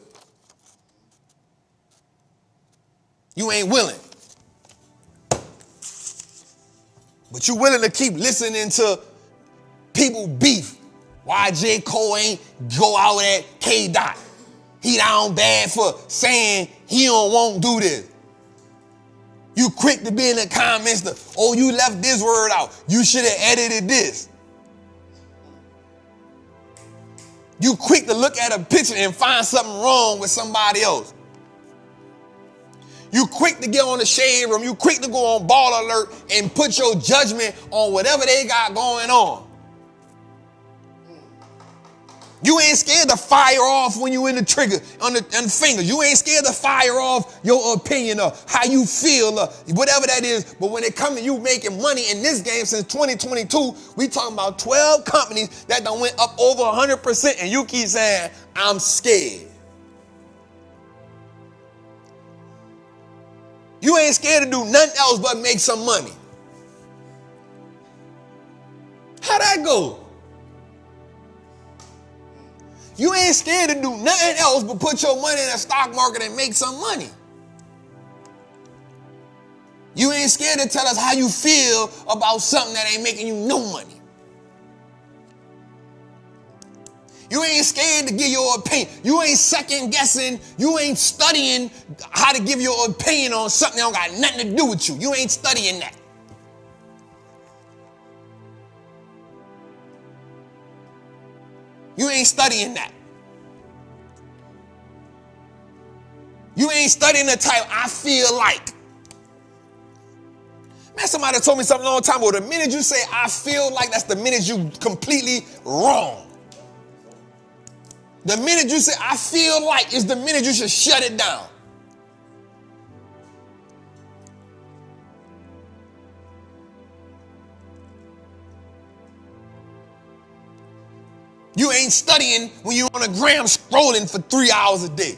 You ain't willing. But you willing to keep listening to people beef. Why J. Cole ain't go out at K. Dot? He down bad for saying he don't want to do this. You quick to be in the comments you left this word out. You should have edited this. You quick to look at a picture and find something wrong with somebody else. You quick to get on the shade room. You quick to go on Ball Alert and put your judgment on whatever they got going on. You ain't scared to fire off when you in the trigger on the finger. You ain't scared to fire off your opinion of how you feel, whatever that is. But when it comes to you making money in this game since 2022, we talking about 12 companies that done went up over 100%, and you keep saying, I'm scared. You ain't scared to do nothing else but make some money. How'd that go? You ain't scared to do nothing else but put your money in the stock market and make some money. You ain't scared to tell us how you feel about something that ain't making you no money. You ain't scared to give your opinion. You ain't second guessing. You ain't studying how to give your opinion on something that don't got nothing to do with you. You ain't studying that. You ain't studying that. You ain't studying the type I feel like. Man, somebody told me something a long time ago. The minute you say I feel like, that's the minute you completely wrong. The minute you say I feel like is the minute you should shut it down. You ain't studying when you're on a gram scrolling for 3 hours a day.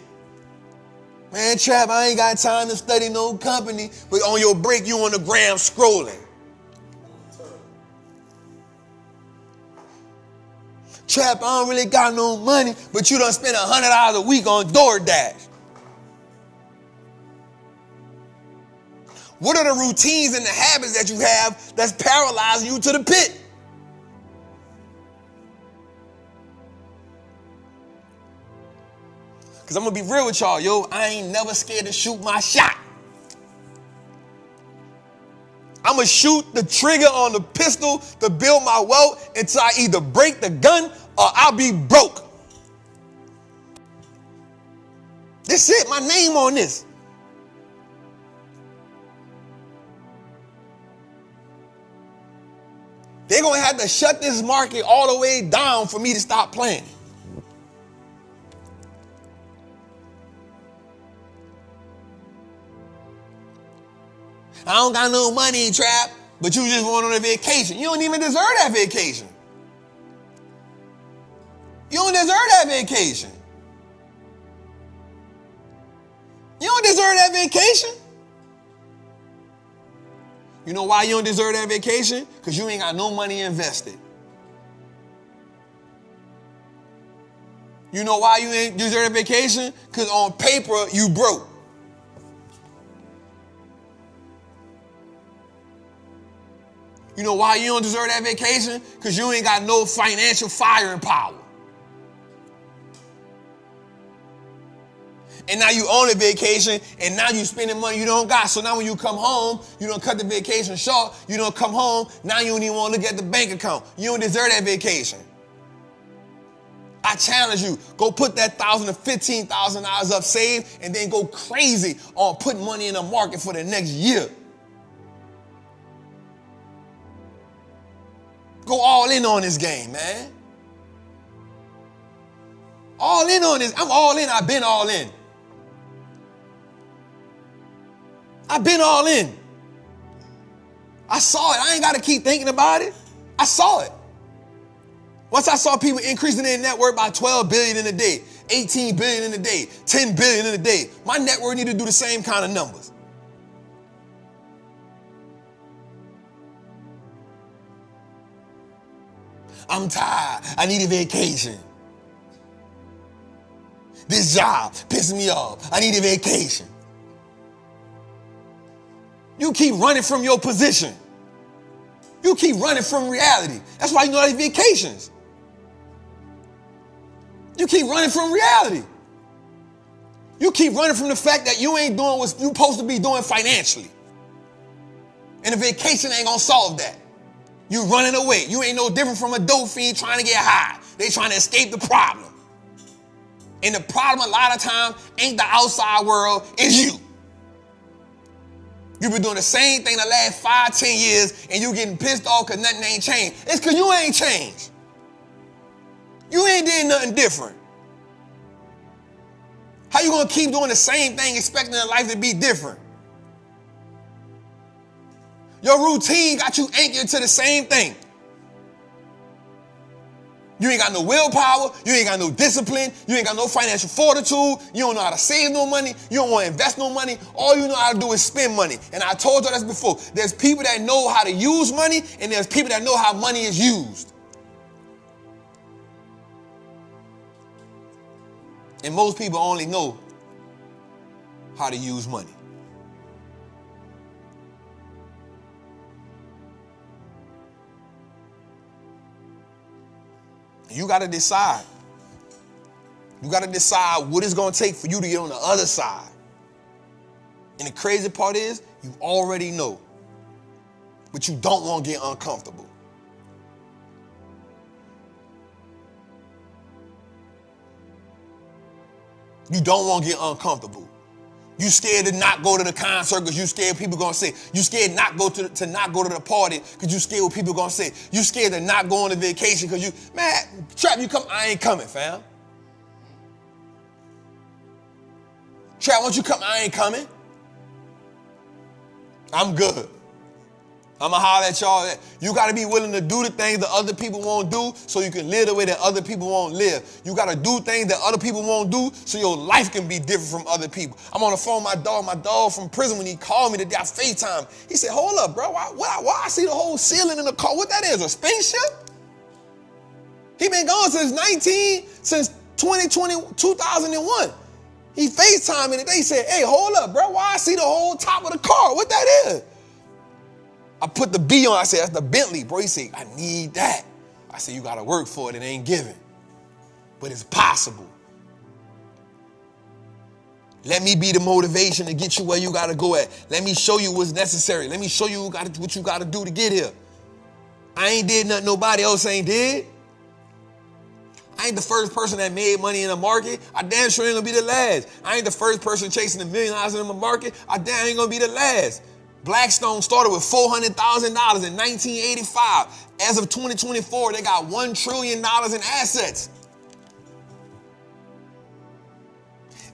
Man, Trap, I ain't got time to study no company, but on your break, you on the gram scrolling. Trap, I don't really got no money, but you done spend $100 a week on DoorDash. What are the routines and the habits that you have that's paralyzing you to the pit? Because I'm going to be real with y'all, yo. I ain't never scared to shoot my shot. I'm going to shoot the trigger on the pistol to build my wealth until I either break the gun or I'll be broke. That's it. My name on this. They're going to have to shut this market all the way down for me to stop playing. I don't got no money, Trap, but you just went on a vacation. You don't even deserve that vacation. You don't deserve that vacation. You don't deserve that vacation. You know why you don't deserve that vacation? Because you ain't got no money invested. You know why you ain't deserve that vacation? Because on paper, you broke. You know why you don't deserve that vacation? Because you ain't got no financial firing power. And now you on a vacation, and now you spending money you don't got. So now when you come home, you don't cut the vacation short. You don't come home, now you don't even want to look at the bank account. You don't deserve that vacation. I challenge you, go put that $1,000 to $15,000 up, save, and then go crazy on putting money in the market for the next year. Go all in on this game, man. All in on this. I'm all in. I've been all in. I've been all in. I saw it. I ain't got to keep thinking about it. I saw it. Once I saw people increasing their net worth by 12 billion in a day, 18 billion in a day, 10 billion in a day, my net worth need to do the same kind of numbers. I'm tired. I need a vacation. This job pisses me off. I need a vacation. You keep running from your position. You keep running from reality. That's why you know these vacations. You keep running from reality. You keep running from the fact that you ain't doing what you're supposed to be doing financially. And a vacation ain't gonna solve that. You running away. You ain't no different from a dope fiend trying to get high. They trying to escape the problem. And the problem a lot of times ain't the outside world, it's you. You've been doing the same thing the last 5, 10 years and you getting pissed off because nothing ain't changed. It's because you ain't changed. You ain't did nothing different. How you gonna keep doing the same thing expecting your life to be different? Your routine got you anchored to the same thing. You ain't got no willpower, you ain't got no discipline, you ain't got no financial fortitude, you don't know how to save no money, you don't want to invest no money, all you know how to do is spend money. And I told you this before, there's people that know how to use money and there's people that know how money is used. And most people only know how to use money. You got to decide. You got to decide what it's going to take for you to get on the other side. And the crazy part is, you already know. But you don't want to get uncomfortable. You don't want to get uncomfortable. You scared to not go to the concert because you scared people going to say. You scared not go to not go to the party because you scared what people going to say. You scared to not go on a vacation because you, man, Trap, you come, I ain't coming, fam. Trap, once you come, I ain't coming. I'm good. I'm going to holler at y'all. You got to be willing to do the things that other people won't do so you can live the way that other people won't live. You got to do things that other people won't do so your life can be different from other people. I'm on the phone with my dog from prison when he called me today. I FaceTime. He said, hold up, bro. Why I see the whole ceiling in the car? What that is, a spaceship? He been gone since 2001. He FaceTimed me today. He said, hey, hold up, bro. Why I see the whole top of the car? What that is? I put the B on. I said, that's the Bentley, bro. He said, I need that. I said, you got to work for it. It ain't given. But it's possible. Let me be the motivation to get you where you got to go at. Let me show you what's necessary. Let me show you what you got to do to get here. I ain't did nothing nobody else ain't did. I ain't the first person that made money in the market. I damn sure ain't going to be the last. I ain't the first person chasing $1 million in the market. I damn ain't going to be the last. Blackstone started with $400,000 in 1985. As of 2024, they got $1 trillion in assets.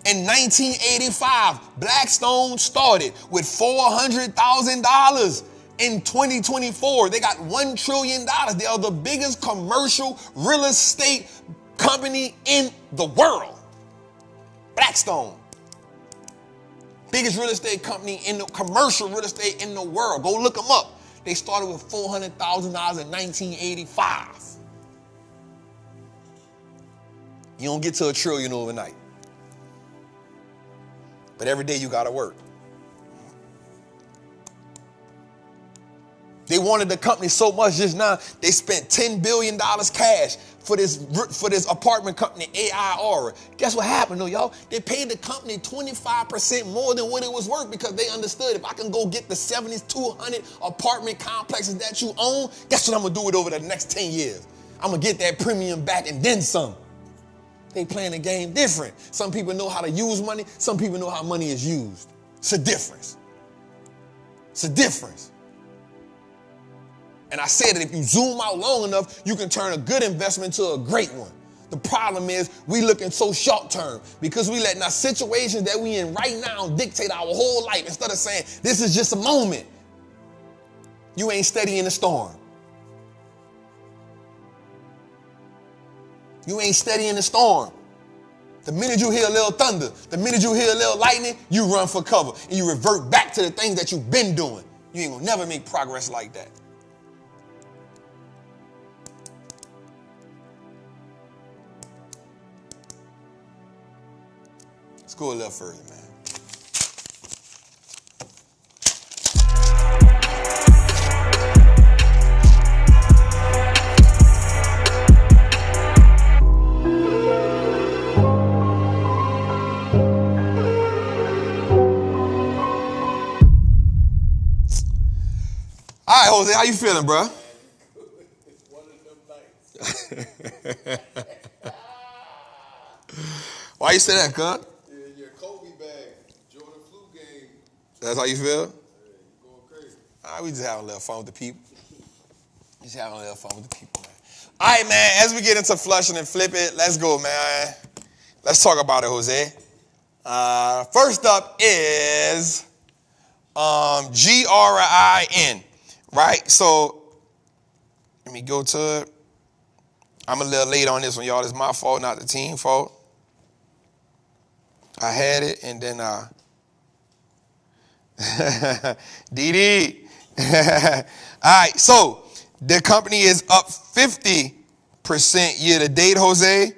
In 1985, Blackstone started with $400,000. In 2024, they got $1 trillion. They are the biggest commercial real estate company in the world. Blackstone. Biggest real estate company in the commercial real estate in the world. Go look them up. They started with $400,000 in 1985. You don't get to $1 trillion overnight. But every day you gotta work. They wanted the company so much just now, they spent $10 billion cash for this apartment company, AI Aura. Guess what happened though, y'all? They paid the company 25% more than what it was worth because they understood if I can go get the 7,200 apartment complexes that you own, guess what I'm gonna do with over the next 10 years? I'm gonna get that premium back and then some. They playing the game different. Some people know how to use money. Some people know how money is used. It's a difference. It's a difference. And I said that if you zoom out long enough, you can turn a good investment to a great one. The problem is we looking so short term because we letting our situations that we in right now dictate our whole life instead of saying this is just a moment. You ain't steady in the storm. You ain't steady in the storm. The minute you hear a little thunder, the minute you hear a little lightning, you run for cover and you revert back to the things that you've been doing. You ain't gonna never make progress like that. Let's go a little further, man. All right, Jose, how you feeling, bro? It's one of them nights. Why you say that, cuz? Your Kobe bag, Jordan flu game. That's how you feel? You going crazy. All right, we just having a little fun with the people. Just having a little fun with the people, man. All right, man, as we get into flushing and flip it, let's go, man. Let's talk about it, Jose. First up is GRIN, right? So let me go to it. I'm a little late on this one, y'all. It's my fault, not the team fault. I had it, and then DD. All right, so the company is up 50% year to date, Jose.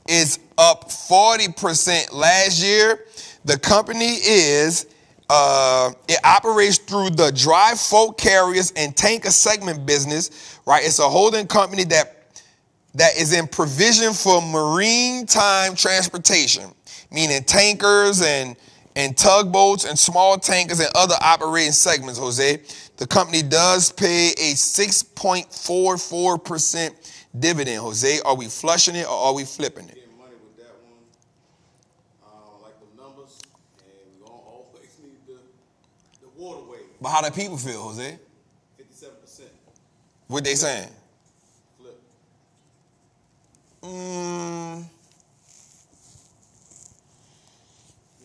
It's up 40% last year. The company is, it operates through the dry bulk carriers and tanker segment business, right? It's a holding company that is in provision for maritime transportation, meaning tankers and tugboats and small tankers and other operating segments, Jose. The company does pay a 6.44% dividend, Jose. Are we flushing it or are we flipping it? Getting money with that one. Like the numbers, and we don't always need the waterway. But how do people feel, Jose? 57%. What they saying? Flip. You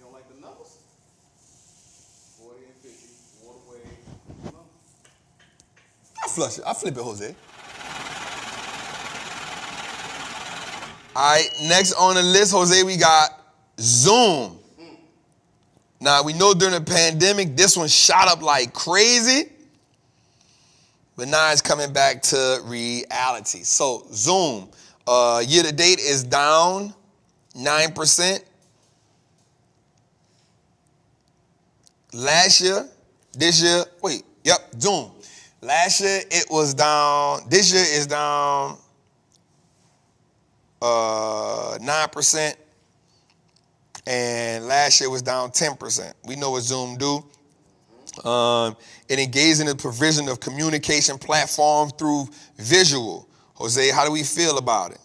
don't like the numbers? 40 and 50. Waterway. No. I flush it. I flip it, Jose. All right, next on the list, Jose, we got Zoom. Now, we know during the pandemic, this one shot up like crazy, but now it's coming back to reality. So, Zoom, year to date is down 9%. Last year, this year, Zoom. Last year it was down, this year is down 9%, and last year was down 10%. We know what Zoom do. It engages in the provision of communication platform through visual. Jose, how do we feel about it?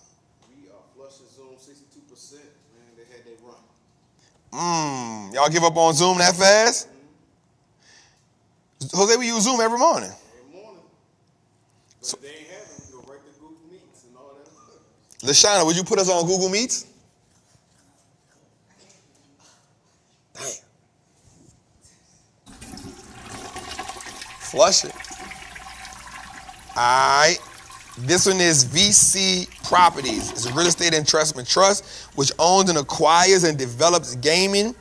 We are flushing Zoom 62%. Man, they had their run. Y'all give up on Zoom that fast? Jose, we use Zoom every morning. Every morning. But if they ain't have them, we go right to Google Meets and all that. LaShawna, would you put us on Google Meets? Damn. Flush it. All right. This one is VC Properties. It's a real estate investment trust which owns and acquires and develops gaming,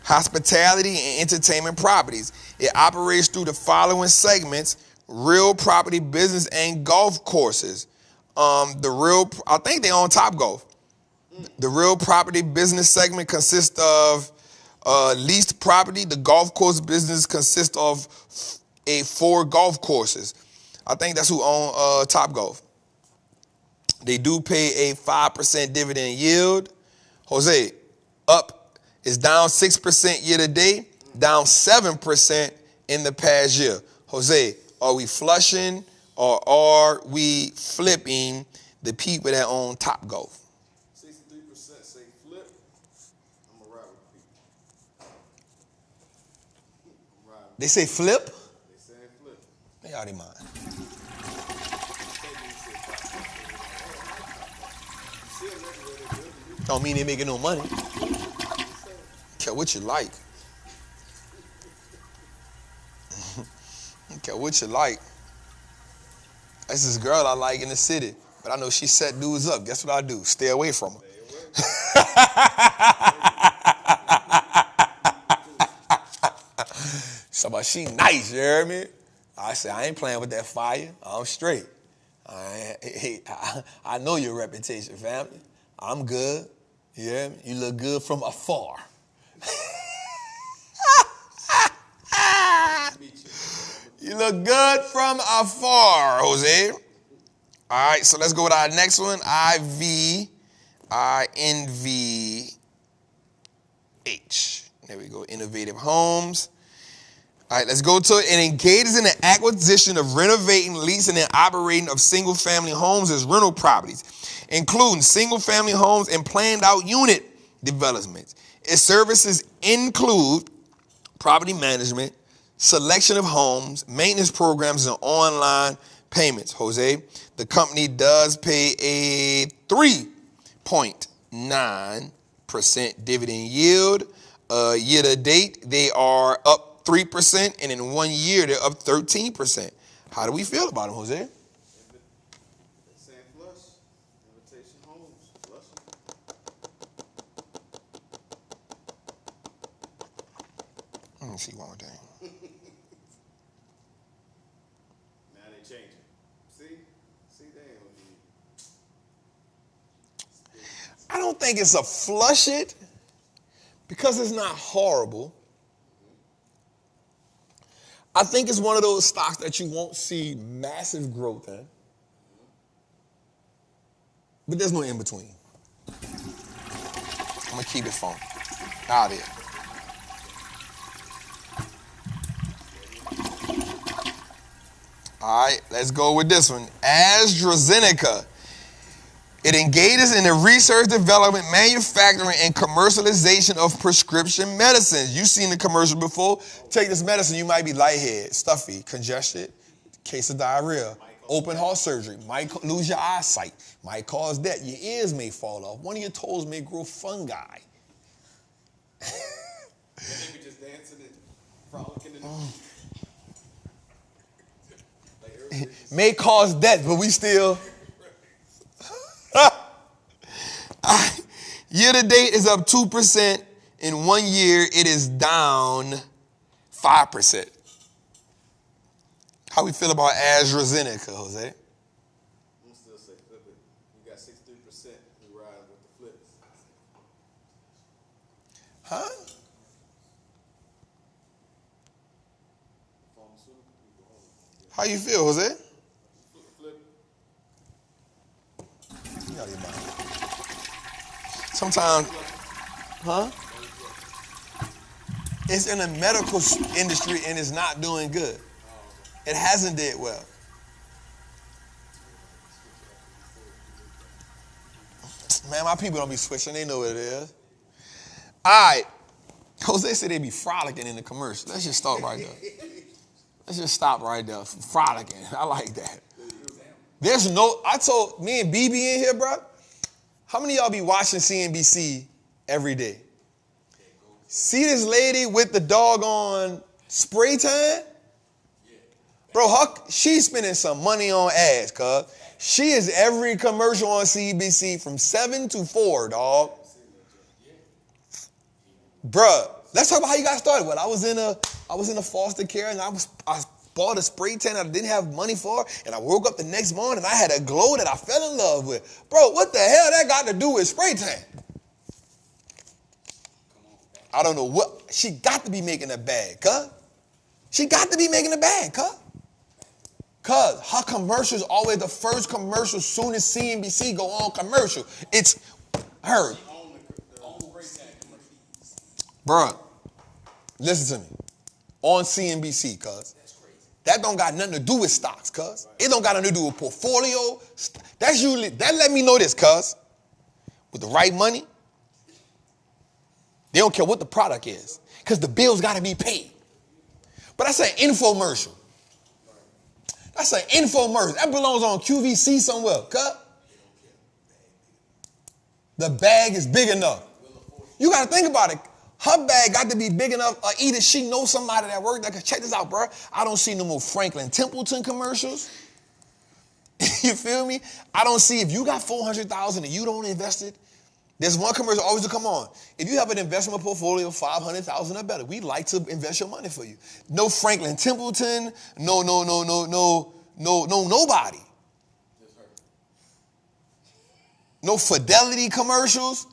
hospitality, and entertainment properties. It operates through the following segments: real property business and golf courses. I think they own Top Golf. The real property business segment consists of leased property. The golf course business consists of 4 golf courses. I think that's who own Top Golf. They do pay a 5% dividend yield. Jose, up is down 6% year to date, down 7% in the past year. Jose, are we flushing or are we flipping the people that own Top Golf? 63% say flip. I'm going to ride with people. They say flip? They say flip. They out of their mind. Don't mean they making no money. Care what you like. Care what you like. That's this girl I like in the city, but I know she set dudes up. Guess what I do? Stay away from her. Somebody, she nice, you hear me? I said, I ain't playing with that fire. I'm straight. I know your reputation, family. I'm good. You hear me? You look good from afar. You look good from afar, Jose. All right, so let's go with our next one. INVH. There we go. Innovative Homes. All right, let's go to it. It engages in the acquisition of renovating, leasing, and operating of single-family homes as rental properties, including single-family homes and planned-out unit developments. Its services include property management, selection of homes, maintenance programs, and online payments. Jose, the company does pay a 3.9% dividend yield. Year to date, they are up 3%, and in 1 year, they're up 13%. How do we feel about them, Jose? Saying flush. Invitation homes. Flush. Let me see one more thing. Now they changing. See, they ain't gonna be. I don't think it's a flush it because it's not horrible. I think it's one of those stocks that you won't see massive growth in. But there's no in between. I'm going to keep it fun. Out here. All right, let's go with this one. AstraZeneca. It engages in the research, development, manufacturing, and commercialization of prescription medicines. You've seen the commercial before. Take this medicine, you might be lightheaded, stuffy, congested, case of diarrhea, open heart surgery, might lose your eyesight, might cause death. Your ears may fall off. One of your toes may grow fungi. They be just dancing and frolicking in the May cause death, but we still... Year to date is up 2%. In 1 year, it is down 5%. How we feel about AstraZeneca, Jose? I'm still say flip it. You got 63%. You ride with the flips. Huh? How you feel, Jose? Flip. You out of your mind. Sometimes, huh? It's in the medical industry and it's not doing good. It hasn't did well. Man, my people don't be switching. They know what it is. All right. Jose said they be frolicking in the commercial. Let's just start right there. Let's just stop right there. Frolicking. I like that. I told me and BB in here, bro. How many of y'all be watching CNBC every day? See this lady with the doggone spray tan? Bro, she's spending some money on ads, cuz. She is every commercial on CNBC from 7 to 4, dog. Bruh, let's talk about how you got started. Well, I was in a foster care and I bought a spray tan that I didn't have money for, and I woke up the next morning and I had a glow that I fell in love with. Bro, what the hell that got to do with spray tan? I don't know what. She got to be making a bag, cuz. She got to be making a bag, cuz. Cuz her commercial's always the first commercial soon as CNBC go on commercial. It's her. Bruh, listen to me. On CNBC, cuz. That don't got nothing to do with stocks, cuz. It don't got nothing to do with portfolio. That let me know this, cuz. With the right money, they don't care what the product is, because the bills got to be paid. But that's an infomercial. That's an infomercial. That belongs on QVC somewhere, cuz. The bag is big enough. You got to think about it. Her bag got to be big enough, or either she knows somebody that works that can check this out, bro. I don't see no more Franklin Templeton commercials. You feel me? I don't see, if you got $400,000 and you don't invest it, there's one commercial always to come on. If you have an investment portfolio of $500,000 or better, we'd like to invest your money for you. No Franklin Templeton, nobody. No Fidelity commercials.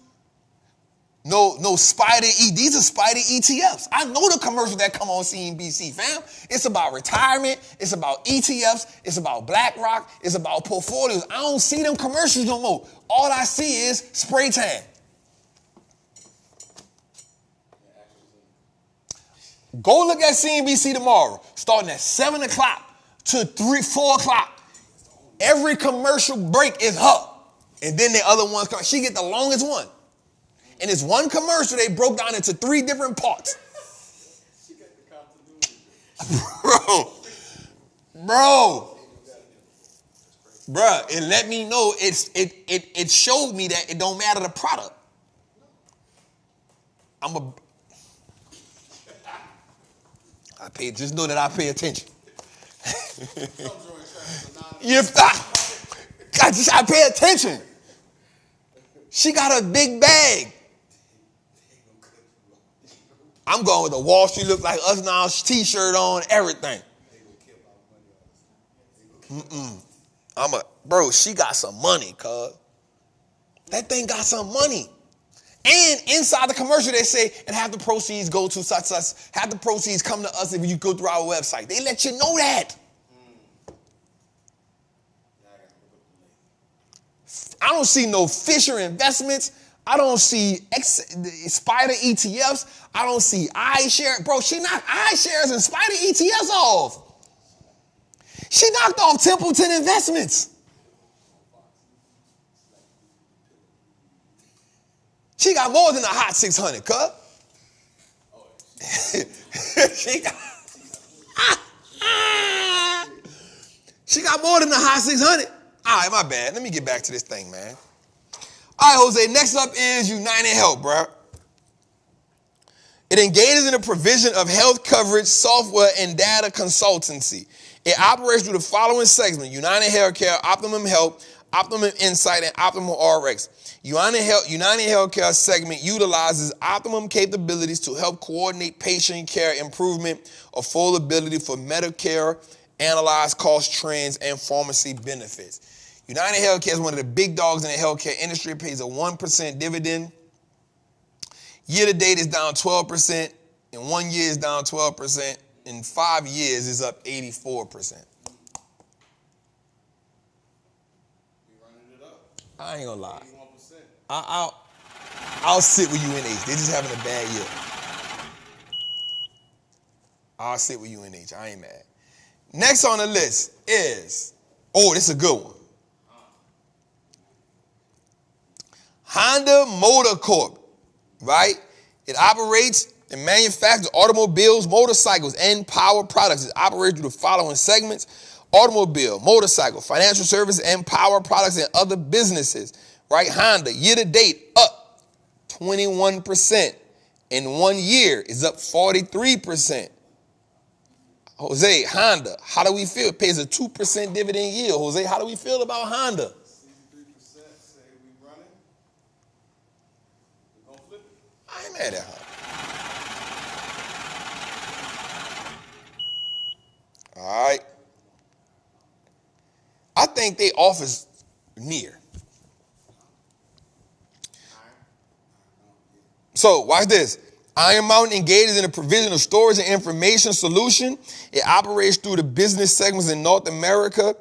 No Spider E. These are Spider ETFs. I know the commercial that come on CNBC, fam. It's about retirement. It's about ETFs. It's about BlackRock. It's about portfolios. I don't see them commercials no more. All I see is spray tan. Go look at CNBC tomorrow, starting at 7 o'clock to 4 o'clock. Every commercial break is her. And then the other ones come. She get the longest one. And it's one commercial they broke down into 3 different parts. She got the continuity. Bro. Bruh, it let me know it showed me that it don't matter the product. Just know that I pay attention. I pay attention. She got a big bag. I'm going with the Wallstreet look like us now t-shirt on, everything. Bro, she got some money, cuz. That thing got some money. And inside the commercial, they say, and have the proceeds go to such. Have the proceeds come to us if you go through our website. They let you know that. I don't see no Fisher investments. I don't see Spider ETFs. I don't see iShares. Bro, she knocked iShares and Spider ETFs off. She knocked off Templeton Investments. She got more than a hot 600, cuz. She got more than a hot 600. All right, my bad. Let me get back to this thing, man. All right, Jose, next up is United Health, bro. It engages in the provision of health coverage, software, and data consultancy. It operates through the following segments: United Healthcare, Optimum Health, Optimum Insight, and Optimum RX. United Healthcare segment utilizes Optimum capabilities to help coordinate patient care improvement, affordability for Medicare, analyze cost trends, and pharmacy benefits. United Healthcare is one of the big dogs in the healthcare industry. It pays a 1% dividend. Year to date is down 12%. In 1 year is down 12%. In 5 years is up 84%. You running it up. I ain't gonna lie. 81%. I'll sit with UNH. They're just having a bad year. I'll sit with UNH. I ain't mad. Next on the list is, this is a good one. Honda Motor Corp, right? It operates and manufactures automobiles, motorcycles, and power products. It operates through the following segments: automobile, motorcycle, financial services, and power products, and other businesses, right? Honda, year to date, up 21%. In 1 year, is up 43%. Jose, Honda, how do we feel? It pays a 2% dividend yield. Jose, how do we feel about Honda? 63% say we running. We're going to flip it. I ain't mad at Honda. All right. I think they offers near. So watch this. Iron Mountain engages in the provision of storage and information solution. It operates through the business segments in North America,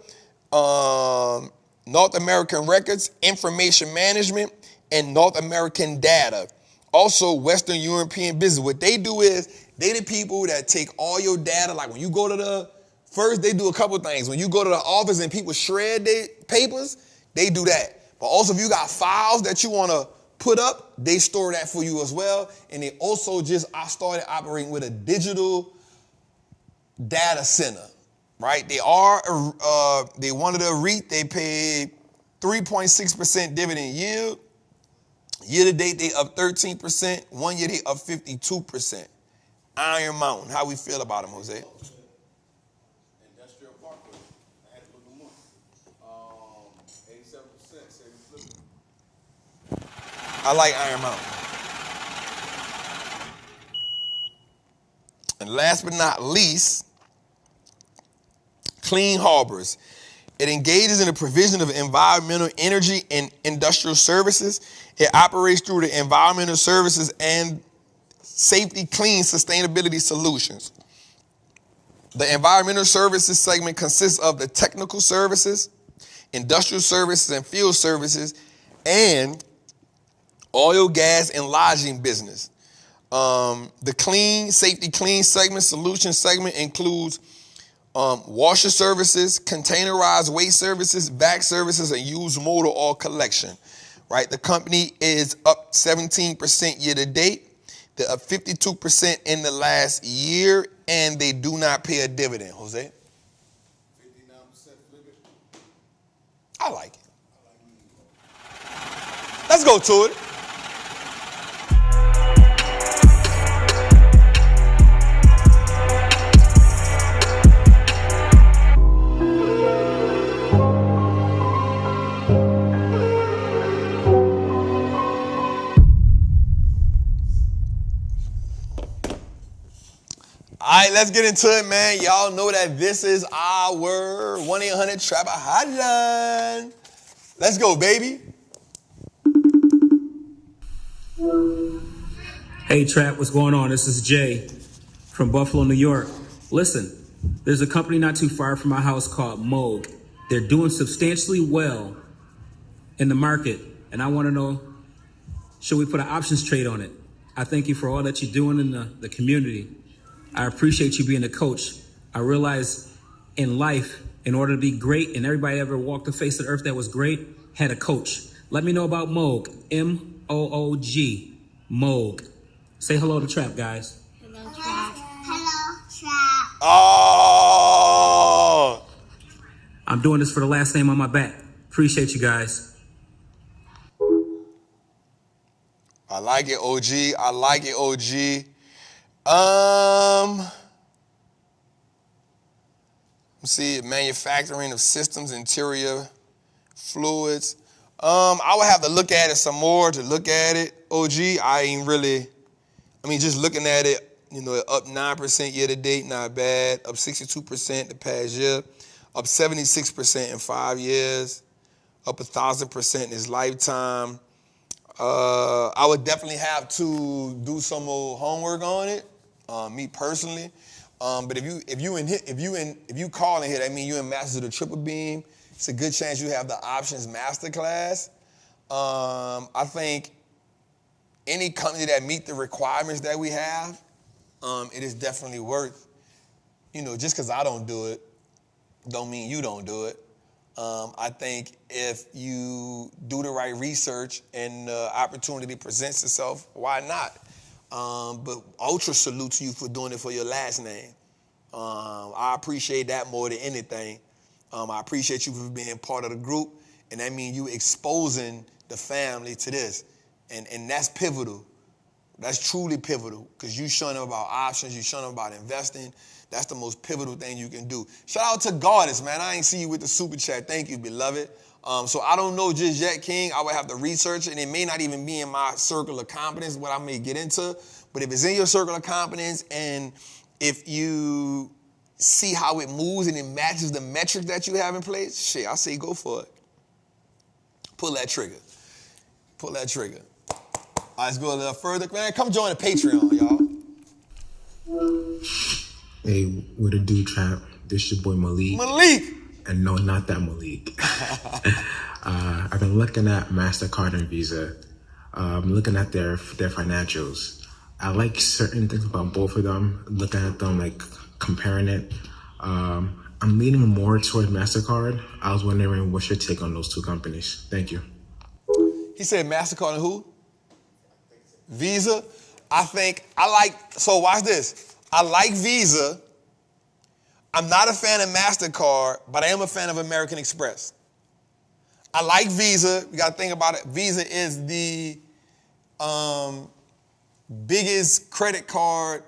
North American records, information management, and North American data. Also, Western European business. What they do is they the people that take all your data. Like when you go to first they do a couple things. When you go to the office and people shred their papers, they do that. But also if you got files that you want to put up, they store that for you as well. And they also I started operating with a digital data center, right? They wanted a REIT. They paid 3.6% dividend yield. Year to date, they up 13%. 1 year, they up 52%. Iron Mountain, how we feel about them, Jose? Industrial Parkway. I had to look them up. 87% say we flip it. I like Iron Mountain. And last but not least, Clean Harbors. It engages in the provision of environmental, energy, and industrial services. It operates through the environmental services and safety, clean, sustainability solutions. The environmental services segment consists of the technical services, industrial services, and field services, and oil, gas, and lodging business. The safety clean segment, solution segment includes washer services, containerized waste services, vac services, and used motor oil collection. Right, the company is up 17% year to date. They're up 52% in the last year, and they do not pay a dividend. Jose? 59% flip it. I like it. Let's go to it. All right, let's get into it, man. Y'all know that this is our 1-800-TRAPPER hotline. Let's go, baby. Hey, Trap, what's going on? This is Jay from Buffalo, New York. Listen, there's a company not too far from my house called Moog. They're doing substantially well in the market, and I want to know, should we put an options trade on it? I thank you for all that you're doing in the community. I appreciate you being a coach. I realize in life, in order to be great, and everybody ever walked the face of the earth that was great, had a coach. Let me know about Moog, M-O-O-G, Moog. Say hello to Trap, guys. Hello, Trap. Hello, Trap. Oh! I'm doing this for the last name on my back. Appreciate you guys. I like it, OG. I like it, OG. Let's see, manufacturing of systems, interior fluids. I would have to look at it some more to look at it. OG, just looking at it, up 9% year to date, not bad. Up 62% the past year. Up 76% in 5 years. Up 1,000% in his lifetime. I would definitely have to do some more homework on it, me personally. But if you call in here, that means you in Masters of the Triple Beam. It's a good chance you have the options masterclass. I think any company that meet the requirements that we have, it is definitely worth. Just because I don't do it, don't mean you don't do it. I think if you do the right research and the opportunity presents itself, why not? But ultra salute to you for doing it for your last name. I appreciate that more than anything. I appreciate you for being part of the group, and that means you exposing the family to this. And that's pivotal. That's truly pivotal, because you showing them about options, you showing them about investing. That's the most pivotal thing you can do. Shout out to Goddess, man. I ain't see you with the super chat. Thank you, beloved. So I don't know just yet, King. I would have to research, and it may not even be in my circle of competence, what I may get into. But if it's in your circle of competence, and if you see how it moves and it matches the metric that you have in place, shit, I say go for it. Pull that trigger. Pull that trigger. All right, let's go a little further. Man, come join the Patreon, y'all. Hey, what it do, Trap? This your boy Malik. Malik! And no, not that Malik. I've been looking at MasterCard and Visa. I'm looking at their financials. I like certain things about both of them. Looking at them, like comparing it. I'm leaning more towards MasterCard. I was wondering what's your take on those two companies. Thank you. He said MasterCard and who? Visa. So watch this. I like Visa. I'm not a fan of MasterCard, but I am a fan of American Express. I like Visa. You got to think about it. Visa is the biggest credit card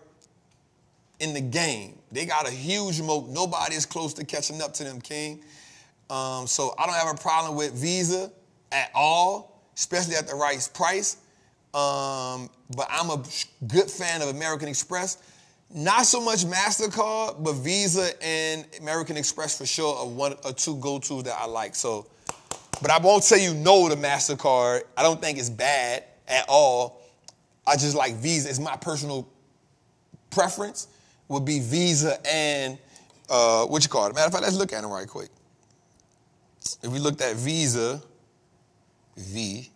in the game. They got a huge moat. Nobody is close to catching up to them, King. So I don't have a problem with Visa at all, especially at the right price. But I'm a good fan of American Express. Not so much MasterCard, but Visa and American Express for sure are one or two go-tos that I like. So, but I won't tell you no to MasterCard. I don't think it's bad at all. I just like Visa. It's my personal preference would be Visa and what you call it. Matter of fact, let's look at it right quick. If we looked at Visa, V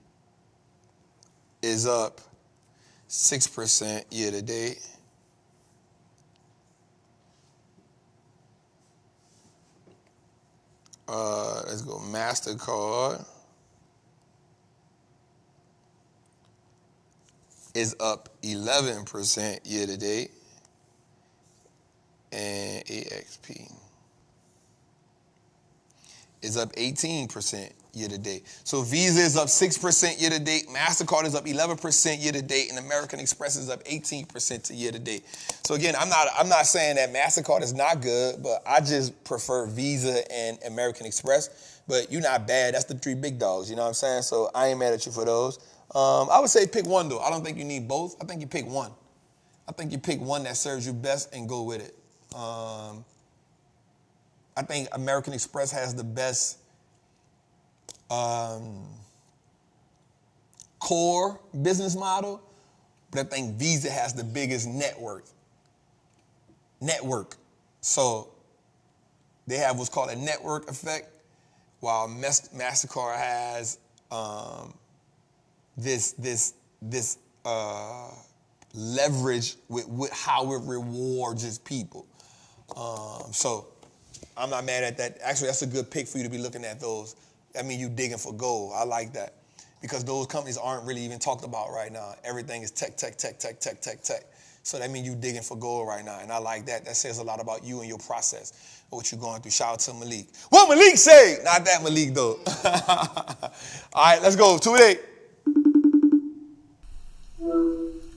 is up 6% year to date. Let's go MasterCard. Is up 11% year to date. And AXP is up 18% year to date. So Visa is up 6% year to date, MasterCard is up 11% year to date, and American Express is up 18% to year to date. So again, I'm not saying that MasterCard is not good, but I just prefer Visa and American Express. But you're not bad. That's the three big dogs, you know what I'm saying? So I ain't mad at you for those. I would say pick one, though. I don't think you need both. I think you pick one. I think you pick one that serves you best and go with it. I think American Express has the best core business model, but I think Visa has the biggest network. So they have what's called a network effect, while MasterCard has this leverage with how it rewards its people. So I'm not mad at that. Actually, that's a good pick for you to be looking at those. I mean, you digging for gold. I like that. Because those companies aren't really even talked about right now. Everything is tech. So that means you digging for gold right now. And I like that. That says a lot about you and your process, what you're going through. Shout out to Malik. What Malik say? Not that Malik, though. All right, let's go. 2-8.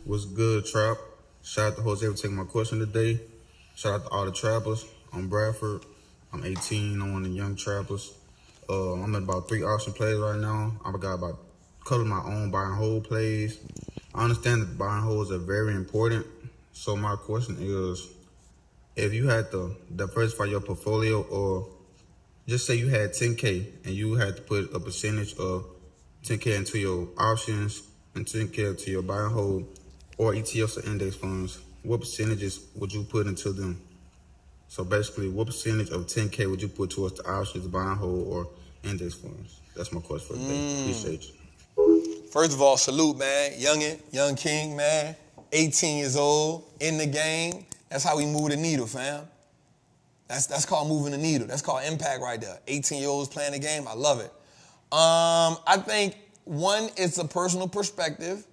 What's good, Trap? Shout out to Jose for taking my question today. Shout out to all the trappers. I'm Bradford. I'm 18. I'm one of the young trappers. I'm at about 3 auction plays right now. I've got about a couple of my own buy and hold plays. I understand that buy and holds are very important. So my question is, if you had to diversify your portfolio, or just say you had 10K and you had to put a percentage of 10K into your options and 10K into your buy and hold or ETFs or index funds, what percentages would you put into them? So basically, what percentage of 10K would you put towards the options, buy and hold, or index funds? That's my question for today. Appreciate you. First of all, salute, man. Young king, man. 18 years old, in the game. That's how we move the needle, fam. That's called moving the needle. That's called impact right there. 18-year-olds playing the game. I love it. I think, one, it's a personal perspective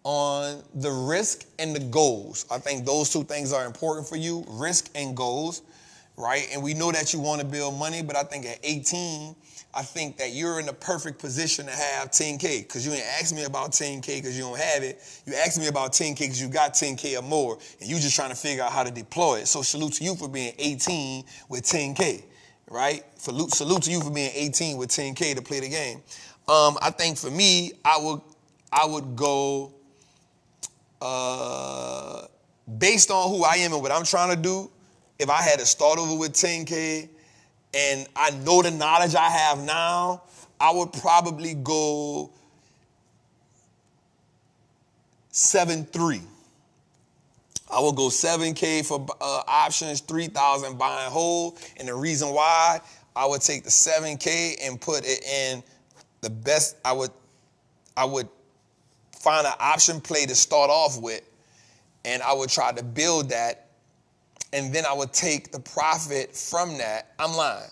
on the risk and the goals. I think those two things are important for you, risk and goals, right? And we know that you want to build money, but I think at 18, I think that you're in the perfect position to have 10K, because you ain't asked me about 10K because you don't have it. You asked me about 10K because you got 10K or more, and you just trying to figure out how to deploy it. So salute to you for being 18 with 10K, right? Salute to you for being 18 with 10K to play the game. I think for me, I would go, based on who I am and what I'm trying to do, if I had to start over with 10K and I know the knowledge I have now, I would probably go 7-3. I would go 7K for options, 3,000 buy and hold. And the reason why, I would take the 7K and put it in the best. I would find an option play to start off with, and I would try to build that, and then I would take the profit from that. I'm lying.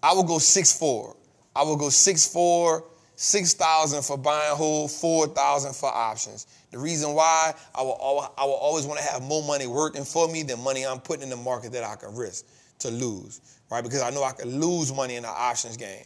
I would go 6-4. I would go 6-4, 6,000 for buy and hold, 4,000 for options. The reason why, I will always want to have more money working for me than money I'm putting in the market that I can risk to lose, right? Because I know I can lose money in the options game.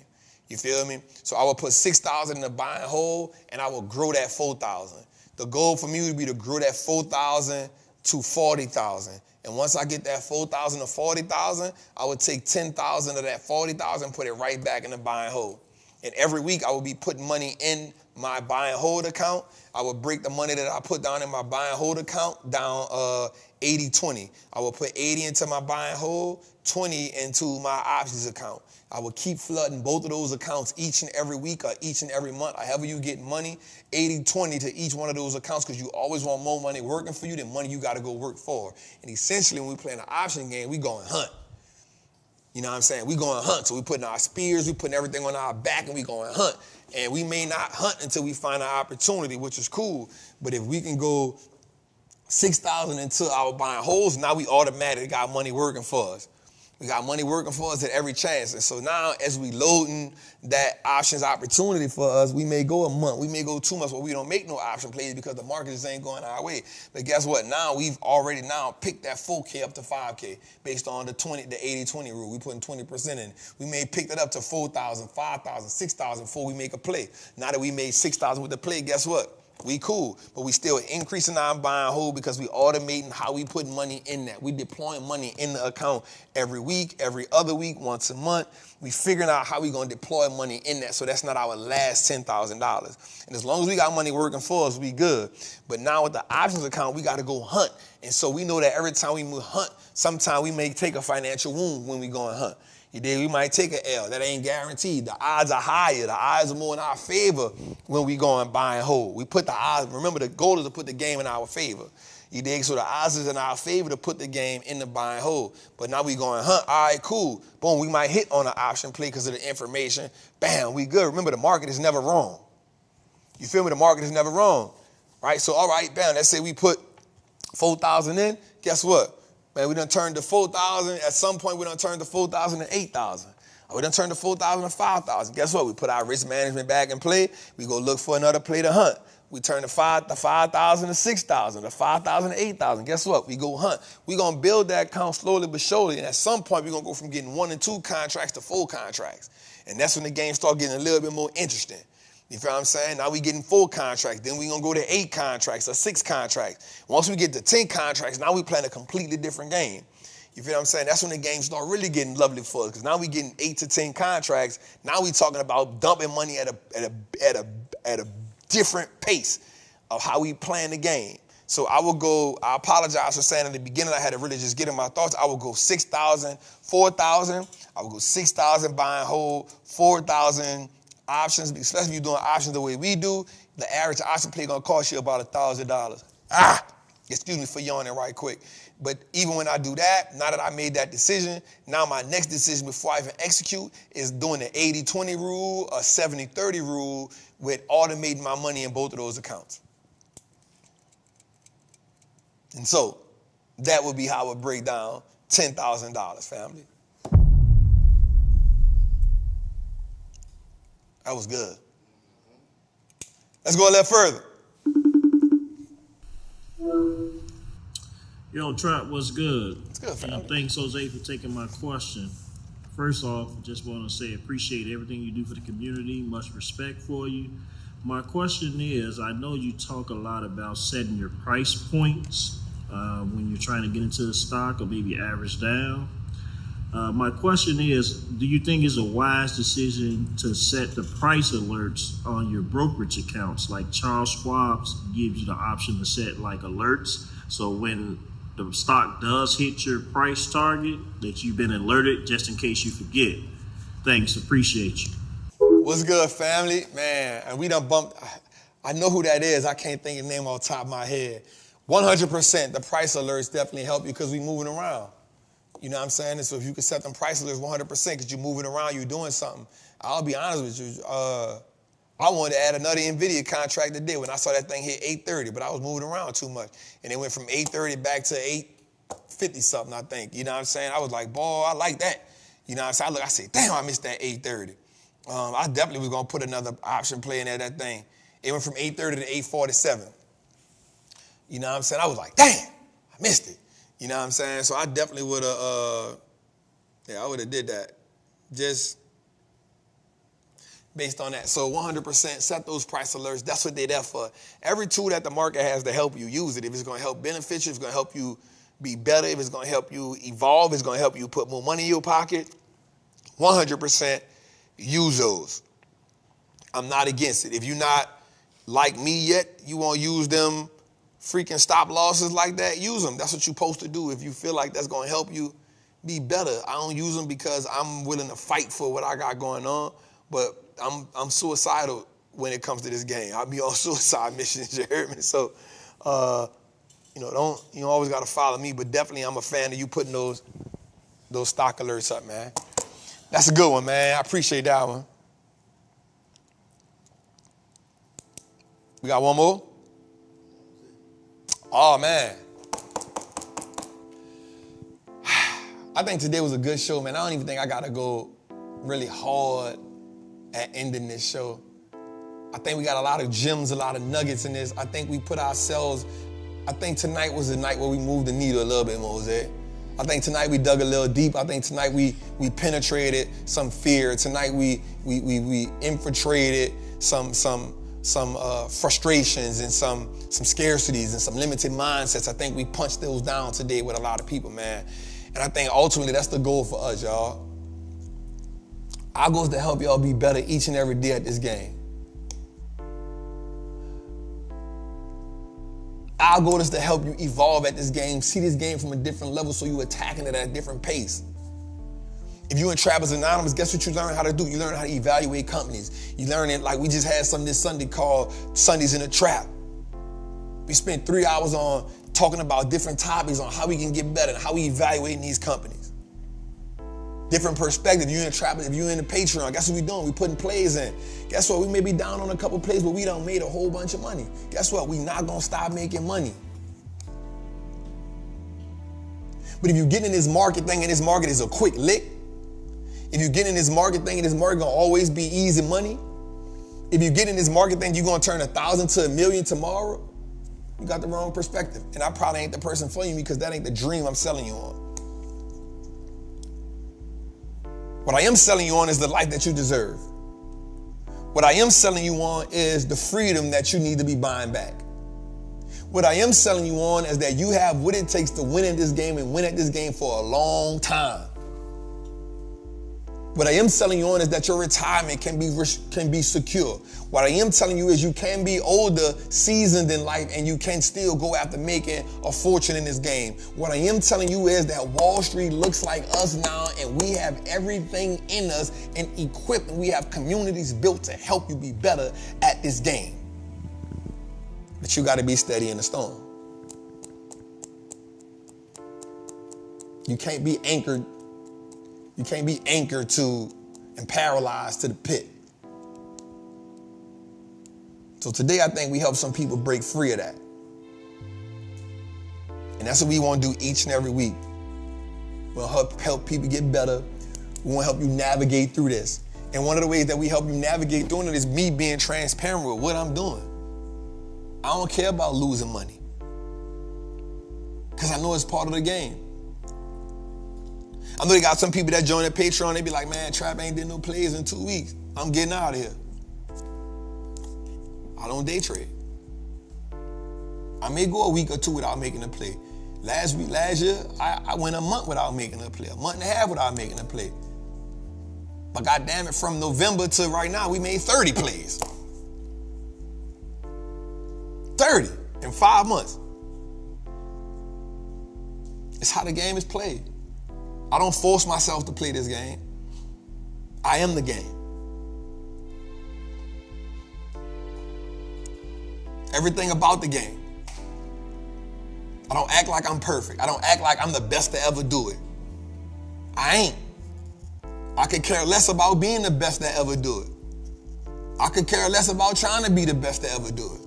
You feel me? So I would put 6,000 in the buy and hold, and I would grow that 4,000. The goal for me would be to grow that 4,000 to 40,000. And once I get that 4,000 to 40,000, I would take 10,000 of that 40,000 and put it right back in the buy and hold. And every week I would be putting money in my buy and hold account. I would break the money that I put down in my buy and hold account down 80-20. I would put 80 into my buy and hold, 20 into my options account. I would keep flooding both of those accounts each and every week or each and every month. However you get money, 80-20 to each one of those accounts, because you always want more money working for you than money you got to go work for. And essentially, when we play an option game, we going hunt. You know what I'm saying? We going hunt, so we putting our spears, we putting everything on our back, and we going hunt. And we may not hunt until we find an opportunity, which is cool. But if we can go 6,000 into our buying holes, now we automatically got money working for us. We got money working for us at every chance. And so now as we loading that options opportunity for us, we may go a month, we may go 2 months where we don't make no option plays because the market just ain't going our way. But guess what? Now we've already now picked that 4K up to 5K based on the 80-20 rule. We putting 20% in. We may pick that up to 4,000, 5,000, 6,000 before we make a play. Now that we made 6,000 with the play, guess what? We cool, but we still increasing our buying hold because we automating how we put money in that. We deploying money in the account every week, every other week, once a month. We figuring out how we gonna deploy money in that so that's not our last $10,000. And as long as we got money working for us, we good. But now with the options account, we gotta go hunt. And so we know that every time we move hunt, sometime we may take a financial wound when we go and hunt. You dig? We might take an L. That ain't guaranteed. The odds are higher. The odds are more in our favor when we go and buy and hold. We put the odds, remember the goal is to put the game in our favor. You dig? So the odds is in our favor to put the game in the buy and hold. But now we going hunt. All right, cool. Boom, we might hit on an option play because of the information. Bam, we good. Remember, the market is never wrong. You feel me? The market is never wrong. Right? So, all right, bam, let's say we put 4,000 in. Guess what? Man, we done turned to 4,000. At some point, we done turned to 4,000 to 8,000. We done turned to 4,000 to 5,000. Guess what? We put our risk management back in play. We go look for another play to hunt. We turn to 5,000 to 6,000, to 5,000 to 8,000. Guess what? We go hunt. We gonna build that account slowly but surely. And at some point, we're gonna go from getting 1 and 2 contracts to 4 contracts. And that's when the game start getting a little bit more interesting. You feel what I'm saying? Now we getting 4 contracts. Then we gonna go to 8 contracts or 6 contracts. Once we get to 10 contracts, now we playing a completely different game. You feel what I'm saying? That's when the game start really getting lovely for us. Because now we getting 8 to 10 contracts. Now we talking about dumping money at a different pace of how we playing the game. So I apologize for saying in the beginning I had to really just get in my thoughts. I will go 6,000, 4,000. I will go 6,000 buying hold, 4,000 options, especially if you're doing options the way we do. The average option play gonna cost you about $1,000. Excuse me for yawning right quick. But even when I do that, now that I made that decision, now my next decision before I even execute is doing the 80-20 rule or 70-30 rule with automating my money in both of those accounts. And so that would be how I would break down $10,000, family. That was good. Let's go a little further. Yo, Trap, what's good? It's good, family. Thanks, Jose, for taking my question. First off, just want to say appreciate everything you do for the community. Much respect for you. My question is, I know you talk a lot about setting your price points when you're trying to get into the stock or maybe average down. My question is, do you think it's a wise decision to set the price alerts on your brokerage accounts? Like Charles Schwab gives you the option to set like alerts. So when the stock does hit your price target, that you've been alerted just in case you forget. Thanks, appreciate you. What's good, family? Man, and we done bumped. I know who that is. I can't think of the name off the top of my head. 100%, the price alerts definitely help you because we moving around. You know what I'm saying? And so if you can set them price alerts 100% because you're moving around, you're doing something. I'll be honest with you. I wanted to add another NVIDIA contract today when I saw that thing hit 830, but I was moving around too much. And it went from 830 back to 850 something, I think. You know what I'm saying? I was like, boy, I like that. You know what I'm saying? I said, damn, I missed that 830. I definitely was going to put another option play in there, that thing. It went from 830 to 847. You know what I'm saying? I was like, damn, I missed it. You know what I'm saying? So I definitely would have, I would have did that. Just based on that. So 100% set those price alerts. That's what they're there for. Every tool that the market has to help you, use it. If it's going to help benefit you, if it's going to help you be better, if it's going to help you evolve, if it's going to help you put more money in your pocket, 100% use those. I'm not against it. If you're not like me yet, you won't use them freaking stop losses like that, use them. That's what you're supposed to do if you feel like that's going to help you be better. I don't use them because I'm willing to fight for what I got going on, but I'm suicidal when it comes to this game. I'll be on suicide missions, you heard me? So, you don't always got to follow me, but definitely I'm a fan of you putting those those stock alerts up, man. That's a good one, man. I appreciate that one. We got one more? Oh, man. I think today was a good show, man. I don't even think I got to go really hard at ending this show. I think we got a lot of gems, a lot of nuggets in this. I think we put ourselves, I think tonight was the night where we moved the needle a little bit more, Jose. I think tonight we dug a little deep. I think tonight we penetrated some fear. Tonight we infiltrated some frustrations and some scarcities and some limited mindsets. I think we punched those down today with a lot of people, man. And I think ultimately that's the goal for us, y'all. Our goal is to help y'all be better each and every day at this game. Our goal is to help you evolve at this game, see this game from a different level so you're attacking it at a different pace. If you're in Trappers Anonymous, guess what you learn how to do? You learn how to evaluate companies. You learn it like we just had something this Sunday called Sundays in a Trap. We spent 3 hours on talking about different topics on how we can get better and how we evaluate these companies. Different perspective. You're in Trappers, if you're in the Patreon, guess what we doing? We putting plays in. Guess what? We may be down on a couple plays, but we done made a whole bunch of money. Guess what? We not gonna stop making money. But if you get in this market thing and this market is a quick lick, if you get in this market thing and this market gonna always be easy money, if you get in this market thing, you're gonna turn 1,000 to 1,000,000 tomorrow, you got the wrong perspective. And I probably ain't the person for you because that ain't the dream I'm selling you on. What I am selling you on is the life that you deserve. What I am selling you on is the freedom that you need to be buying back. What I am selling you on is that you have what it takes to win in this game and win at this game for a long time. What I am selling you on is that your retirement can be secure. What I am telling you is you can be older, seasoned in life, and you can still go after making a fortune in this game. What I am telling you is that Wall Street looks like us now, and we have everything in us and equipped, and we have communities built to help you be better at this game. But you got to be steady in the storm. You can't be anchored. You can't be anchored to and paralyzed to the pit. So today I think we help some people break free of that. And that's what we want to do each and every week. We'll help people get better. We want to help you navigate through this. And one of the ways that we help you navigate through it is me being transparent with what I'm doing. I don't care about losing money because I know it's part of the game. I know they got some people that join their Patreon, they be like, man, Trap ain't did no plays in 2 weeks. I'm getting out of here. I don't day trade. I may go a week or two without making a play. Last year, I went a month without making a play, a month and a half without making a play. But goddamn it, from November to right now, we made 30 plays. 30 in 5 months. It's how the game is played. I don't force myself to play this game. I am the game. Everything about the game. I don't act like I'm perfect. I don't act like I'm the best to ever do it. I ain't. I could care less about being the best to ever do it. I could care less about trying to be the best to ever do it.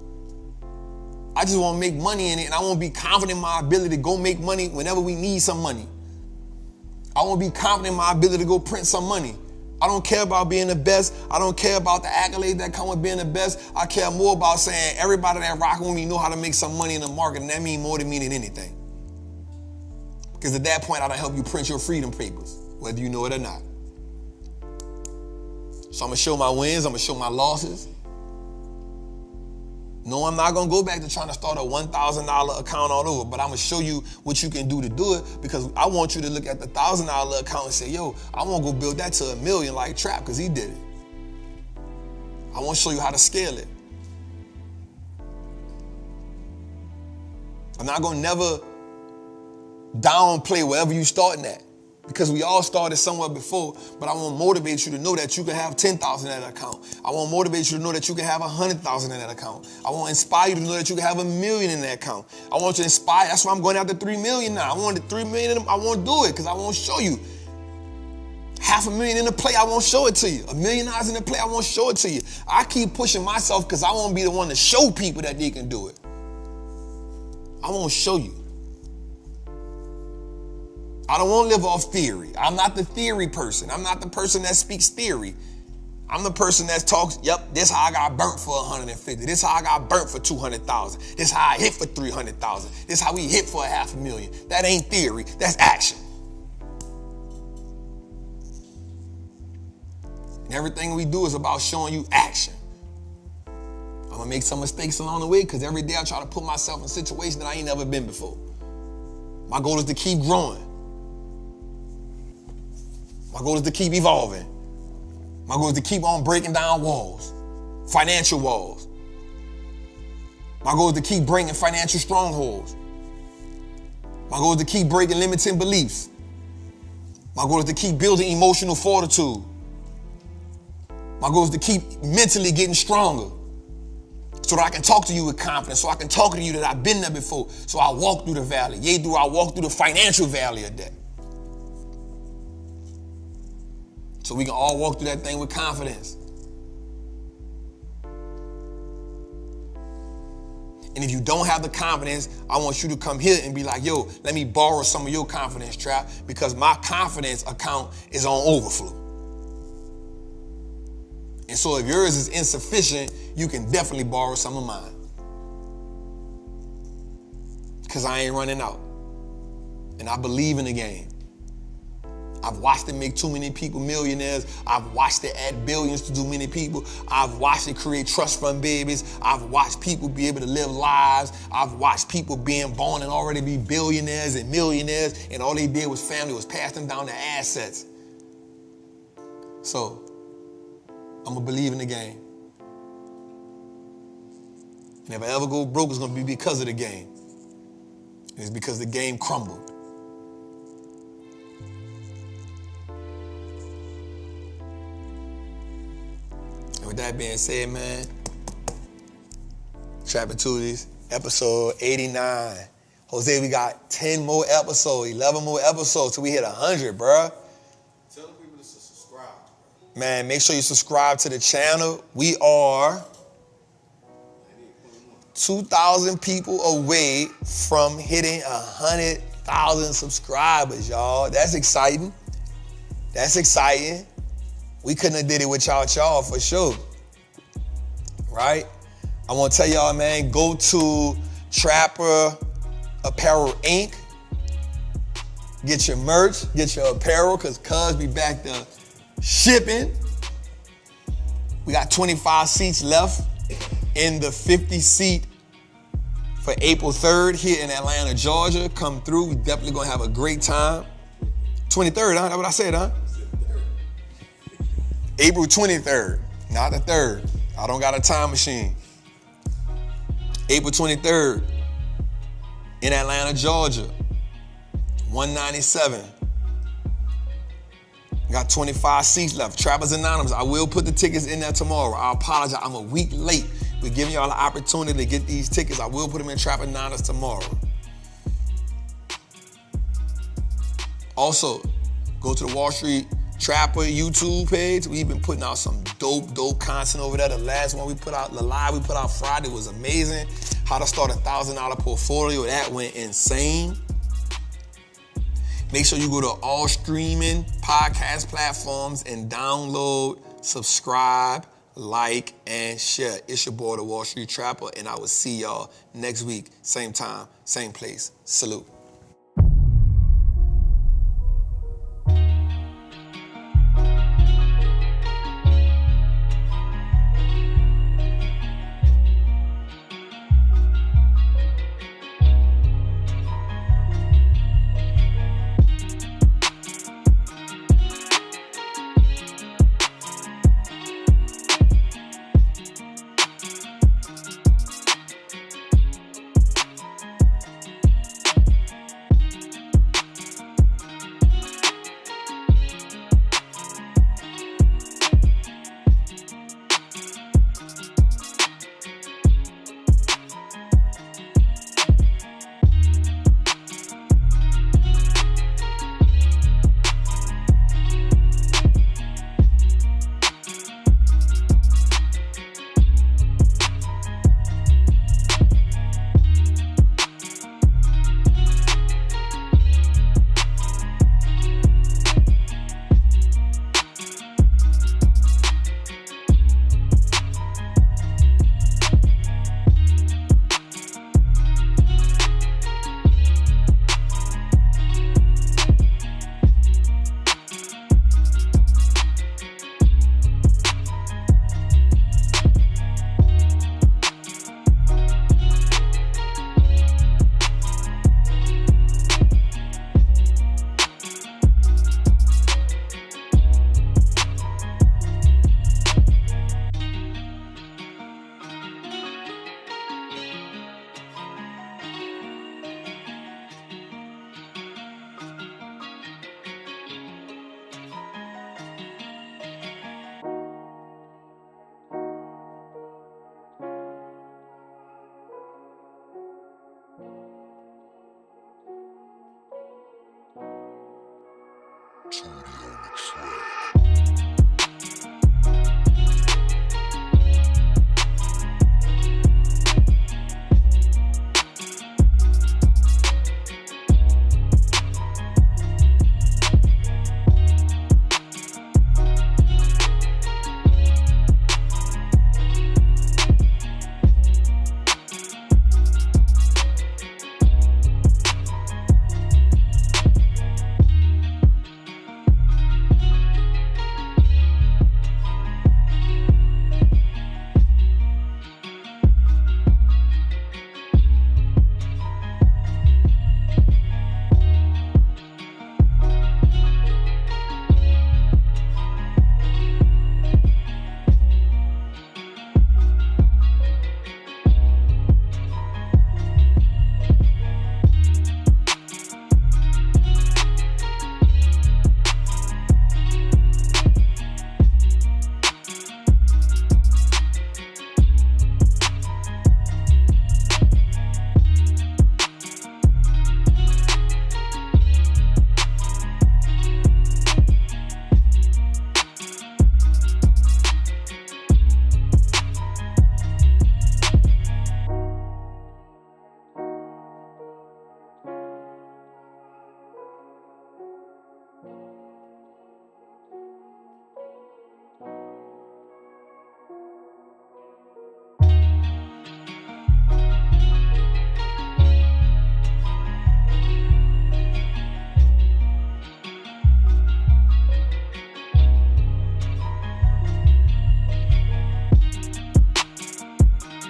I just want to make money in it, and I want to be confident in my ability to go make money whenever we need some money. I want to be confident in my ability to go print some money. I don't care about being the best. I don't care about the accolades that come with being the best. I care more about saying everybody that rocking with me know how to make some money in the market, and that means more to me than anything. Because at that point, I done help you print your freedom papers, whether you know it or not. So I'm going to show my wins. I'm going to show my losses. No, I'm not going to go back to trying to start a $1,000 account all over, but I'm going to show you what you can do to do it, because I want you to look at the $1,000 account and say, yo, I want to go build that to $1 million like Trap, because he did it. I want to show you how to scale it. I'm not going to never downplay wherever you starting at, because we all started somewhere before, but I want to motivate you to know that you can have 10,000 in that account. I want to motivate you to know that you can have 100,000 in that account. I want to inspire you to know that you can have 1 million in that account. I want you to inspire. That's why I'm going after 3 million now. I want the 3 million. I want to do it because I want to show you $500,000 in the play, I won't show it to you. $1 million in the play, I won't show it to you. I keep pushing myself because I want to be the one to show people that they can do it. I won't show you. I don't want to live off theory. I'm not the theory person. I'm not the person that speaks theory. I'm the person that talks, yep, this how I got burnt for 150. This how I got burnt for 200,000. This how I hit for 300,000. This how we hit for $500,000. That ain't theory, that's action. And everything we do is about showing you action. I'm gonna make some mistakes along the way because every day I try to put myself in situations that I ain't never been before. My goal is to keep growing. My goal is to keep evolving. My goal is to keep on breaking down walls, financial walls. My goal is to keep breaking financial strongholds. My goal is to keep breaking limiting beliefs. My goal is to keep building emotional fortitude. My goal is to keep mentally getting stronger so that I can talk to you with confidence, so I can talk to you that I've been there before, so I walk through the valley. Yea, do I walk through the financial valley of death. So we can all walk through that thing with confidence. And if you don't have the confidence, I want you to come here and be like, yo, let me borrow some of your confidence, Trap, because my confidence account is on overflow. And so if yours is insufficient, you can definitely borrow some of mine. Because I ain't running out. And I believe in the game. I've watched it make too many people millionaires. I've watched it add billions to too many people. I've watched it create trust fund babies. I've watched people be able to live lives. I've watched people being born and already be billionaires and millionaires, and all they did was family was pass them down their assets. So I'm gonna believe in the game. And if I ever go broke, it's gonna be because of the game. It's because the game crumbled. And with that being said, man, Trappin' Tuesdays, episode 89. Jose, we got 10 more episodes, 11 more episodes till we hit 100, bruh. Tell the people to subscribe. Man, make sure you subscribe to the channel. We are 2,000 people away from hitting 100,000 subscribers, y'all. That's exciting. That's exciting. We couldn't have did it without y'all for sure, right? I want to tell y'all, man, go to Trapper Apparel Inc. Get your merch, get your apparel, because Cuz be back to shipping. We got 25 seats left in the 50 seat for April 3rd here in Atlanta, Georgia. Come through. We definitely going to have a great time. 23rd, huh? That's what I said, huh? April 23rd, not the 3rd. I don't got a time machine. April 23rd in Atlanta, Georgia. 197. Got 25 seats left. Trappers Anonymous. I will put the tickets in there tomorrow. I apologize. I'm a week late. We're giving y'all the opportunity to get these tickets. I will put them in Trappers Anonymous tomorrow. Also, go to the Wallstreet Trapper YouTube page. We've been putting out some dope content over there. The last one we put out, the live we put out Friday was amazing. How to start a $1,000 portfolio. That went insane. Make sure you go to all streaming podcast platforms and download, subscribe, like, and share. It's your boy, the Wall Street Trapper, and I will see y'all next week, same time, same place. Salute.